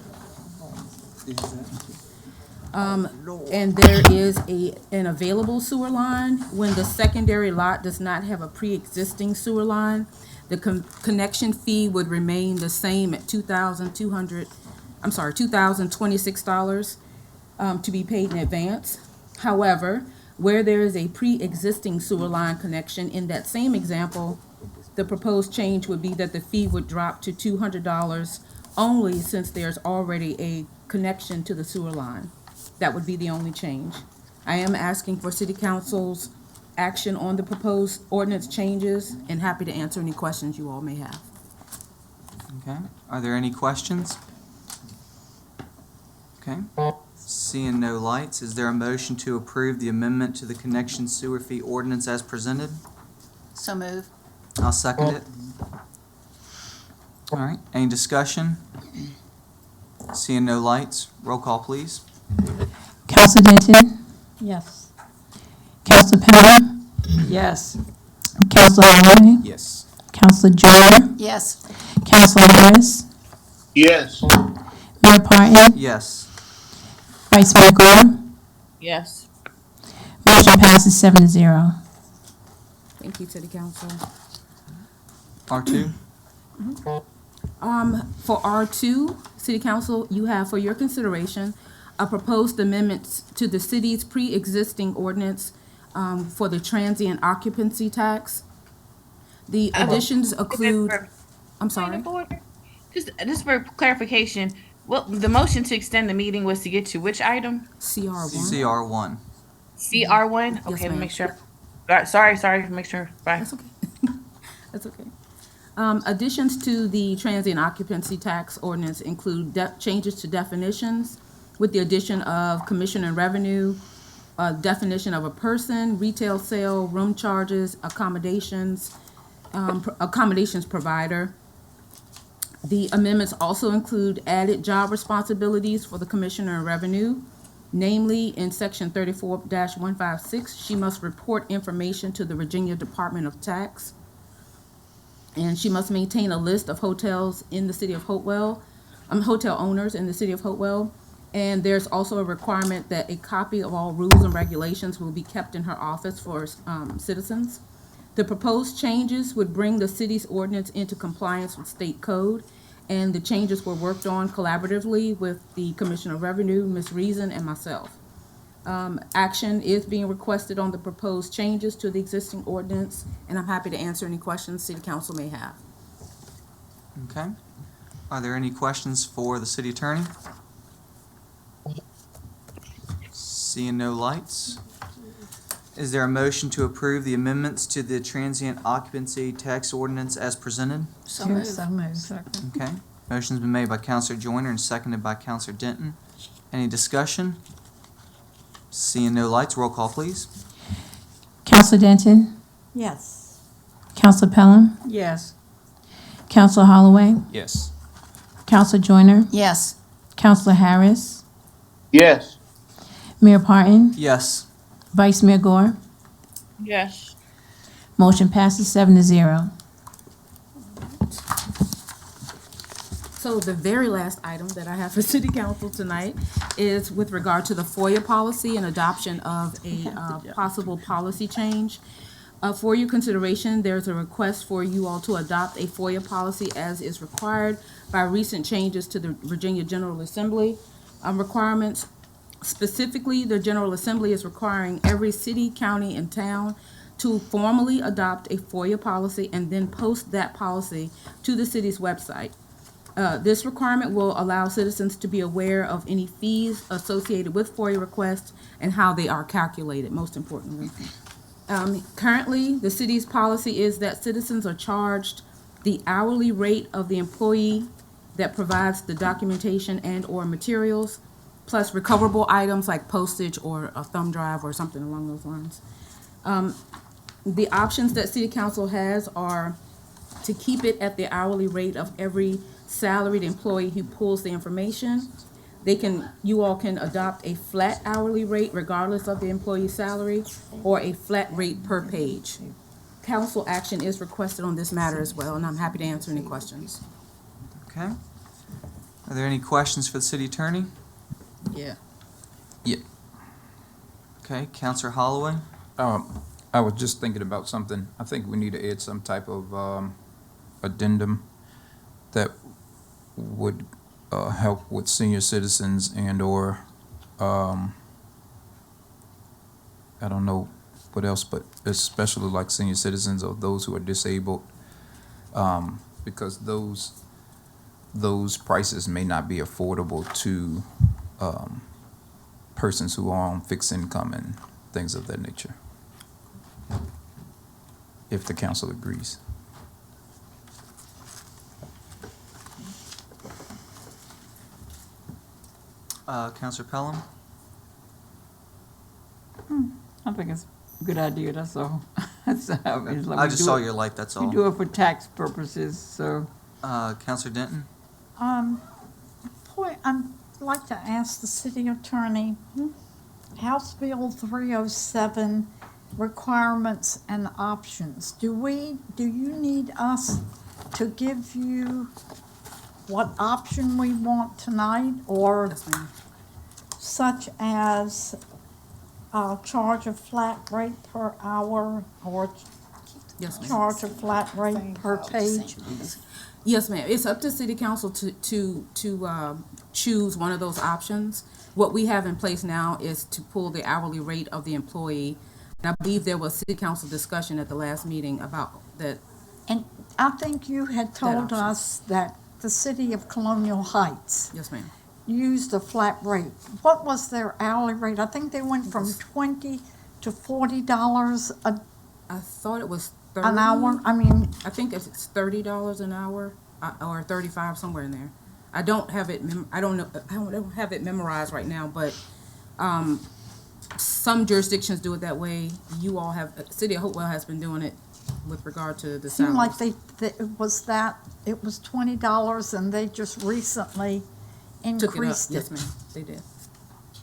And there is an available sewer line when the secondary lot does not have a pre-existing sewer line. The connection fee would remain the same at $2,026 to be paid in advance. However, where there is a pre-existing sewer line connection in that same example, the proposed change would be that the fee would drop to $200 only since there's already a connection to the sewer line. That would be the only change. I am asking for City Council's action on the proposed ordinance changes and happy to answer any questions you all may have. Okay, are there any questions? Okay, seeing no lights, is there a motion to approve the amendment to the connection sewer fee ordinance as presented? So move. I'll second it. All right, any discussion? Seeing no lights, roll call please. Counselor Denton, Yes. Counselor Powell, Yes. Counselor Holloway, Yes. Counselor Joyner, Yes. Counselor Harris, Yes. Mayor Parton, Yes. Vice Mayor Gore. Yes. Motion passes 7-0. Thank you, City Council. R2? For R2, City Council, you have for your consideration a proposed amendment to the city's pre-existing ordinance for the transient occupancy tax. The additions include, I'm sorry. Just for clarification, well, the motion to extend the meeting was to get to which item? CR1. CR1. CR1? Okay, let me make sure. Sorry, make sure. Bye. That's okay. That's okay. Additions to the transient occupancy tax ordinance include changes to definitions with the addition of commission and revenue, definition of a person, retail sale, room charges, accommodations provider. The amendments also include added job responsibilities for the commissioner of revenue. Namely, in section 34-156, she must report information to the Virginia Department of Tax. And she must maintain a list of hotels in the city of Hopewell, hotel owners in the city of Hopewell. And there's also a requirement that a copy of all rules and regulations will be kept in her office for citizens. The proposed changes would bring the city's ordinance into compliance with state code, and the changes were worked on collaboratively with the Commissioner of Revenue, Ms. Reason, and myself. Action is being requested on the proposed changes to the existing ordinance, and I'm happy to answer any questions City Council may have. Okay. Are there any questions for the city attorney? Seeing no lights. Is there a motion to approve the amendments to the transient occupancy tax ordinance as presented? So moved. Okay. Motion's been made by Counselor Joyner and seconded by Counselor Denton. Any discussion? Seeing no lights, roll call, please. Counselor Denton? Yes. Counselor Pelham? Yes. Counselor Holloway? Yes. Counselor Joyner? Yes. Counselor Harris? Yes. Mayor Parton? Yes. Vice Mayor Gore? Yes. Motion passes 7-0. So the very last item that I have for city council tonight is with regard to the FOIA policy and adoption of a possible policy change. For your consideration, there's a request for you all to adopt a FOIA policy as is required by recent changes to the Virginia General Assembly requirements. Specifically, the General Assembly is requiring every city, county, and town to formally adopt a FOIA policy and then post that policy to the city's website. This requirement will allow citizens to be aware of any fees associated with FOIA requests and how they are calculated, most importantly. Currently, the city's policy is that citizens are charged the hourly rate of the employee that provides the documentation and/or materials, plus recoverable items like postage or a thumb drive or something along those lines. The options that City Council has are to keep it at the hourly rate of every salaried employee who pulls the information. You all can adopt a flat hourly rate regardless of the employee's salary, or a flat rate per page. Council action is requested on this matter as well, and I'm happy to answer any questions. Okay. Are there any questions for the city attorney? Yeah. Okay, Counselor Holloway? I was just thinking about something. I think we need to add some type of addendum that would help with senior citizens and/or I don't know what else, but especially like senior citizens or those who are disabled, because those prices may not be affordable to persons who are on fixed income and things of that nature, if the council agrees. Counselor Pelham? I think it's a good idea, that's all. It's like I we just do saw it- your light, that's We all. do it for tax purposes, so. Counselor Denton? I'd like to ask the city attorney, House Bill 307, requirements and options. Do you need us to give you what option we want tonight, or such as charge a flat rate per hour, or Yes, ma'am. charge a flat rate per page? Yes, ma'am. It's up to city council to choose one of those options. What we have in place now is to pull the hourly rate of the employee. And I believe there was city council discussion at the last meeting about that. And I think you had told option. us that the city of Colonial Heights Yes, ma'am. used a flat rate. What was their hourly rate? I think they went from $20 to $40 I thought it was 30. an hour. I mean, I think it's $30 an hour, or 35, somewhere in there. I don't have it. I don't have it memorized right now, but some jurisdictions do it that way. You all have. City of Hopewell has been doing it with regard to the seemed salaries. like it was $20, and they just recently Took it up. increased Yes, it. ma'am. They did.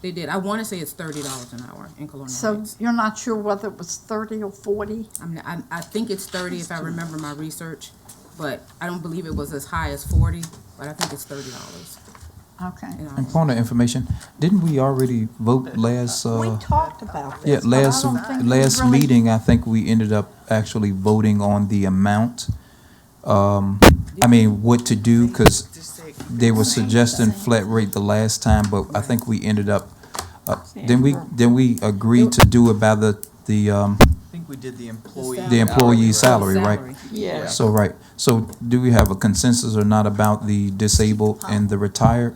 They did. I want to say it's $30 an hour in Colonial So Heights. you're not sure whether it was 30 or 40? I think it's 30 if I remember my research, but I don't believe it was as high as 40. But I think it's $30. Okay. And point of information, didn't we already vote last? We talked about this. Yeah, but I last don't think we last really- meeting, I think we ended up actually voting on the amount. I mean, what to do, because they were suggesting flat rate the last time, but I think we ended up, then we agreed to do it by the I think we did the employee. employee salary, right? Yeah. So, right, So do we have a consensus or not about the disabled and the retired?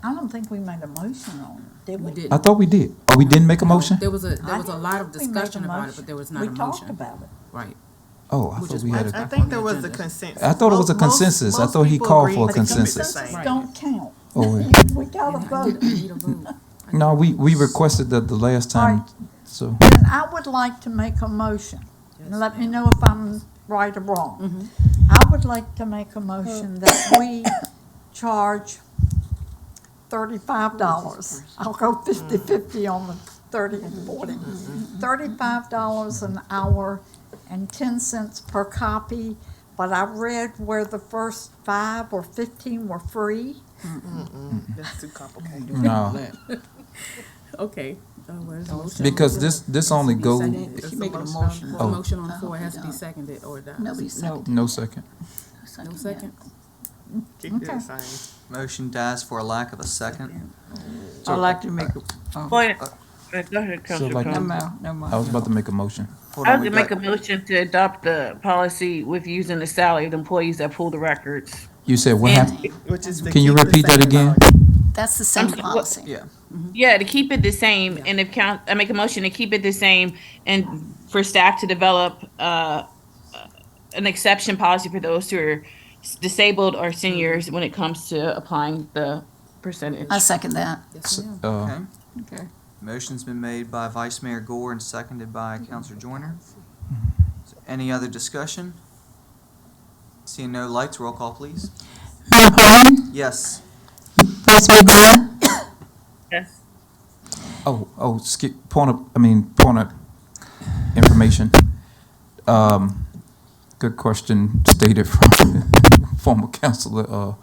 I don't think we made a motion on it, did we? We didn't. I thought we did. Oh, we didn't make a motion? There was a I lot of didn't think we made a discussion about it, motion. but there was not a We motion. talked about it. Right. Oh, I Which thought is we why had it's a, I back think on there the was a agenda. consensus. I thought it was a Most- consensus. I most thought he people called agreed for a to keep it the consensus. same. Don't count. Oh, yeah. We gotta vote. Need a vote. No, we requested that the last time, Right. so. Then I would like to make a motion, and let me know if I'm right or wrong. I would like to make a motion that we charge $35. I'll go 50-50 on the 30 and 40. $35 an hour and 10 cents per copy, but I read where the first 5 or 15 were free. That's too complicated. No, Okay. Where's the motion? because this only go, It's a making a motion. motion. The Oh. motion on the floor has to be seconded or it dies. Nobody seconded. no second. No second? Keep it the same. Motion dies for a lack of a second. I'd like to make a, oh, Point, go ahead, So Councilor like- no, Combs. no, I was about to make a motion. Hold I on, was we gonna make got, a motion to adopt the policy with using the salary of the employees that pull the records. You said what And- happened? Which is to Can you keep the repeat that same again? amount. That's the same I'm- policy. yeah. Yeah, to keep it the same, and if I make a motion to keep it the same, and for staff to develop an exception policy for those who are disabled or seniors when it comes to applying the percentage. I second that. Yes, ma'am. Okay. okay. Motion's been made by Vice Mayor Gore and seconded by Councilor Joyner. Any other discussion? Seeing no lights, roll call, please. Mayor Perlin, Yes. Vice Mayor Gore, Yes. Skip, point of information. Good question stated from former Councilor,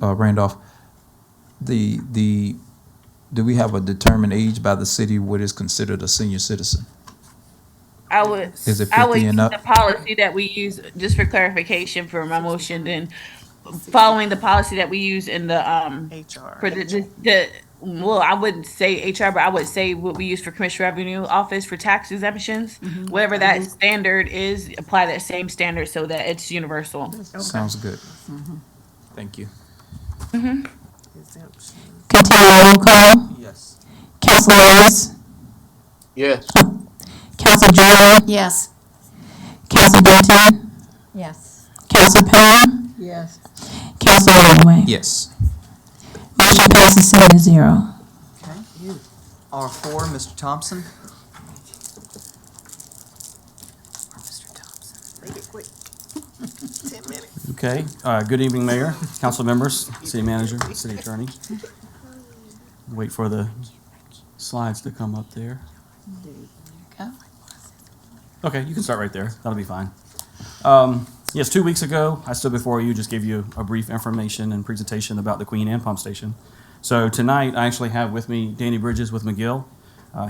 Randolph. Do we have a determined age by the city what is considered a senior citizen? I would, Is it I would 50 use and up? the policy that we use, just for clarification for my motion, then following the policy that we use in the, HR. for well, I wouldn't say HR, but I would say what we use for Commissioner Revenue Office for tax exemptions. Whatever that standard is, apply that same standard so that it's universal. Sounds good. Thank you. Exemption. continue roll call. Yes. Councilor Reyes, Yes. Councilor Joyner, Yes. Councilor Denton, Yes. Councilor Pelham, Yes. Councilor Ridgway. Yes. Motion passes 7-0. Okay. R4, Mr. Thompson. Make it quick. 10 minutes. Okay, good evening, Mayor, council members, city manager, city attorney. Wait for the slides to come up there. Go. Okay, you can start right there, that'll be fine. Yes, 2 weeks ago, I stood before you, just gave you a brief information and presentation about the Queen Anne Pump Station. So tonight, I actually have with me Danny Bridges with McGill.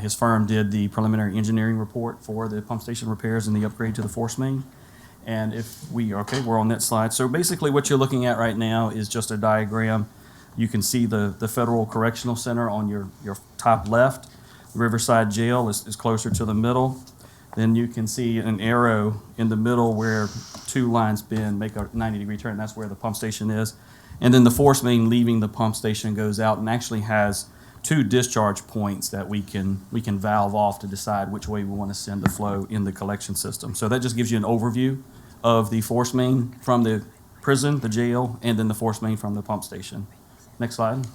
His firm did the preliminary engineering report for the pump station repairs and the upgrade to the force main. And we're on that slide. So basically what you're looking at right now is just a diagram. You can see the Federal Correctional Center on your top left. Riverside Jail is closer to the middle. Then you can see an arrow in the middle where two lines bend, make a 90-degree turn. That's where the pump station is. And then the force main leaving the pump station goes out and actually has two discharge points that we can valve off to decide which way we want to send the flow in the collection system. So that just gives you an overview of the force main from the prison, the jail, and then the force main from the pump station. Next slide.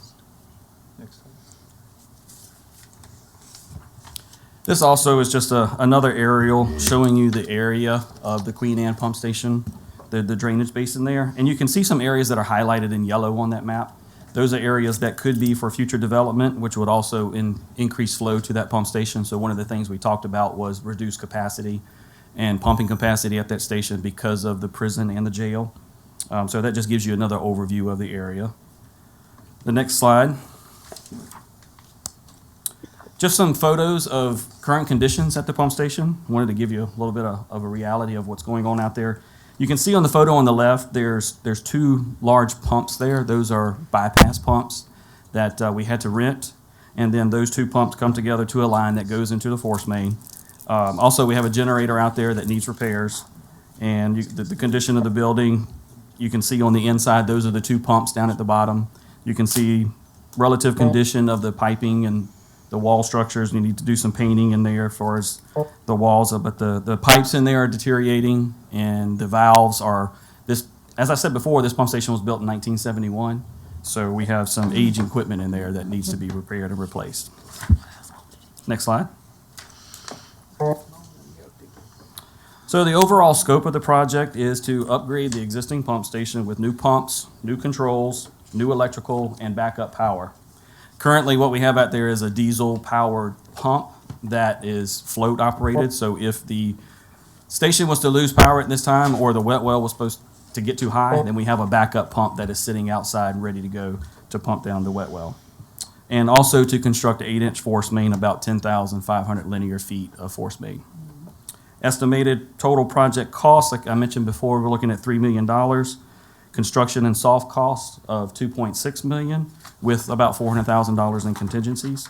This also is just another aerial showing you the area of the Queen Anne Pump Station, the drainage basin there. And you can see some areas that are highlighted in yellow on that map. Those are areas that could be for future development, which would also increase flow to that pump station. So one of the things we talked about was reduced capacity and pumping capacity at that station because of the prison and the jail. So that just gives you another overview of the area. The next slide. Just some photos of current conditions at the pump station. Wanted to give you a little bit of a reality of what's going on out there. You can see on the photo on the left, there's two large pumps there. Those are bypass pumps that we had to rent. And then those two pumps come together to a line that goes into the force main. Also, we have a generator out there that needs repairs. And the condition of the building, you can see on the inside, those are the two pumps down at the bottom. You can see relative condition of the piping and the wall structures. You need to do some painting in there as far as the walls, but the pipes in there are deteriorating, and the valves are, as I said before, this pump station was built in 1971, so we have some aging equipment in there that needs to be repaired and replaced. Next slide. So the overall scope of the project is to upgrade the existing pump station with new pumps, new controls, new electrical, and backup power. Currently, what we have out there is a diesel-powered pump that is float operated. So if the station was to lose power at this time, or the wet well was supposed to get too high, then we have a backup pump that is sitting outside and ready to go to pump down the wet well. And also to construct an 8-inch force main, about 10,500 linear feet of force main. Estimated total project cost, like I mentioned before, we're looking at $3 million. Construction and soft costs of $2.6 million, with about $400,000 in contingencies.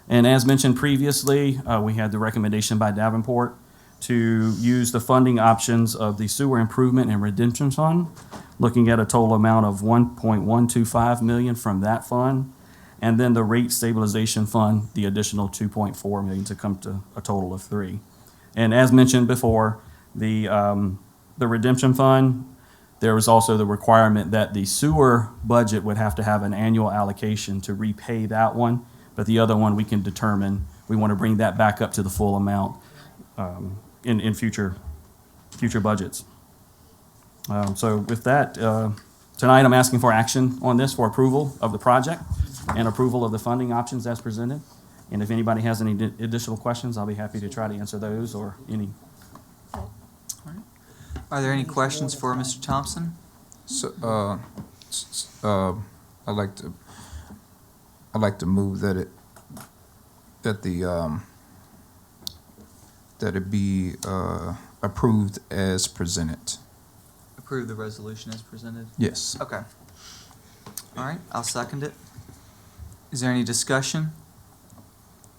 And as mentioned previously, we had the recommendation by Davenport to use the funding options of the Sewer Improvement and Redemption Fund, looking at a total amount of $1.125 million from that fund, and then the Rate Stabilization Fund, the additional $2.4 million, to come to a total of $3 million. And as mentioned before, the Redemption Fund, there was also the requirement that the sewer budget would have to have an annual allocation to repay that one, but the other one we can determine, we want to bring that back up to the full amount in future budgets. So with that, tonight I'm asking for action on this for approval of the project and approval of the funding options as presented. And if anybody has any additional questions, I'll be happy to try to answer those or any. Are there any questions for Mr. Thompson? So, I'd like to move that it be approved as presented. Approve the resolution as presented? Yes. Okay. All right, I'll second it. Is there any discussion?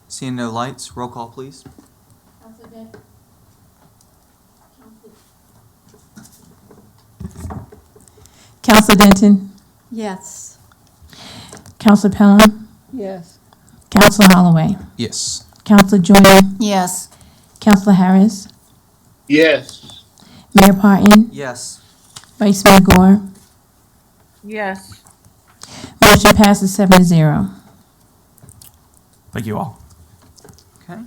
Seeing no lights, roll call, please. Counselor Denton? Yes. Counselor Pelham? Yes. Counselor Holloway? Yes. Counselor Jordan? Yes. Counselor Harris? Yes. Mayor Parton? Yes. Vice Mayor Gore? Yes. Motion passes 7-0. Thank you all. Okay.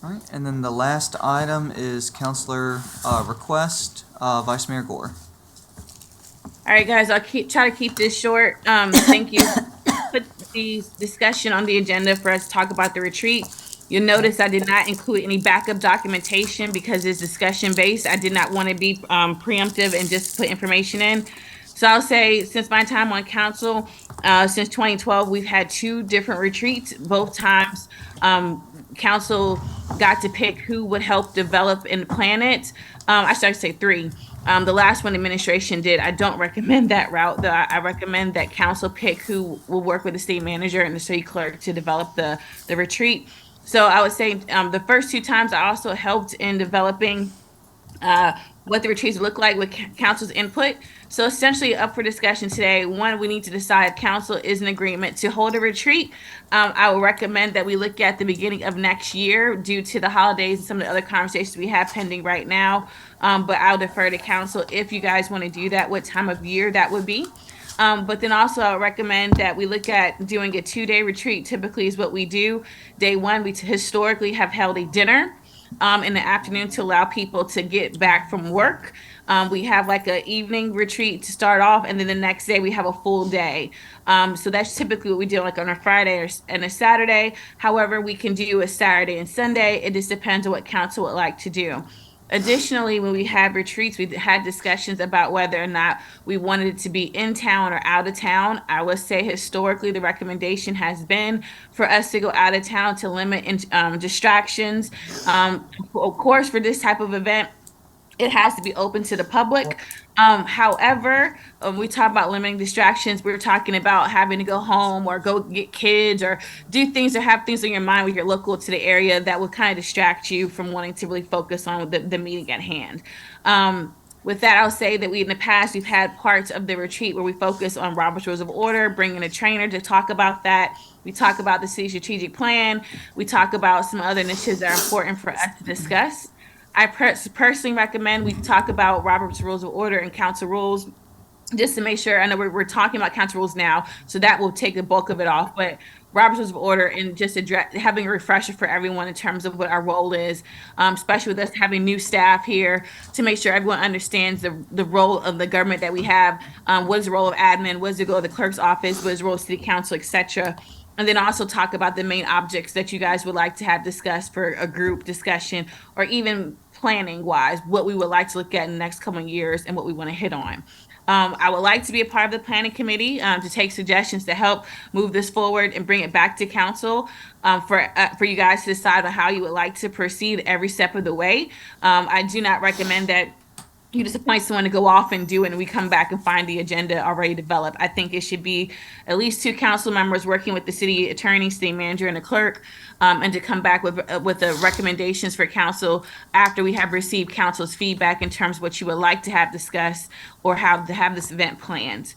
All right, and then the last item is Counselor request, Vice Mayor Gore. All right, guys, I'll try to keep this short. Thank you. Put the discussion on the agenda for us to talk about the retreat. You'll notice I did not include any backup documentation because it's discussion-based. I did not want to be preemptive and just put information in. So I'll say, since my time on council, since 2012, we've had 2 different retreats. Both times, council got to pick who would help develop and plan it. I started to say 3. The last one administration did. I don't recommend that route, though. I recommend that council pick who will work with the state manager and the city clerk to develop the retreat. So I would say the first 2 times I also helped in developing what the retreats look like with council's input. So essentially up for discussion today, 1, we need to decide if council is in agreement to hold a retreat. I would recommend that we look at the beginning of next year due to the holidays and some of the other conversations we have pending right now. But I'll defer to council if you guys want to do that, what time of year that would be. But then also I would recommend that we look at doing a 2-day retreat. Typically is what we do. Day 1, we historically have held a dinner in the afternoon to allow people to get back from work. We have like an evening retreat to start off, and then the next day we have a full day. So that's typically what we do, like on a Friday and a Saturday. However, we can do a Saturday and Sunday. It just depends on what council would like to do. Additionally, when we had retreats, we had discussions about whether or not we wanted it to be in town or out of town. I would say historically the recommendation has been for us to go out of town to limit distractions. Of course, for this type of event, it has to be open to the public. However, we talk about limiting distractions. We're talking about having to go home or go get kids or do things or have things on your mind when you're local to the area that would kind of distract you from wanting to really focus on the meeting at hand. With that, I'll say that in the past, we've had parts of the retreat where we focus on Robert's Rules of Order, bringing a trainer to talk about that. We talk about the city strategic plan. We talk about some other initiatives that are important for us to discuss. I personally recommend we talk about Robert's Rules of Order and council rules just to make sure. I know we're talking about council rules now, so that will take the bulk of it off. But Robert's Rules of Order and just having a refresher for everyone in terms of what our role is, especially with us having new staff here, to make sure everyone understands the role of the government that we have. What is the role of admin? What is the role of the clerk's office? What is the role of city council, etc. And then also talk about the main objects that you guys would like to have discussed for a group discussion, or even planning wise, what we would like to look at in the next couple of years and what we want to hit on. I would like to be a part of the planning committee to take suggestions to help move this forward and bring it back to council for you guys to decide on how you would like to proceed every step of the way. I do not recommend that you just appoint someone to go off and do it and we come back and find the agenda already developed. I think it should be at least 2 council members working with the city attorney, city manager, and the clerk, and to come back with the recommendations for council after we have received council's feedback in terms of what you would like to have discussed or how to have this event planned.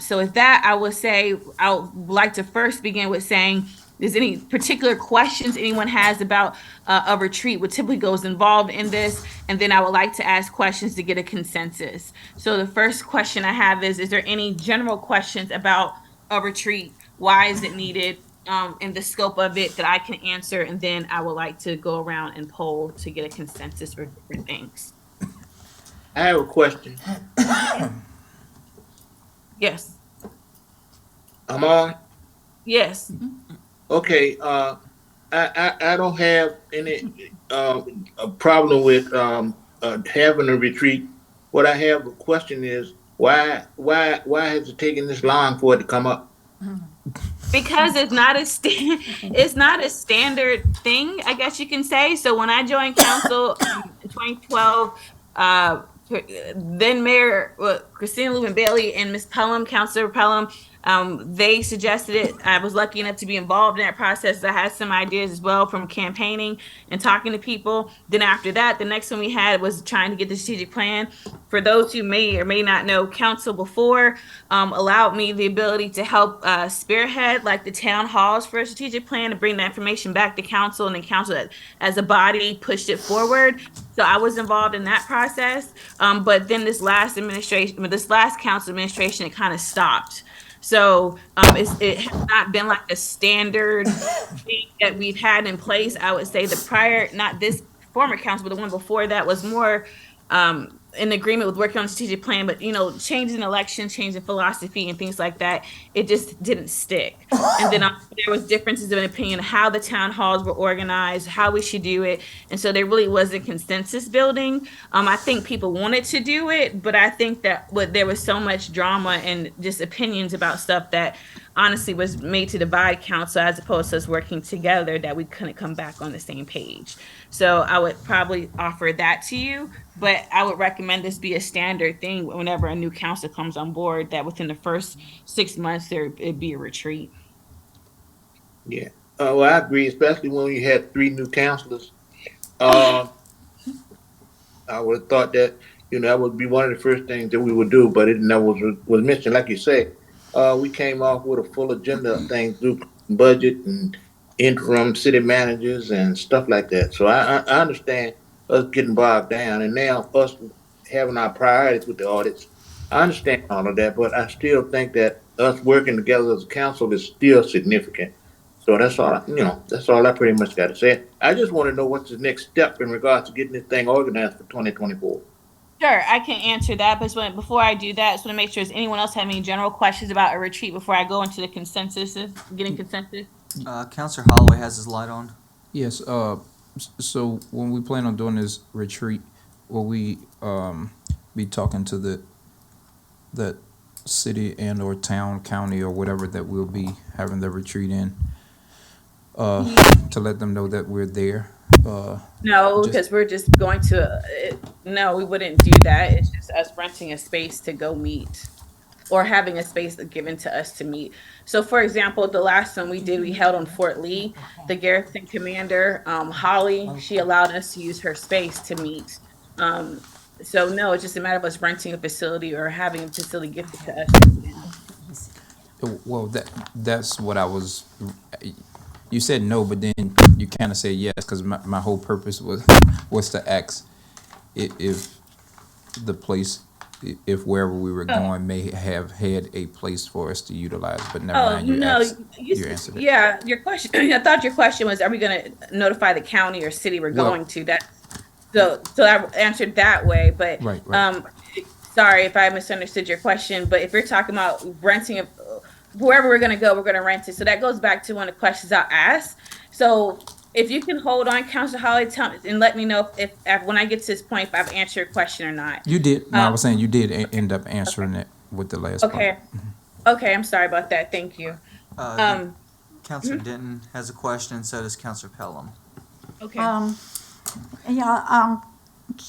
So with that, I would say I would like to first begin with saying, is any particular questions anyone has about a retreat, what typically goes involved in this? And then I would like to ask questions to get a consensus. So the first question I have is there any general questions about a retreat? Why is it needed? And the scope of it that I can answer. And then I would like to go around and poll to get a consensus for different things. I have a question. Yes. I'm on? Yes. Okay, I don't have any a problem with having a retreat. What I have a question is why has it taken this long for it to come up? Because it's not a standard thing, I guess you can say. So when I joined council in 2012, then Mayor Christina Lubin Bailey and Ms. Pelham, Councilor Pelham, they suggested it. I was lucky enough to be involved in that process. I had some ideas as well from campaigning and talking to people. Then after that, the next one we had was trying to get the strategic plan. For those who may or may not know, council before allowed me the ability to help spearhead like the town halls for a strategic plan to bring that information back to council, and then council as a body pushed it forward. So I was involved in that process. But then this last council administration, it kind of stopped. So it has not been like a standard thing that we've had in place. I would say the prior, not this former council, but the one before that was more in agreement with working on the strategic plan, but changing elections, changing philosophy and things like that, it just didn't stick. And then there was differences of an opinion how the town halls were organized, how we should do it. And so there really wasn't consensus building. I think people wanted to do it, but I think that there was so much drama and just opinions about stuff that honestly was made to divide council as opposed to us working together that we couldn't come back on the same page. So I would probably offer that to you, but I would recommend this be a standard thing whenever a new council comes on board, that within the first 6 months it'd be a retreat. Yeah, well, I agree, especially when you had 3 new councilors. I would have thought that that would be one of the first things that we would do, but it never was mentioned. Like you said, we came off with a full agenda of things, through budget and interim city managers and stuff like that. So I understand us getting bogged down, and now us having our priorities with the audits. I understand all of that, but I still think that us working together as a council is still significant. So that's all I pretty much got to say. I just want to know what's the next step in regards to getting this thing organized for 2024. Sure, I can answer that, but before I do that, I just want to make sure, does anyone else have any general questions about a retreat before I go into the consensus, getting consensus? Councilor Holloway has his light on. Yes, so when we plan on doing this retreat, will we be talking to that city and or town, county, or whatever that we'll be having the retreat in, to let them know that we're there No, Just- because we're just going to, no, we wouldn't do that. It's just us renting a space to go meet or having a space given to us to meet. So for example, the last one we did, we held on Fort Lee, the Garrison commander, Holly, she allowed us to use her space to meet. So no, it's just a matter of us renting a facility or having a facility gifted to us. Well, that's what I was. You said no, but then you kind of said yes, because my whole purpose was to ask if the place, if wherever we were going may have had a place for us to utilize, but never mind. You answered it. Yeah, your question. I thought your question was, are we going to notify the county or city we're Well- going to? That so I answered that way, but Right. sorry if I misunderstood your question. But if you're talking about renting a wherever we're going to go, we're going to rent it. So that goes back to one of the questions I asked. So if you can hold on, Councilor Holly, and let me know if when I get to this point, if I've answered your question or not. You did. No, I was saying you did end up answering it with the last Okay. part. Okay, I'm sorry about that. Thank you. Councilor Denton has a question, and so does Councilor Pelham. Okay.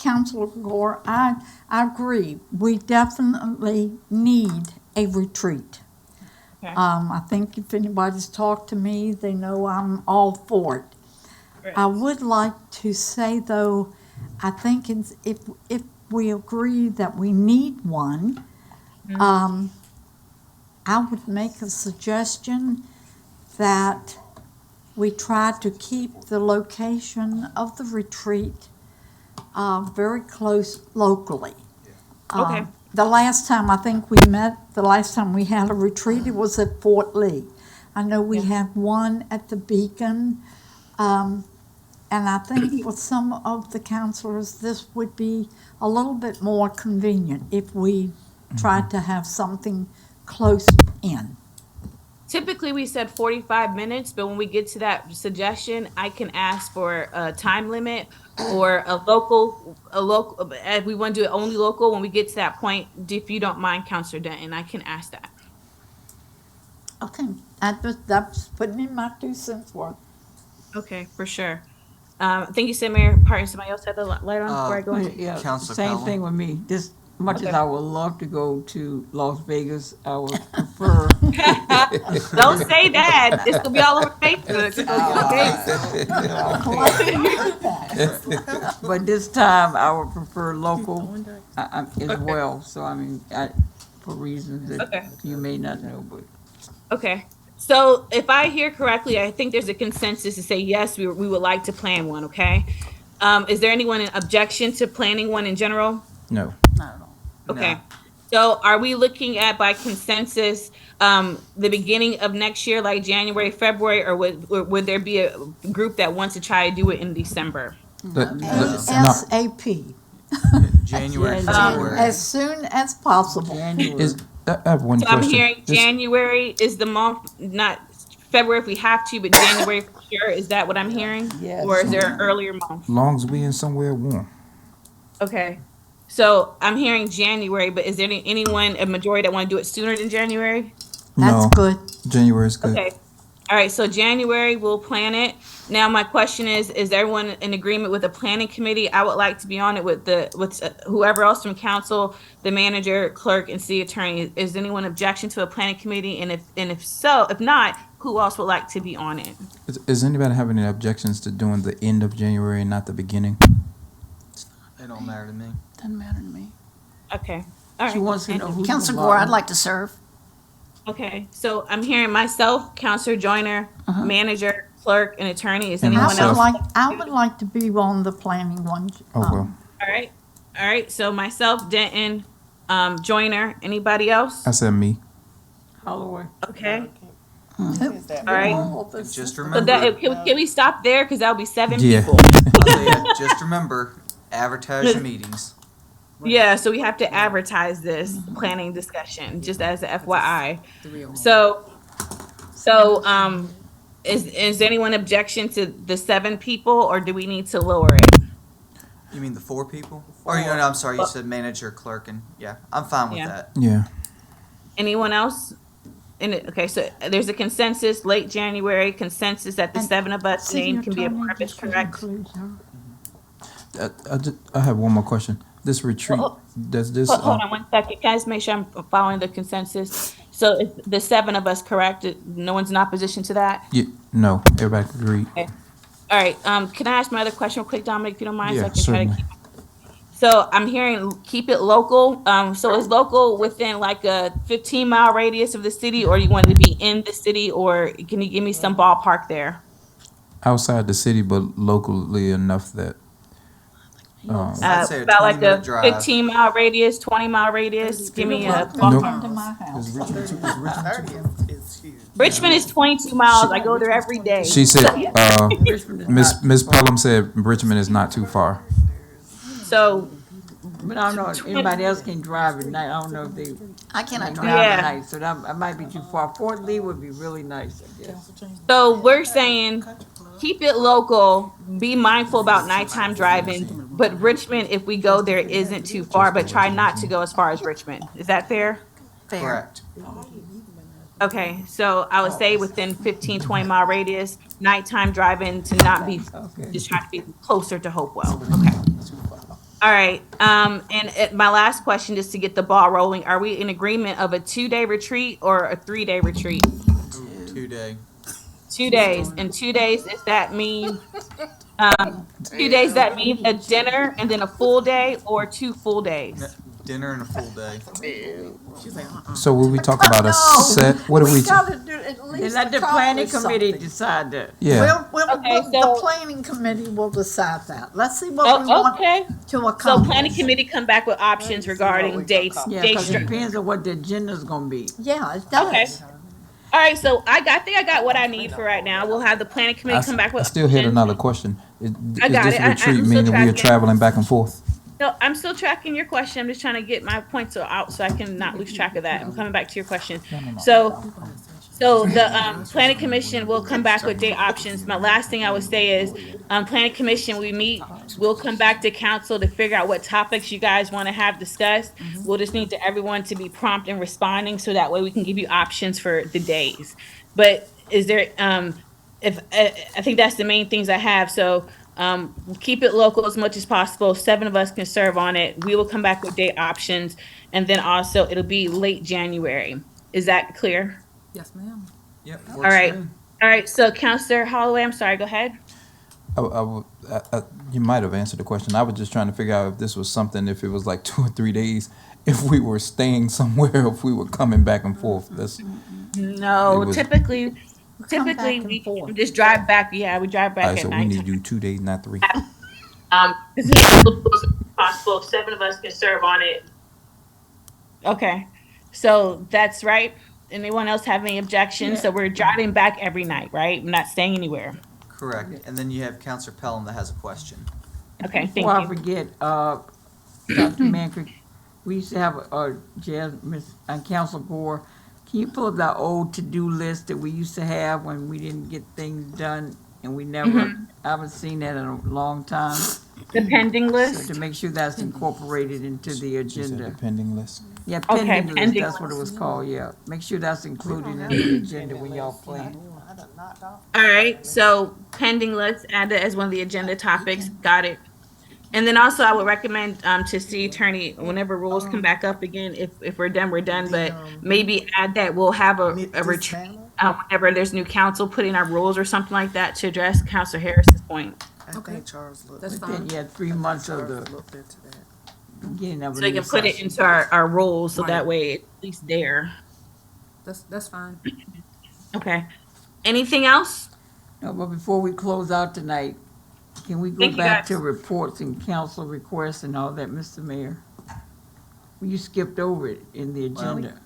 Councilor Gore, I agree. We definitely need a retreat. Okay. I think if anybody's talked to me, they know I'm all for it. Right. I would like to say, though, I think if we agree that we need one, I would make a suggestion that we try to keep the location of the retreat very close locally. Okay. The last time I think we met, the last time we had a retreat, it was at Fort Lee. I know we had one at the Beacon. And I think for some of the counselors, this would be a little bit more convenient if we tried to have something close in. Typically, we said 45 minutes, but when we get to that suggestion, I can ask for a time limit or a local, if we want to do it only local, when we get to that point, if you don't mind, Councilor Denton, I can ask that. Okay, that's putting in my 2 cents worth. Okay, for sure. I think you said, Mayor, pardon, somebody else had the light on before I go into. Yeah, Councilor same Pelham. thing with me. This much as Okay. I would love to go to Las Vegas, I would prefer. Don't say that. This will be all over Facebook. But this time, I would prefer local as well. So I mean, for reasons that Okay. you may not know, but. Okay. So if I hear correctly, I think there's a consensus to say, yes, we would like to plan one, okay? Is there anyone in objection to planning one in general? No. Okay. So are we looking at by consensus, the beginning of next year, like January, February, or would there be a group that wants to try to do it in December? ASAP. January, Yeah, February. As soon as possible. I have one So I'm question. hearing January is the month, not February if we have to, but January for sure. Is that what I'm hearing? Yes. Or is there an earlier month? Long as we in somewhere warm. Okay. So I'm hearing January, but is there anyone, a majority that want to do it sooner than January? That's No. good. January is good. Okay. All right. So January, we'll plan it. Now, my question is everyone in agreement with the planning committee? I would like to be on it with whoever else from council, the manager, clerk, and city attorney. Is anyone objection to a planning committee? And if so, if not, who else would like to be on it? Is anybody having any objections to doing the end of January and not the beginning? It don't matter to me. Doesn't matter to me. Okay. All right. She wants to know who's Councilor Gore, I'd like to serve. Okay. So I'm hearing myself, Councilor Joyner, manager, clerk, and attorney. Is And anyone myself. else? I would like to be on the planning one. Oh, well. All right. All right. So myself, Denton, Joyner. Anybody else? I said me. Holloway. Okay. All right. Just So remember, that, can we stop there? Because that'll be 7 Yeah. people. Isaiah, just remember, advertise your meetings. Yeah, so we have to advertise this planning discussion, just as a FYI. So, is anyone objection to the 7 people, or do we need to lower it? You mean the 4 people? Or no, I'm sorry, you said manager, clerk, and yeah, I'm fine with Yeah. that. Yeah. Anyone else? Okay, so there's a consensus, late January, consensus that the seven of us City named can be a attorney part of it, just should correct? include her. I have one more question. This retreat, does this, Hold on 1 second, guys, make sure I'm following the consensus. So it's the seven of us, correct? No one's in opposition to that? no, everybody agreed. Okay. All right, can I ask my other question real quick, Dominic, if you don't mind? So I Yeah, can try to certainly. keep. So I'm hearing keep it local. So is local within like a 15-mile radius of the city, or you want it to be in the city, or can you give me some ballpark there? Outside the city, but locally enough that, I'd say a About like a 20-minute drive. 15-mile radius, 20-mile radius. Give me a Nope. ballpark. Come to my house. Richmond is 22 miles. I go there every day. she said, Richmond is Miss not far. Pelham said Richmond is not too far. So, But I don't know if anybody else can drive at night. I don't know if they I cannot drive drive. Yeah. at night, so that might be too far. Fort Lee would be really nice, I guess. so we're saying keep it local. Be mindful about nighttime driving. But Richmond, if we go there, isn't too far. But try not to go as far as Richmond. Is that fair? Correct. Okay, so I would say within 15, 20-mile radius, nighttime driving to not be, just try to be closer to Hopewell. Okay. All right, my last question, just to get the ball rolling, are we in agreement of a 2-day retreat or a 3-day retreat? 2-day. 2 days, and 2 days, does that mean, 2 days, that mean a dinner and then a full day, or 2 full days? Dinner and a full day. So will we talk about a set, what do we, gotta do at least Let the planning accomplish committee something. decide that. yeah, Okay, The so- planning committee will decide that. Let's see what we want Okay, to so accomplish. planning committee come back with options regarding dates, Yeah, date because it structure. depends on what the agenda's gonna be. Yeah, it Okay. does. All right, so I think I got what I need for right now. We'll have the planning committee come back I with. still had options. another question. Is I got this it. a I'm retreat still meaning we are tracking. traveling back and forth? No, I'm still tracking your question. I'm just trying to get my points out so I can not lose track of that. I'm coming back to your question. So the planning commission will come back with date options. My last thing I would say is, planning commission, we meet, we'll come back to council to figure out what topics you guys want to have discussed. We'll just need everyone to be prompt in responding, so that way we can give you options for the days. But is there, I think that's the main things I have. So keep it local as much as possible. 7 of us can serve on it. We will come back with date options, and then also it'll be late January. Is that clear? Yes, ma'am. Yep. All right. All right. So Counselor Holloway, I'm sorry. Go ahead. You might have answered the question. I was just trying to figure out if this was something, if it was like 2 or 3 days, if we were staying somewhere, if we were coming back and forth. That's, No, It was- typically Come back and we forth. just drive back. Yeah, we drive back all right, at so we night. need to do 2 days, not 3. This is as close as possible. 7 of us can serve on it. Okay, so that's right. Anyone else have any objections? So we're driving back every night, right? We're not staying anywhere. Correct. And then you have Counselor Pelham that has a question. Okay, thank Before I you. forget, Dr. Manfred, we used to have Council Gore, can you pull up that old to-do list that we used to have when we didn't get things done? And we never, I haven't seen that in a long time. The pending So list? to make sure that's incorporated into the She said agenda. the pending list. Yeah, Okay, pending list, pending that's what it was called, yeah. Make sure that's included in the agenda when y'all plan. All right, so pending list, add that as one of the agenda topics. Got it. And then also I would recommend to city attorney, whenever rules come back up again, if we're done, we're done, but maybe add that we'll have a retreat, whenever there's new council, put in our rules or something like that to address Counselor Harris's point. Okay, Charles looked. that's Then fine. you had 3 months of the Looked into that. beginning of a So you new can put it session. into our rules, so Right. that way it's at least there. That's fine. Okay. Anything else? No, but before we close out tonight, can we go Thank you, back guys. to reports and council requests and all that, Mr. Mayor? Well, you skipped over it in the Well, agenda.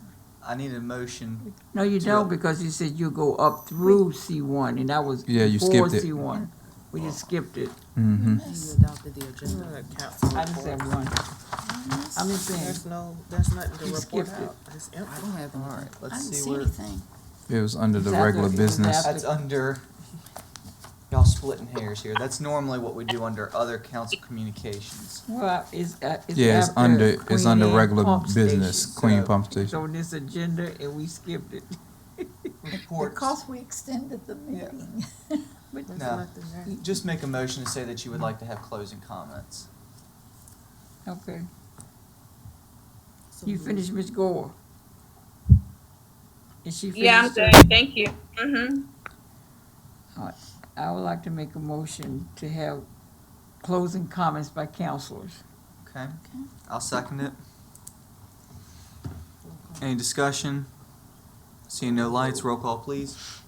I need a motion. No, you don't, because you said you go up through C1, and that was Yeah, you before skipped it. C1. We just skipped it. Mm-hmm. You adopted the agenda. I just said one. I'm just saying, There's nothing to You report skipped it. out. It's empty. I don't have any. All right, I let's didn't see see where. anything. It was under the Exactly. regular It was business. after- That's under, y'all splitting hairs here. That's normally what we do under other council communications. well, it's Yeah, it's after under Queen Anne regular Pump business, Station, Queen so Pump It's Station. on this agenda, and we skipped it. reports. Because we extended the meeting. No, just make a motion to say that you would like to have closing comments. Okay. You finished, Ms. Gore? Is she finished? Yeah, I'm good. Thank you. Mm-hmm. I would like to make a motion to have closing comments by counselors. Okay, I'll second it. Any discussion? Seeing no lights, roll call, please.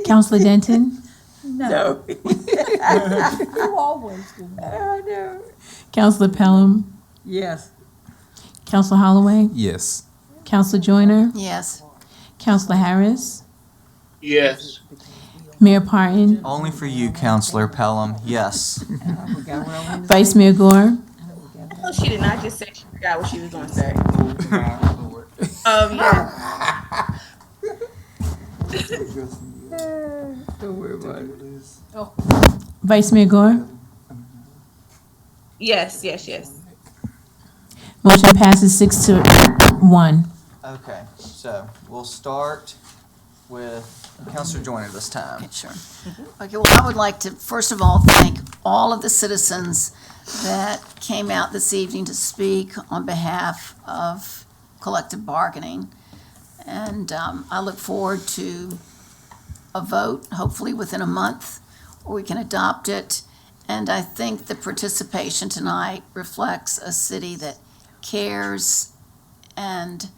Counselor Denton, No. You always do that. Oh, no. Counselor Pelham, Yes. Counselor Holloway, Yes. Counselor Joyner, Yes. Counselor Harris, Yes. Mayor Parton, Only for you, Counselor Pelham, yes. I forgot what I wanted to Vice say. Mayor Gore, No, she did not just say she forgot what she was going to say. Yeah. Don't worry about it. Vice Mayor Gore. Yes. Motion passes 6-1. Okay, so we'll start with Counselor Joyner this time. Okay, sure. Okay, well, I would like to, first of all, thank all of the citizens that came out this evening to speak on behalf of collective bargaining. And I look forward to a vote, hopefully within a month, or we can adopt it. And I think the participation tonight reflects a city that cares, and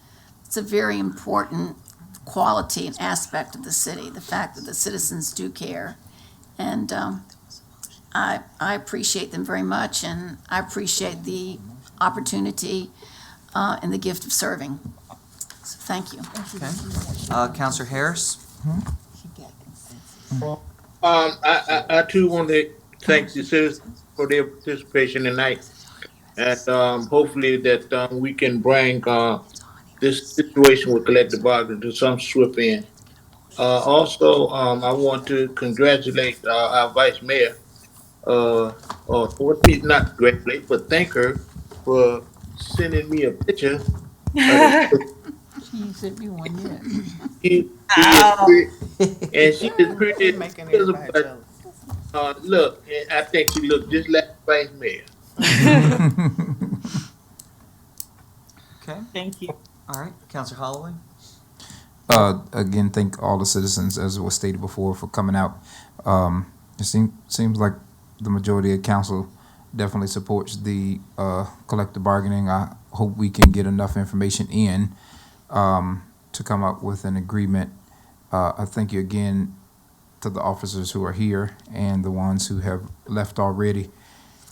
it's a very important quality and aspect of the city, the fact that the citizens do care. And I appreciate them very much, and I appreciate the opportunity and the gift of serving. So thank you. Okay. Counselor Harris? I too want to thank the citizens for their participation tonight. And hopefully that we can bring this situation with collective bargaining to some swift end. Also, I want to congratulate our vice mayor, or not congratulate, but thank her for sending me a picture. She sent me one yet. She is pretty, and she is pretty. Look, I think she looked just like vice mayor. Okay, Thank you. all right. Counselor Holloway? Again, thank all the citizens, as was stated before, for coming out. It seems like the majority of council definitely supports the collective bargaining. I hope we can get enough information in to come up with an agreement. I thank you again to the officers who are here and the ones who have left already.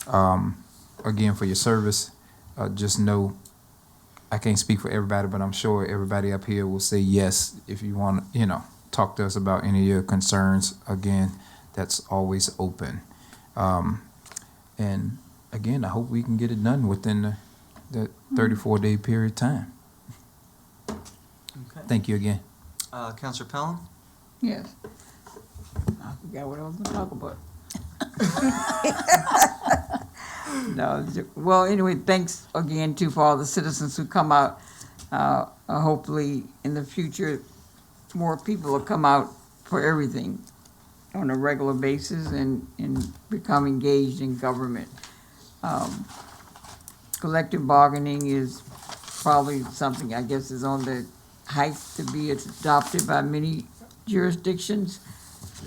Again, for your service. Just know, I can't speak for everybody, but I'm sure everybody up here will say yes if you want to, talk to us about any of your concerns. Again, that's always open. And again, I hope we can get it done within the 34-day period of time. Okay. Thank you again. Counselor Pelham? Yes. I forgot what I was gonna talk about. No, well, anyway, thanks again too for all the citizens who come out. Hopefully in the future, more people will come out for everything on a regular basis and become engaged in government. Collective bargaining is probably something, I guess, is on the hike to be adopted by many jurisdictions.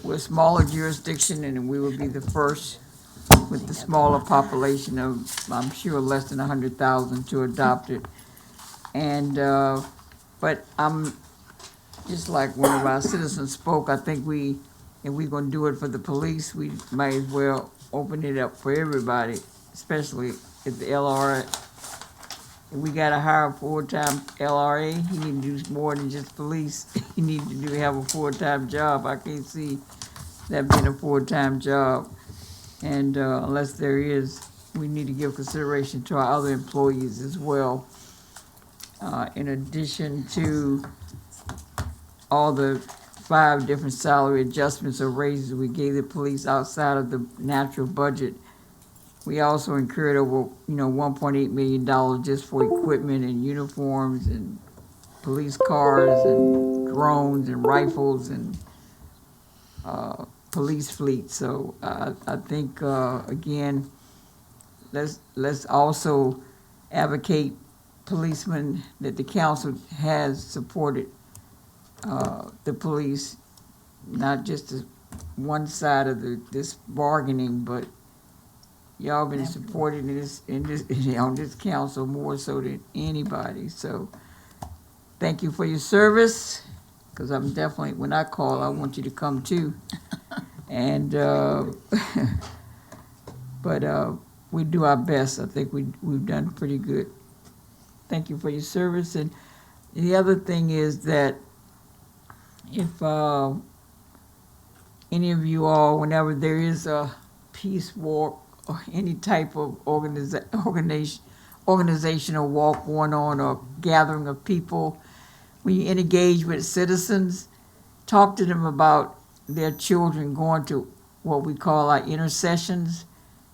We're a smaller jurisdiction, and we will be the first with the smaller population of, I'm sure, less than 100,000 to adopt it. And, but I'm, just like one of our citizens spoke, I think if we're gonna do it for the police, we might as well open it up for everybody, especially if the LRA. If we gotta hire a full-time LRA, he need to do more than just police. He need to have a full-time job. I can't see that being a full-time job. And unless there is, we need to give consideration to our other employees as well. In addition to all the 5 different salary adjustments or raises we gave the police outside of the natural budget, we also incurred over, $1.8 million just for equipment and uniforms and police cars and drones and rifles and police fleet. So I think, again, let's also advocate policemen that the council has supported the police, not just one side of this bargaining, but y'all been supported on this council more so than anybody. So thank you for your service, because I'm definitely, when I call, I want you to come too. And but we do our best. I think we've done pretty good. Thank you for your service. And the other thing is that if any of you all, whenever there is a peace walk or any type of organizational walk going on or gathering of people, when you engage with citizens, talk to them about their children going to what we call our intercessions,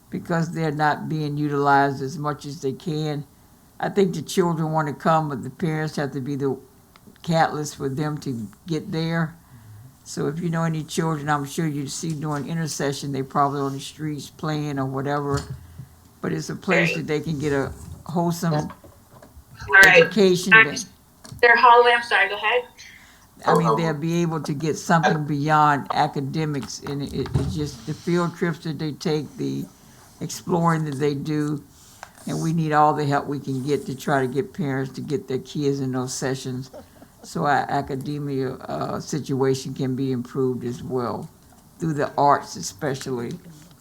because they're not being utilized as much as they can. I think the children want to come, but the parents have to be the catalyst for them to get there. So if you know any children, I'm sure you see during intercession, they probably on the streets playing or whatever. But it's a place that they can get a wholesome education. Their hallway, I'm sorry, go ahead. I mean, they'll be able to get something beyond academics, and it's just the field trips that they take, the exploring that they do, and we need all the help we can get to try to get parents to get their kids in those sessions, so our academia situation can be improved as well, through the arts especially.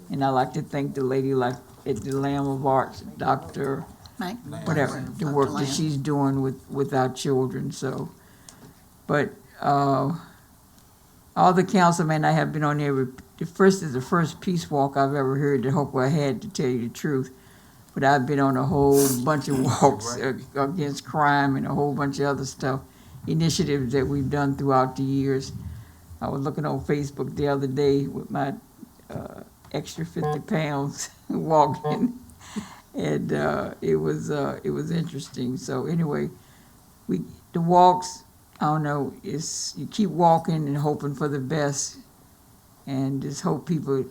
And I like to thank the lady like at the Lamb of Arts, Dr. whatever, the work that she's doing with our children, so. But all the councilmen I have been on there, the first peace walk I've ever heard that Hopewell had, to tell you the truth. But I've been on a whole bunch of walks against crime and a whole bunch of other stuff, initiatives that we've done throughout the years. I was looking on Facebook the other day with my extra 50 pounds walking, and it was interesting. So anyway, the walks, I don't know, you keep walking and hoping for the best, and just hope people,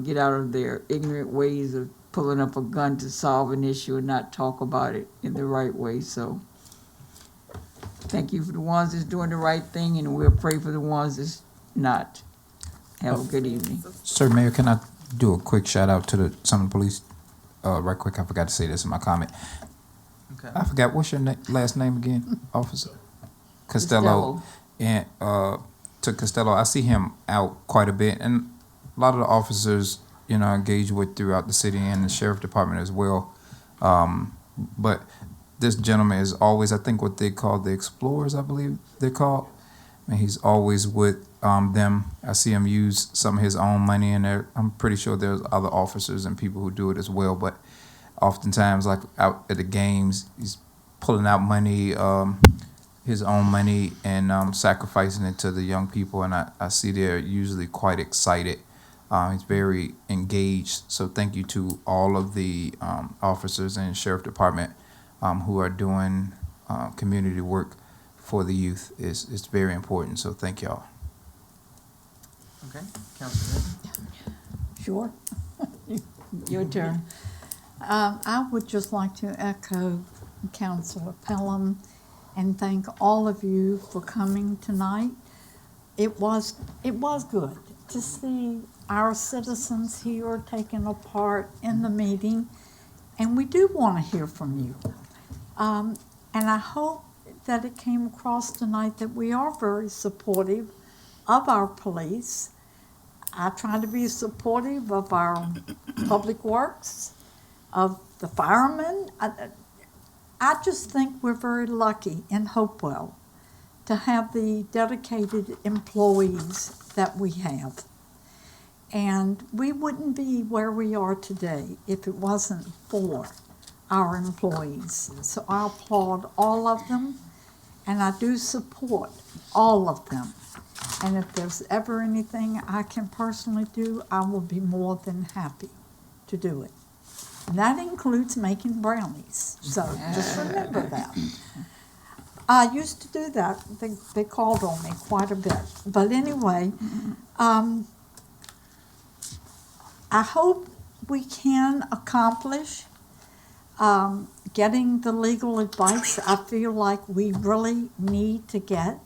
get out of their ignorant ways of pulling up a gun to solve an issue and not talk about it in the right way. So thank you for the ones that's doing the right thing, and we'll pray for the ones that's not. Have a good evening. Sir, Mayor, can I do a quick shout out to the Sumner Police? Right quick, I forgot to say this in my comment. Okay. I forgot, what's your last name again, officer? Costello. And to Costello, I see him out quite a bit, and a lot of the officers, engage with throughout the city and the sheriff department as well. But this gentleman is always, I think, what they call the explorers, I believe they're called. And he's always with them. I see him use some of his own money, and I'm pretty sure there's other officers and people who do it as well. But oftentimes, like out at the games, he's pulling out money, his own money, and sacrificing it to the young people. And I see they're usually quite excited. He's very engaged. So thank you to all of the officers and sheriff department who are doing community work for the youth. It's very important. So thank y'all. Okay, Councilman. Sure. Your turn. I would just like to echo Councilor Pelham and thank all of you for coming tonight. It was good to see our citizens here taking a part in the meeting, and we do want to hear from you. And I hope that it came across tonight that we are very supportive of our police. I try to be supportive of our public works, of the firemen. I just think we're very lucky in Hopewell to have the dedicated employees that we have. And we wouldn't be where we are today if it wasn't for our employees. So I applaud all of them, and I do support all of them. And if there's ever anything I can personally do, I will be more than happy to do it. And that includes making brownies, so just remember that. I used to do that. They called on me quite a bit. But anyway, I hope we can accomplish getting the legal advice I feel like we really need to get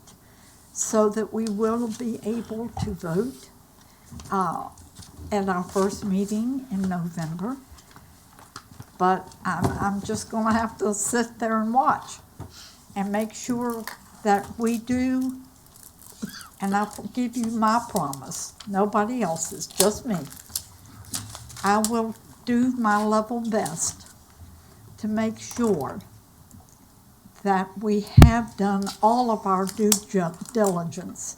so that we will be able to vote at our first meeting in November. But I'm just going to have to sit there and watch and make sure that we do, and I give you my promise, nobody else's, just me. I will do my level best to make sure that we have done all of our due diligence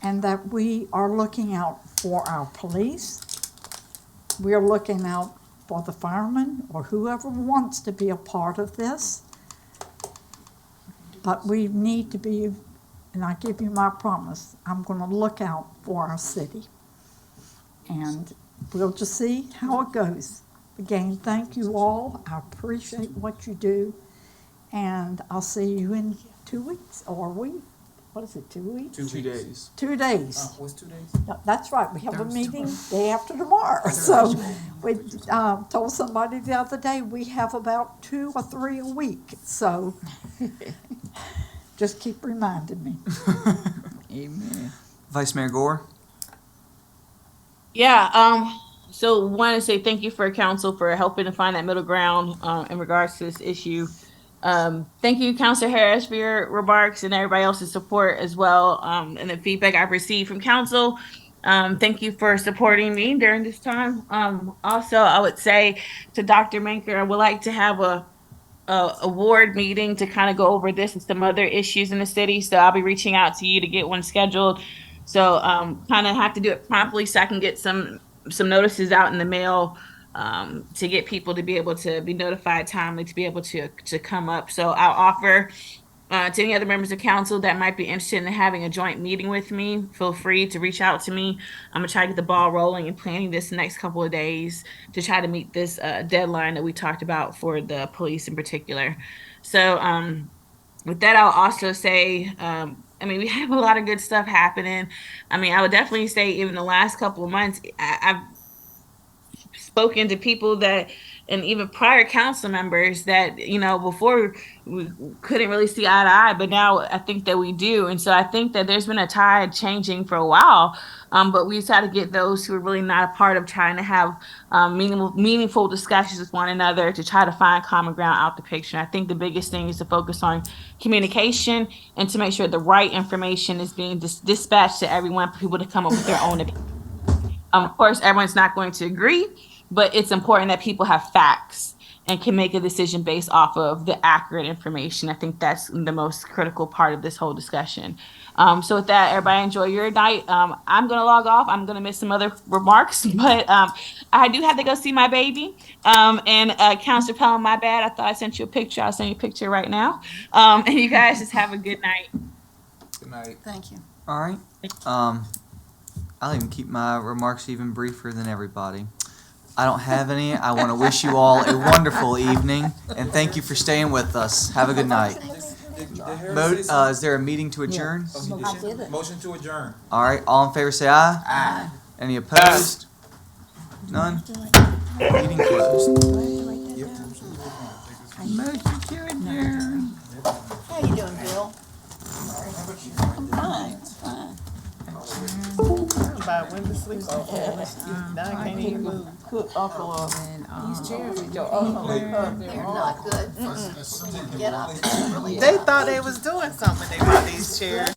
and that we are looking out for our police. We are looking out for the firemen or whoever wants to be a part of this. But we need to be, and I give you my promise, I'm going to look out for our city. And we'll just see how it goes. Again, thank you all. I appreciate what you do. And I'll see you in 2 weeks, or what is it, 2 weeks? 2 days. 2 days. What's 2 days? No, that's right, we have a meeting day after tomorrow. So we told somebody the other day, we have about 2 or 3 a week. So just keep reminding me. Amen. Vice Mayor Gore? Yeah, so want to say thank you for council for helping to find that middle ground in regards to this issue. Thank you, Councilor Harris, for your remarks and everybody else's support as well, and the feedback I've received from council. Thank you for supporting me during this time. Also, I would say to Dr. Manker, I would like to have a ward meeting to kind of go over this and some other issues in the city. So I'll be reaching out to you to get one scheduled. So kind of have to do it promptly so I can get some notices out in the mail to get people to be able to be notified timely to be able to come up. So I'll offer to any other members of council that might be interested in having a joint meeting with me, feel free to reach out to me. I'm gonna try to get the ball rolling and planning this the next couple of days to try to meet this deadline that we talked about for the police in particular. So with that, I'll also say, I mean, we have a lot of good stuff happening. I mean, I would definitely say even the last couple of months, I've spoken to people that, and even prior council members that, you know, before we couldn't really see eye to eye, but now I think that we do. And so I think that there's been a tide changing for a while, but we try to get those who are really not a part of trying to have meaningful discussions with one another to try to find common ground out the picture. I think the biggest thing is to focus on communication and to make sure the right information is being dispatched to everyone for people to come up with their own opinion. Of course, everyone's not going to agree, but it's important that people have facts and can make a decision based off of the accurate information. I think that's the most critical part of this whole discussion. So with that, everybody enjoy your night. I'm going to log off. I'm going to miss some other remarks, but I do have to go see my baby. And Councilor Pelham, my bad. I thought I sent you a picture. I'll send you a picture right now. And you guys just have a good night. Good night. Thank you. All right. I'll even keep my remarks even briefer than everybody. I don't have any. I want to wish you all a wonderful evening, and thank you for staying with us. Have a good night. Is there a meeting to adjourn? I did it. Motion to adjourn. All right. All in favor, say aye. Aye. Any opposed? None? Meeting closed. Motion to adjourn. How you doing, Bill? I'm fine, fine. By when to sleep. Now I can't even move. Cook Uncle up. These chairs with your uncle. They're not good. Get up. They thought they was doing something. They bought these chairs.